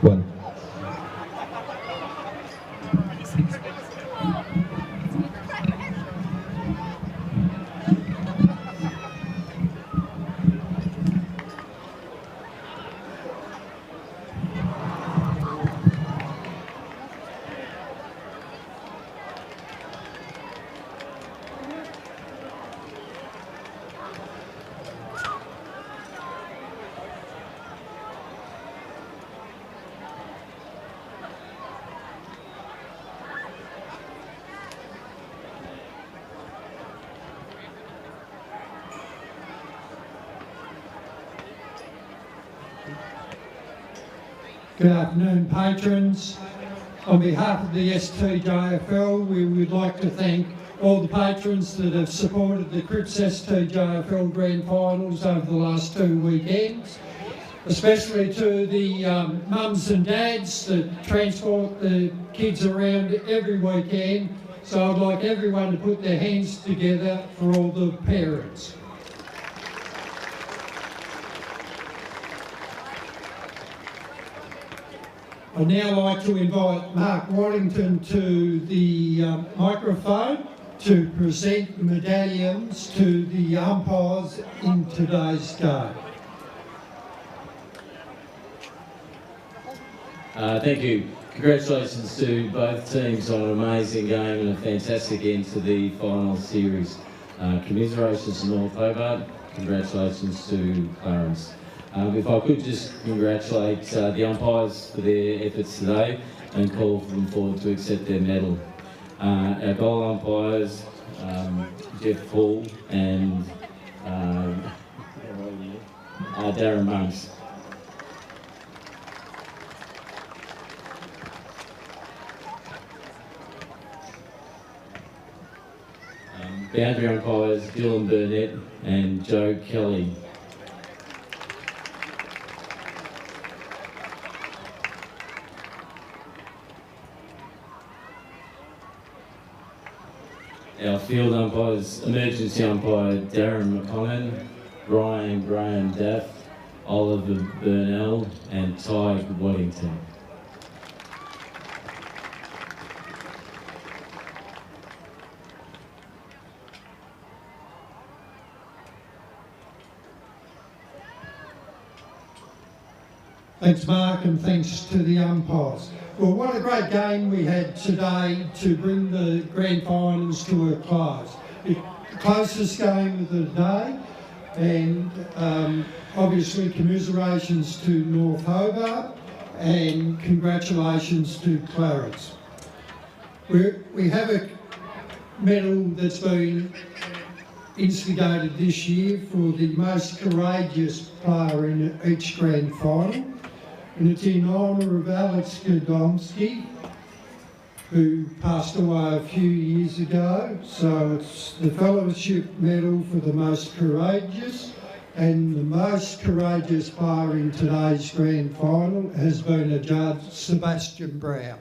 One. Good afternoon, patrons. On behalf of the STJFL, we would like to thank all the patrons that have supported the CRIPPS STJFL Grand Finals over the last 2 weekends, especially to the mums and dads that transport the kids around every weekend. So I'd like everyone to put their hands together for all the parents. I'd now like to invite Mark Waddington to the microphone to present the medallions to the umpires in today's game. Thank you. Congratulations to both teams on an amazing game and a fantastic end to the final series. Commiserations to North Hobart. Congratulations to Clarence. If I could just congratulate the umpires for their efforts today and call them forward to accept their medal. Our goal umpires, Jeff Paul and Darren Monks. Boundary umpires Dylan Burnett and Joe Kelly. Our field umpires, emergency umpire Darren McConnon, Brian Graham Duff, Oliver Burnell and Ty Waddington. Thanks, Mark, and thanks to the umpires. Well, what a great game we had today to bring the grand finals to a close. The closest game of the day, and obviously commiserations to North Hobart and congratulations to Clarence. We have a medal that's been instigated this year for the most courageous player in each grand final, and it's in honour of Alex Godomsky, who passed away a few years ago. So it's the Fellowship Medal for the most courageous, and the most courageous player in today's grand final has been a judge, Sebastian Brown.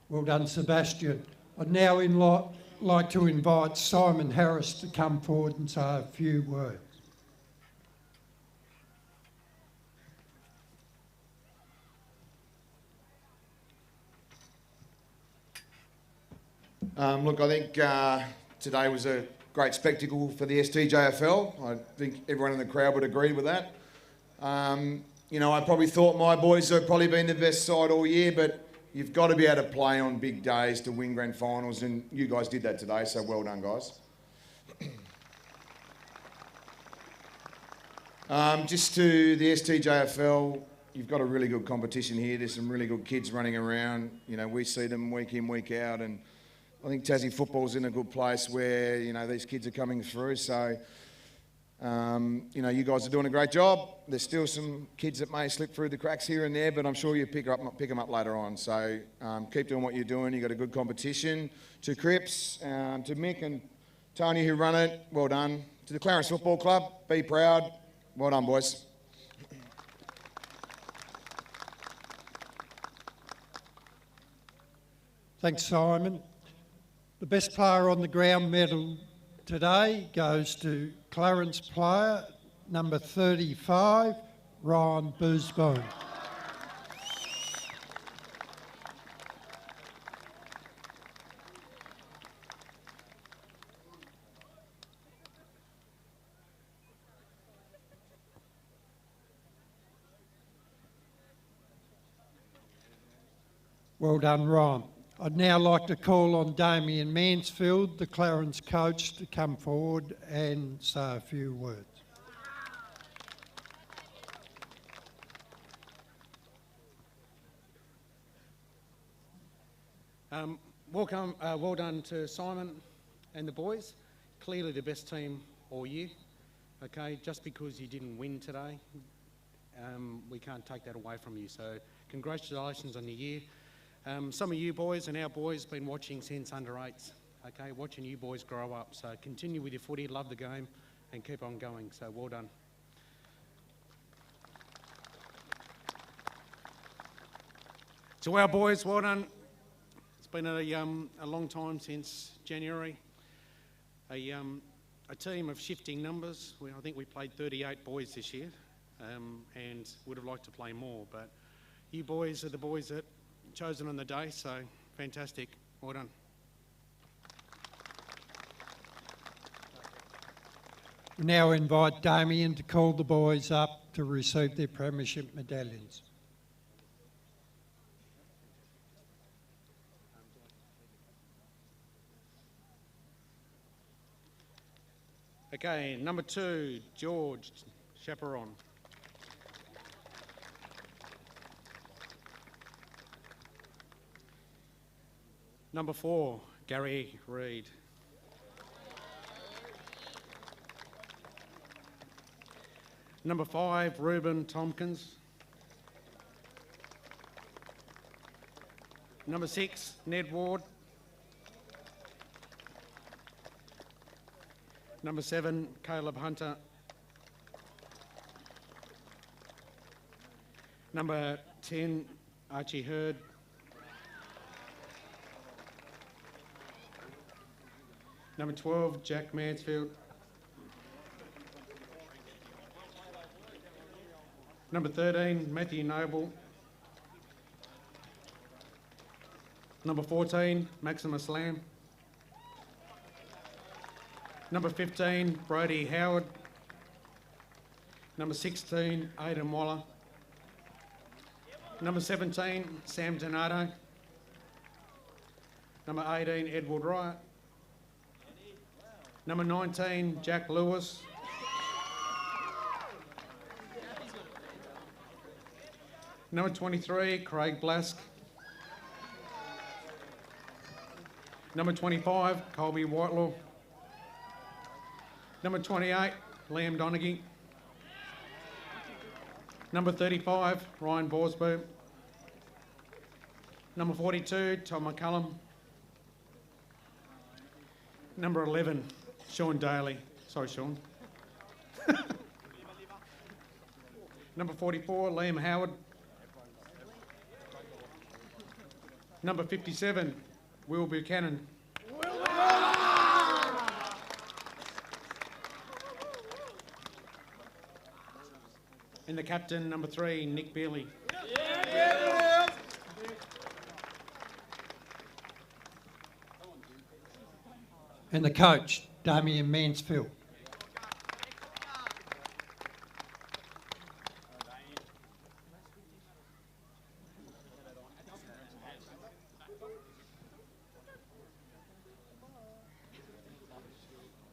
Well done, Sebastian. I'd now like to invite Simon Harris to come forward and say a few words. Look, I think today was a great spectacle for the STJFL. I think everyone in the crowd would agree with that. You know, I probably thought my boys have probably been the best side all year, but you've got to be able to play on big days to win grand finals, and you guys did that today, so well done, guys. Just to the STJFL, you've got a really good competition here. There's some really good kids running around. You know, we see them week in, week out, and I think Tassie football's in a good place where, you know, these kids are coming through, so you know, you guys are doing a great job. There's still some kids that may slip through the cracks here and there, but I'm sure you pick them up later on. So keep doing what you're doing. You've got a good competition. To CRIPPS, to Mick and Tony who run it, well done. To the Clarence Football Club, be proud. Well done, boys. Thanks, Simon. The best player on the ground medal today goes to Clarence player number 35, Ryan Boosbone. Well done, Ryan. I'd now like to call on Damien Mansfield, the Clarence coach, to come forward and say a few words. Well done to Simon and the boys. Clearly the best team all year. Okay, just because you didn't win today, we can't take that away from you. So congratulations on the year. Some of you boys and our boys been watching since under 8s, okay, watching you boys grow up. So continue with your footy, love the game and keep on going. So well done. To our boys, well done. It's been a long time since January. A team of shifting numbers. I think we played 38 boys this year and would have liked to play more, but you boys are the boys that chosen on the day, so fantastic. Well done. We now invite Damien to call the boys up to receive their premiership medallions. Okay, number 2, George Chaperon. Number 4, Gary Reid. Number 5, Ruben Tompkins. Number 6, Ned Ward. Number 7, Caleb Hunter. Number 10, Archie Hurd. Number 12, Jack Mansfield. Number 13, Matthew Noble. Number 14, Maximus Lamb. Number 15, Brody Howard. Number 16, Aidan Waller. Number 17, Sam Donato. Number 18, Edward Wright. Number 19, Jack Lewis. Number 23, Craig Blask. Number 25, Colby Whitelaw. Number 28, Liam Donaghy. Number 35, Ryan Borsboom. Number 42, Tom McCullum. Number 11, Sean Daly. Sorry, Sean. Number 44, Liam Howard. Number 57, Will Buchanan. And the captain, number 3, Nick Bealey. And the coach, Damien Mansfield.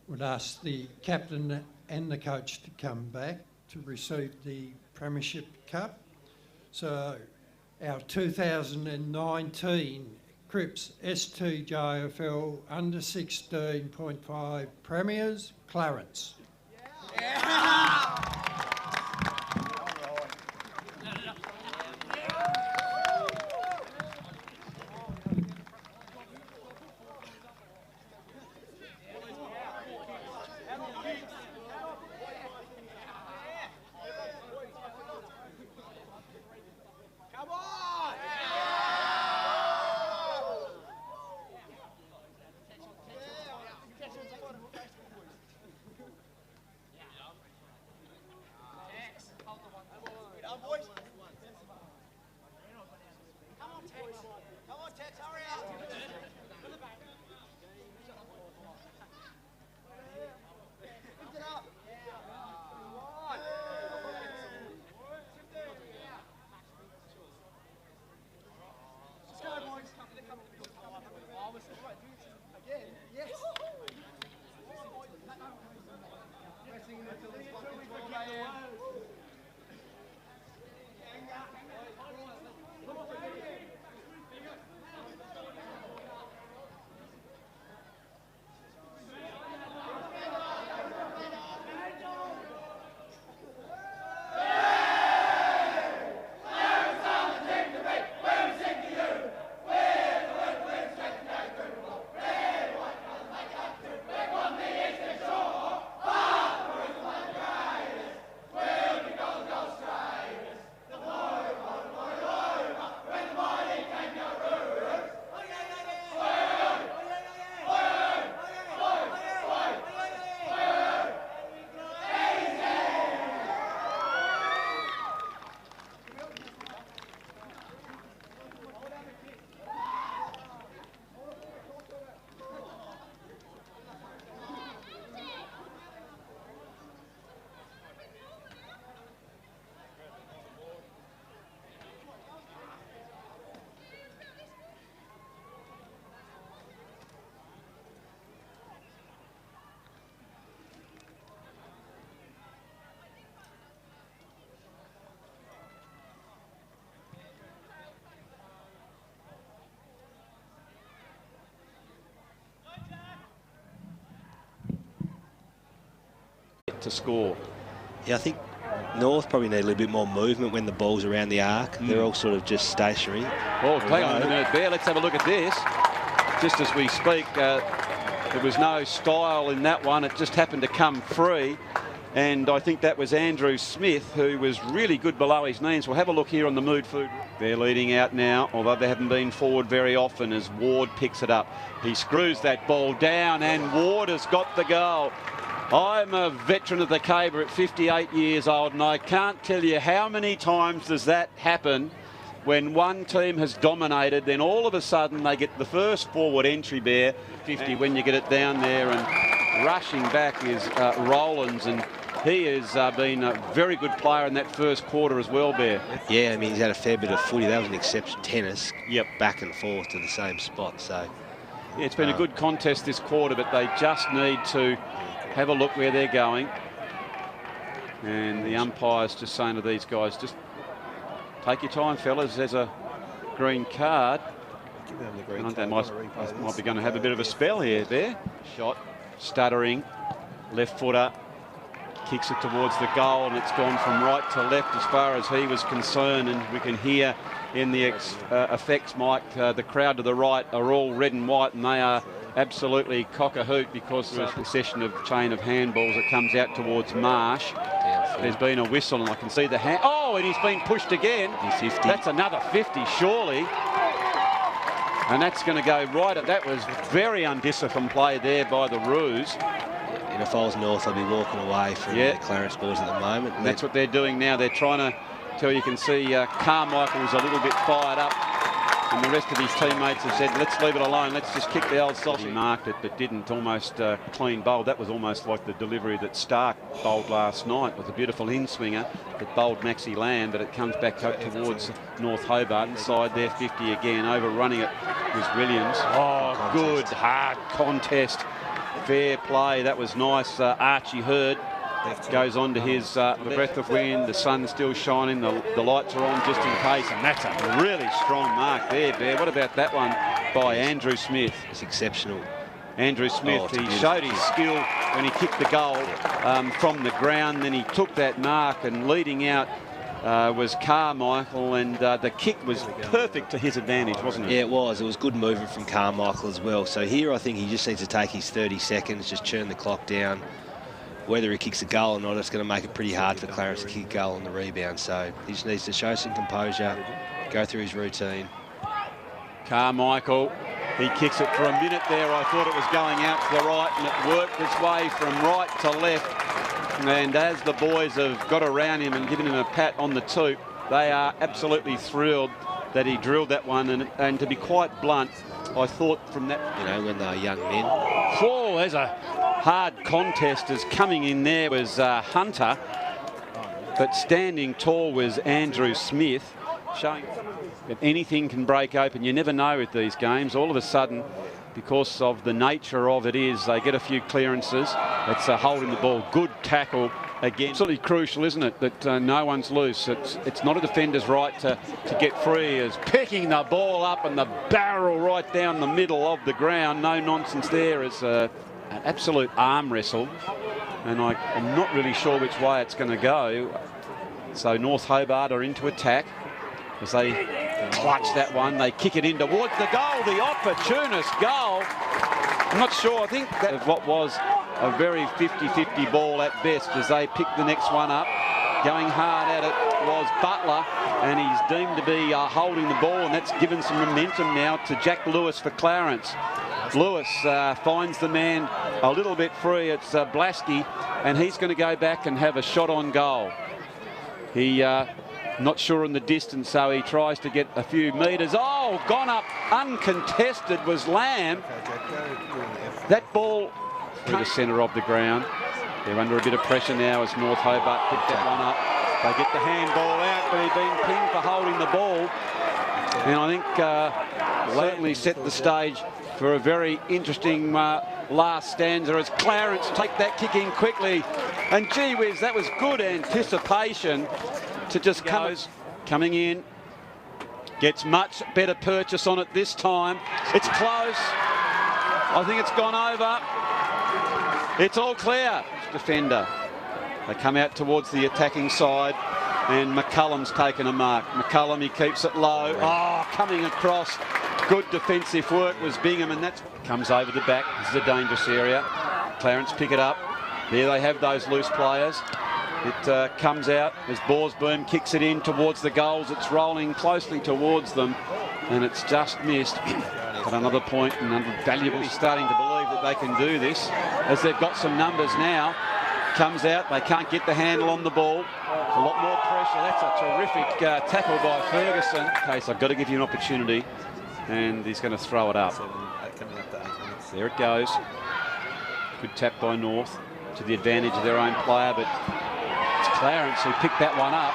Would ask the captain and the coach to come back to receive the Premiership Cup. So our 2019 CRIPPS STJFL under 16.5 premiers, Clarence. to score. Yeah, I think North probably need a little bit more movement when the ball's around the arc. They're all sort of just stationary. Well, hang on a minute there. Let's have a look at this. Just as we speak, there was no style in that one. It just happened to come free. And I think that was Andrew Smith, who was really good below his knees. We'll have a look here on the Mood Food. They're leading out now, although they haven't been forward very often, as Ward picks it up. He screws that ball down, and Ward has got the goal. I'm a veteran of the Caber at 58 years old, and I can't tell you how many times does that happen when one team has dominated, then all of a sudden they get the first forward entry bear, 50, when you get it down there, and rushing back is Rowlands, and he has been a very good player in that first quarter as well, Bear. Yeah, I mean, he's had a fair bit of footy. That was an exception. Tennis, back and forth to the same spot. So yeah, it's been a good contest this quarter, but they just need to have a look where they're going. And the umpire's just saying to these guys, just take your time, fellas. There's a green card. They might be going to have a bit of a spell here. There, shot, stuttering, left footer. Kicks it towards the goal, and it's gone from right to left as far as he was concerned. And we can hear in the effects mic, the crowd to the right are all red and white, and they are absolutely cock-a-hoot because of the session of chain of handballs that comes out towards Marsh. There's been a whistle, and I can see the hand. Oh, and he's been pushed again. 50. That's another 50, surely. And that's going to go right at that. Was very undisciplined play there by the Roos. And if I was North, I'd be walking away from the Clarence boys at the moment. And that's what they're doing now. They're trying to tell you can see Carmichael's a little bit fired up, and the rest of his teammates have said, let's leave it alone. Let's just kick the old sausage. He marked it, but didn't. Almost clean bowled. That was almost like the delivery that Stark bowled last night with a beautiful in-swinger that bowled Maxi Lamb, but it comes back up towards North Hobart. Inside there, 50 again. Overrunning it was Williams. Oh, good, hard contest. Fair play. That was nice. Archie Hurd goes on to his breath of wind. The sun's still shining. The lights are on just in case. And that's a really strong mark there, Bear. What about that one by Andrew Smith? It's exceptional. Andrew Smith, he showed his skill when he kicked the goal from the ground. Then he took that mark, and leading out was Carmichael, and the kick was perfect to his advantage, wasn't it? Yeah, it was. It was good movement from Carmichael as well. So here I think he just needs to take his 30 seconds, just churn the clock down. Whether he kicks a goal or not, it's going to make it pretty hard for Clarence to kick a goal on the rebound. So he just needs to show some composure, go through his routine. Carmichael, he kicks it for a minute there. I thought it was going out to the right, and it worked its way from right to left. And as the boys have got around him and given him a pat on the toot, they are absolutely thrilled that he drilled that one. And to be quite blunt, I thought from that... You know, when they were young men. Oh, there's a hard contest. As coming in there was Hunter, but standing tall was Andrew Smith, showing that anything can break open. You never know with these games. All of a sudden, because of the nature of it is, they get a few clearances. It's holding the ball. Good tackle again. Absolutely crucial, isn't it, that no one's loose. It's not a defender's right to get free, as picking the ball up and the barrel right down the middle of the ground. No nonsense there. It's an absolute arm wrestle, and I'm not really sure which way it's going to go. So North Hobart are into attack as they clutch that one. They kick it in towards the goal, the opportunist goal. I'm not sure. I think that of what was a very 50-50 ball at best, as they pick the next one up. Going hard at it was Butler, and he's deemed to be holding the ball, and that's given some momentum now to Jack Lewis for Clarence. Lewis finds the man a little bit free. It's Blasky, and he's going to go back and have a shot on goal. He not sure on the distance, so he tries to get a few metres. Oh, gone up uncontested was Lamb. That ball through the centre of the ground. They're under a bit of pressure now as North Hobart pick that one up. They get the handball out, but he's been pinged for holding the ball. And I think certainly set the stage for a very interesting last stanza as Clarence take that kick in quickly. And gee whiz, that was good anticipation to just coming in. Gets much better purchase on it this time. It's close. I think it's gone over. It's all clear. Defender. They come out towards the attacking side, and McCullum's taken a mark. McCullum, he keeps it low. Oh, coming across. Good defensive work was Bingham, and that comes over the back. This is a dangerous area. Clarence pick it up. There they have those loose players. It comes out as Borsboom kicks it in towards the goals. It's rolling closely towards them, and it's just missed. But another point, and valuable, starting to believe that they can do this, as they've got some numbers now. Comes out, they can't get the handle on the ball. A lot more pressure. That's a terrific tackle by Ferguson. Okay, so I've got to give you an opportunity, and he's going to throw it up. There it goes. Good tap by North to the advantage of their own player, but it's Clarence who picked that one up.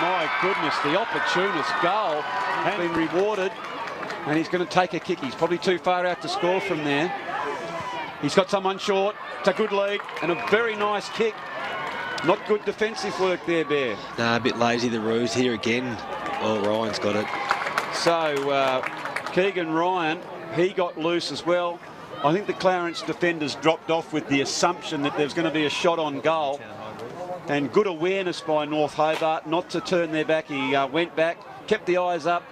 My goodness, the opportunist goal has been rewarded, and he's going to take a kick. He's probably too far out to score from there. He's got someone short. It's a good lead and a very nice kick. Not good defensive work there, Bear. Nah, a bit lazy, the Roos here again. Oh, Ryan's got it. So Keegan Ryan, he got loose as well. I think the Clarence defenders dropped off with the assumption that there's going to be a shot on goal. And good awareness by North Hobart not to turn their back. He went back, kept the eyes up,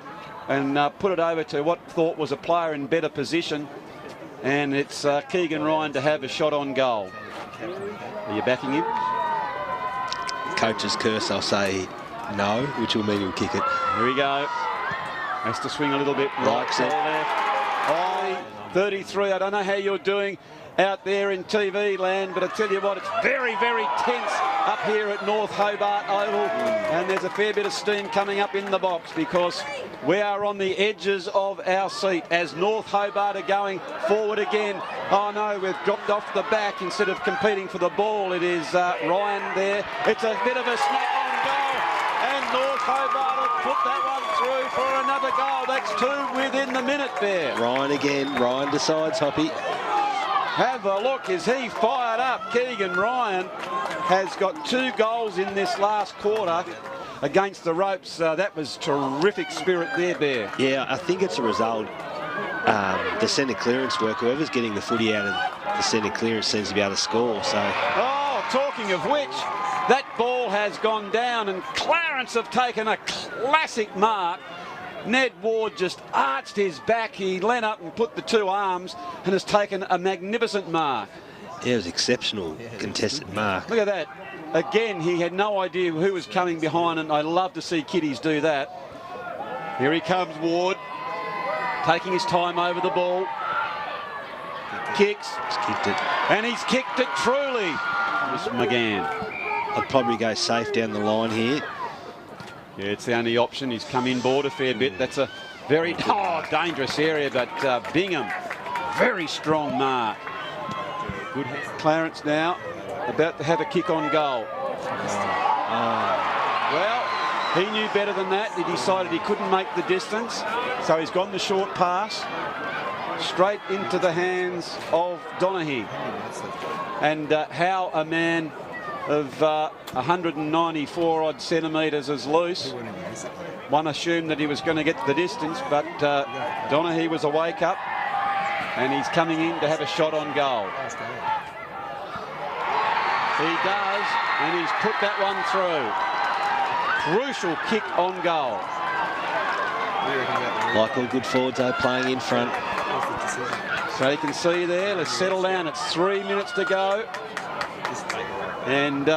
and put it over to what thought was a player in better position. And it's Keegan Ryan to have a shot on goal. Are you backing him? Coach's curse, I'll say no, which will mean he'll kick it. Here we go. Has to swing a little bit right to left. 33, I don't know how you're doing out there in TV land, but I tell you what, it's very, very tense up here at North Hobart Oval, and there's a fair bit of steam coming up in the box because we are on the edges of our seat as North Hobart are going forward again. Oh no, we've dropped off the back instead of competing for the ball. It is Ryan there. It's a bit of a snap on goal, and North Hobart will put that one through for another goal. That's two within the minute there. Ryan again. Ryan decides, Hoppy. Have a look, is he fired up? Keegan Ryan has got 2 goals in this last quarter against the ropes. That was terrific spirit there, Bear. Yeah, I think it's a result. The centre clearance work, whoever's getting the footy out of the centre clearance seems to be able to score. So. Oh, talking of which, that ball has gone down and Clarence have taken a classic mark. Ned Ward just arched his back. He leant up and put the 2 arms and has taken a magnificent mark. Yeah, it was exceptional contested mark. Look at that. Again, he had no idea who was coming behind, and I love to see kiddies do that. Here he comes, Ward, taking his time over the ball. Kicks. He's kicked it. And he's kicked it truly. Miss McGann. I'd probably go safe down the line here. Yeah, it's the only option. He's come inboard a fair bit. That's a very dangerous area, but Bingham, very strong mark. Good Clarence now, about to have a kick on goal. Well, he knew better than that. He decided he couldn't make the distance, so he's gone the short pass straight into the hands of Donaghy. And how a man of 194 odd centimetres is loose. One assumed that he was going to get the distance, but Donaghy was a wake up, and he's coming in to have a shot on goal. He does, and he's put that one through. Crucial kick on goal. Like all good forwards, though, playing in front. So you can see there, let's settle down. It's 3 minutes to go. And,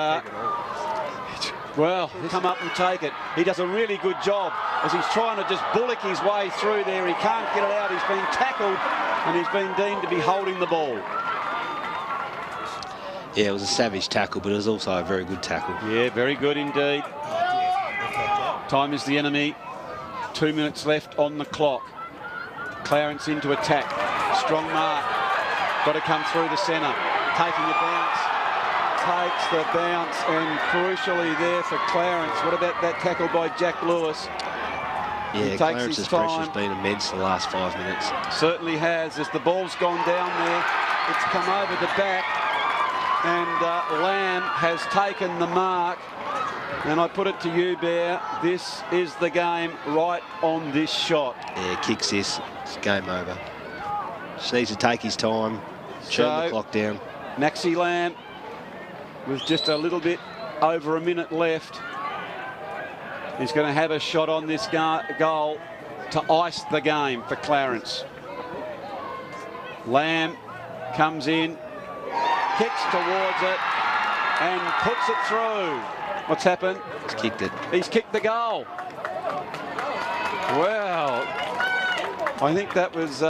well, he'll come up and take it. He does a really good job as he's trying to just bullock his way through there. He can't get it out. He's been tackled, and he's been deemed to be holding the ball. Yeah, it was a savage tackle, but it was also a very good tackle. Yeah, very good indeed. Time is the enemy. 2 minutes left on the clock. Clarence into attack. Strong mark. Got to come through the centre. Taking a bounce. Takes the bounce, and crucially there for Clarence. What about that tackle by Jack Lewis? Yeah, Clarence's pressure's been immense the last 5 minutes. Certainly has. As the ball's gone down there, it's come over the back, and Lamb has taken the mark. And I put it to you, Bear, this is the game right on this shot. Yeah, kicks this. It's game over. Just needs to take his time, turn the clock down. Maxi Lamb with just a little bit over a minute left. He's going to have a shot on this goal to ice the game for Clarence. Lamb comes in, kicks towards it, and puts it through. What's happened? He's kicked it. He's kicked the goal. Well, I think that was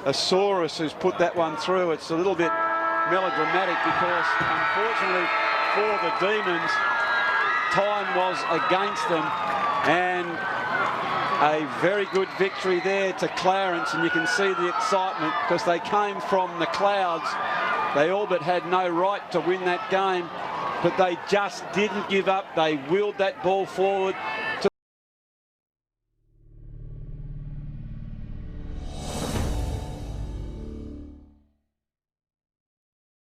Asaurus who's put that one through. It's a little bit melodramatic because, unfortunately for the Demons, time was against them, and a very good victory there to Clarence, and you can see the excitement because they came from the clouds. They all but had no right to win that game, but they just didn't give up. They wheeled that ball forward.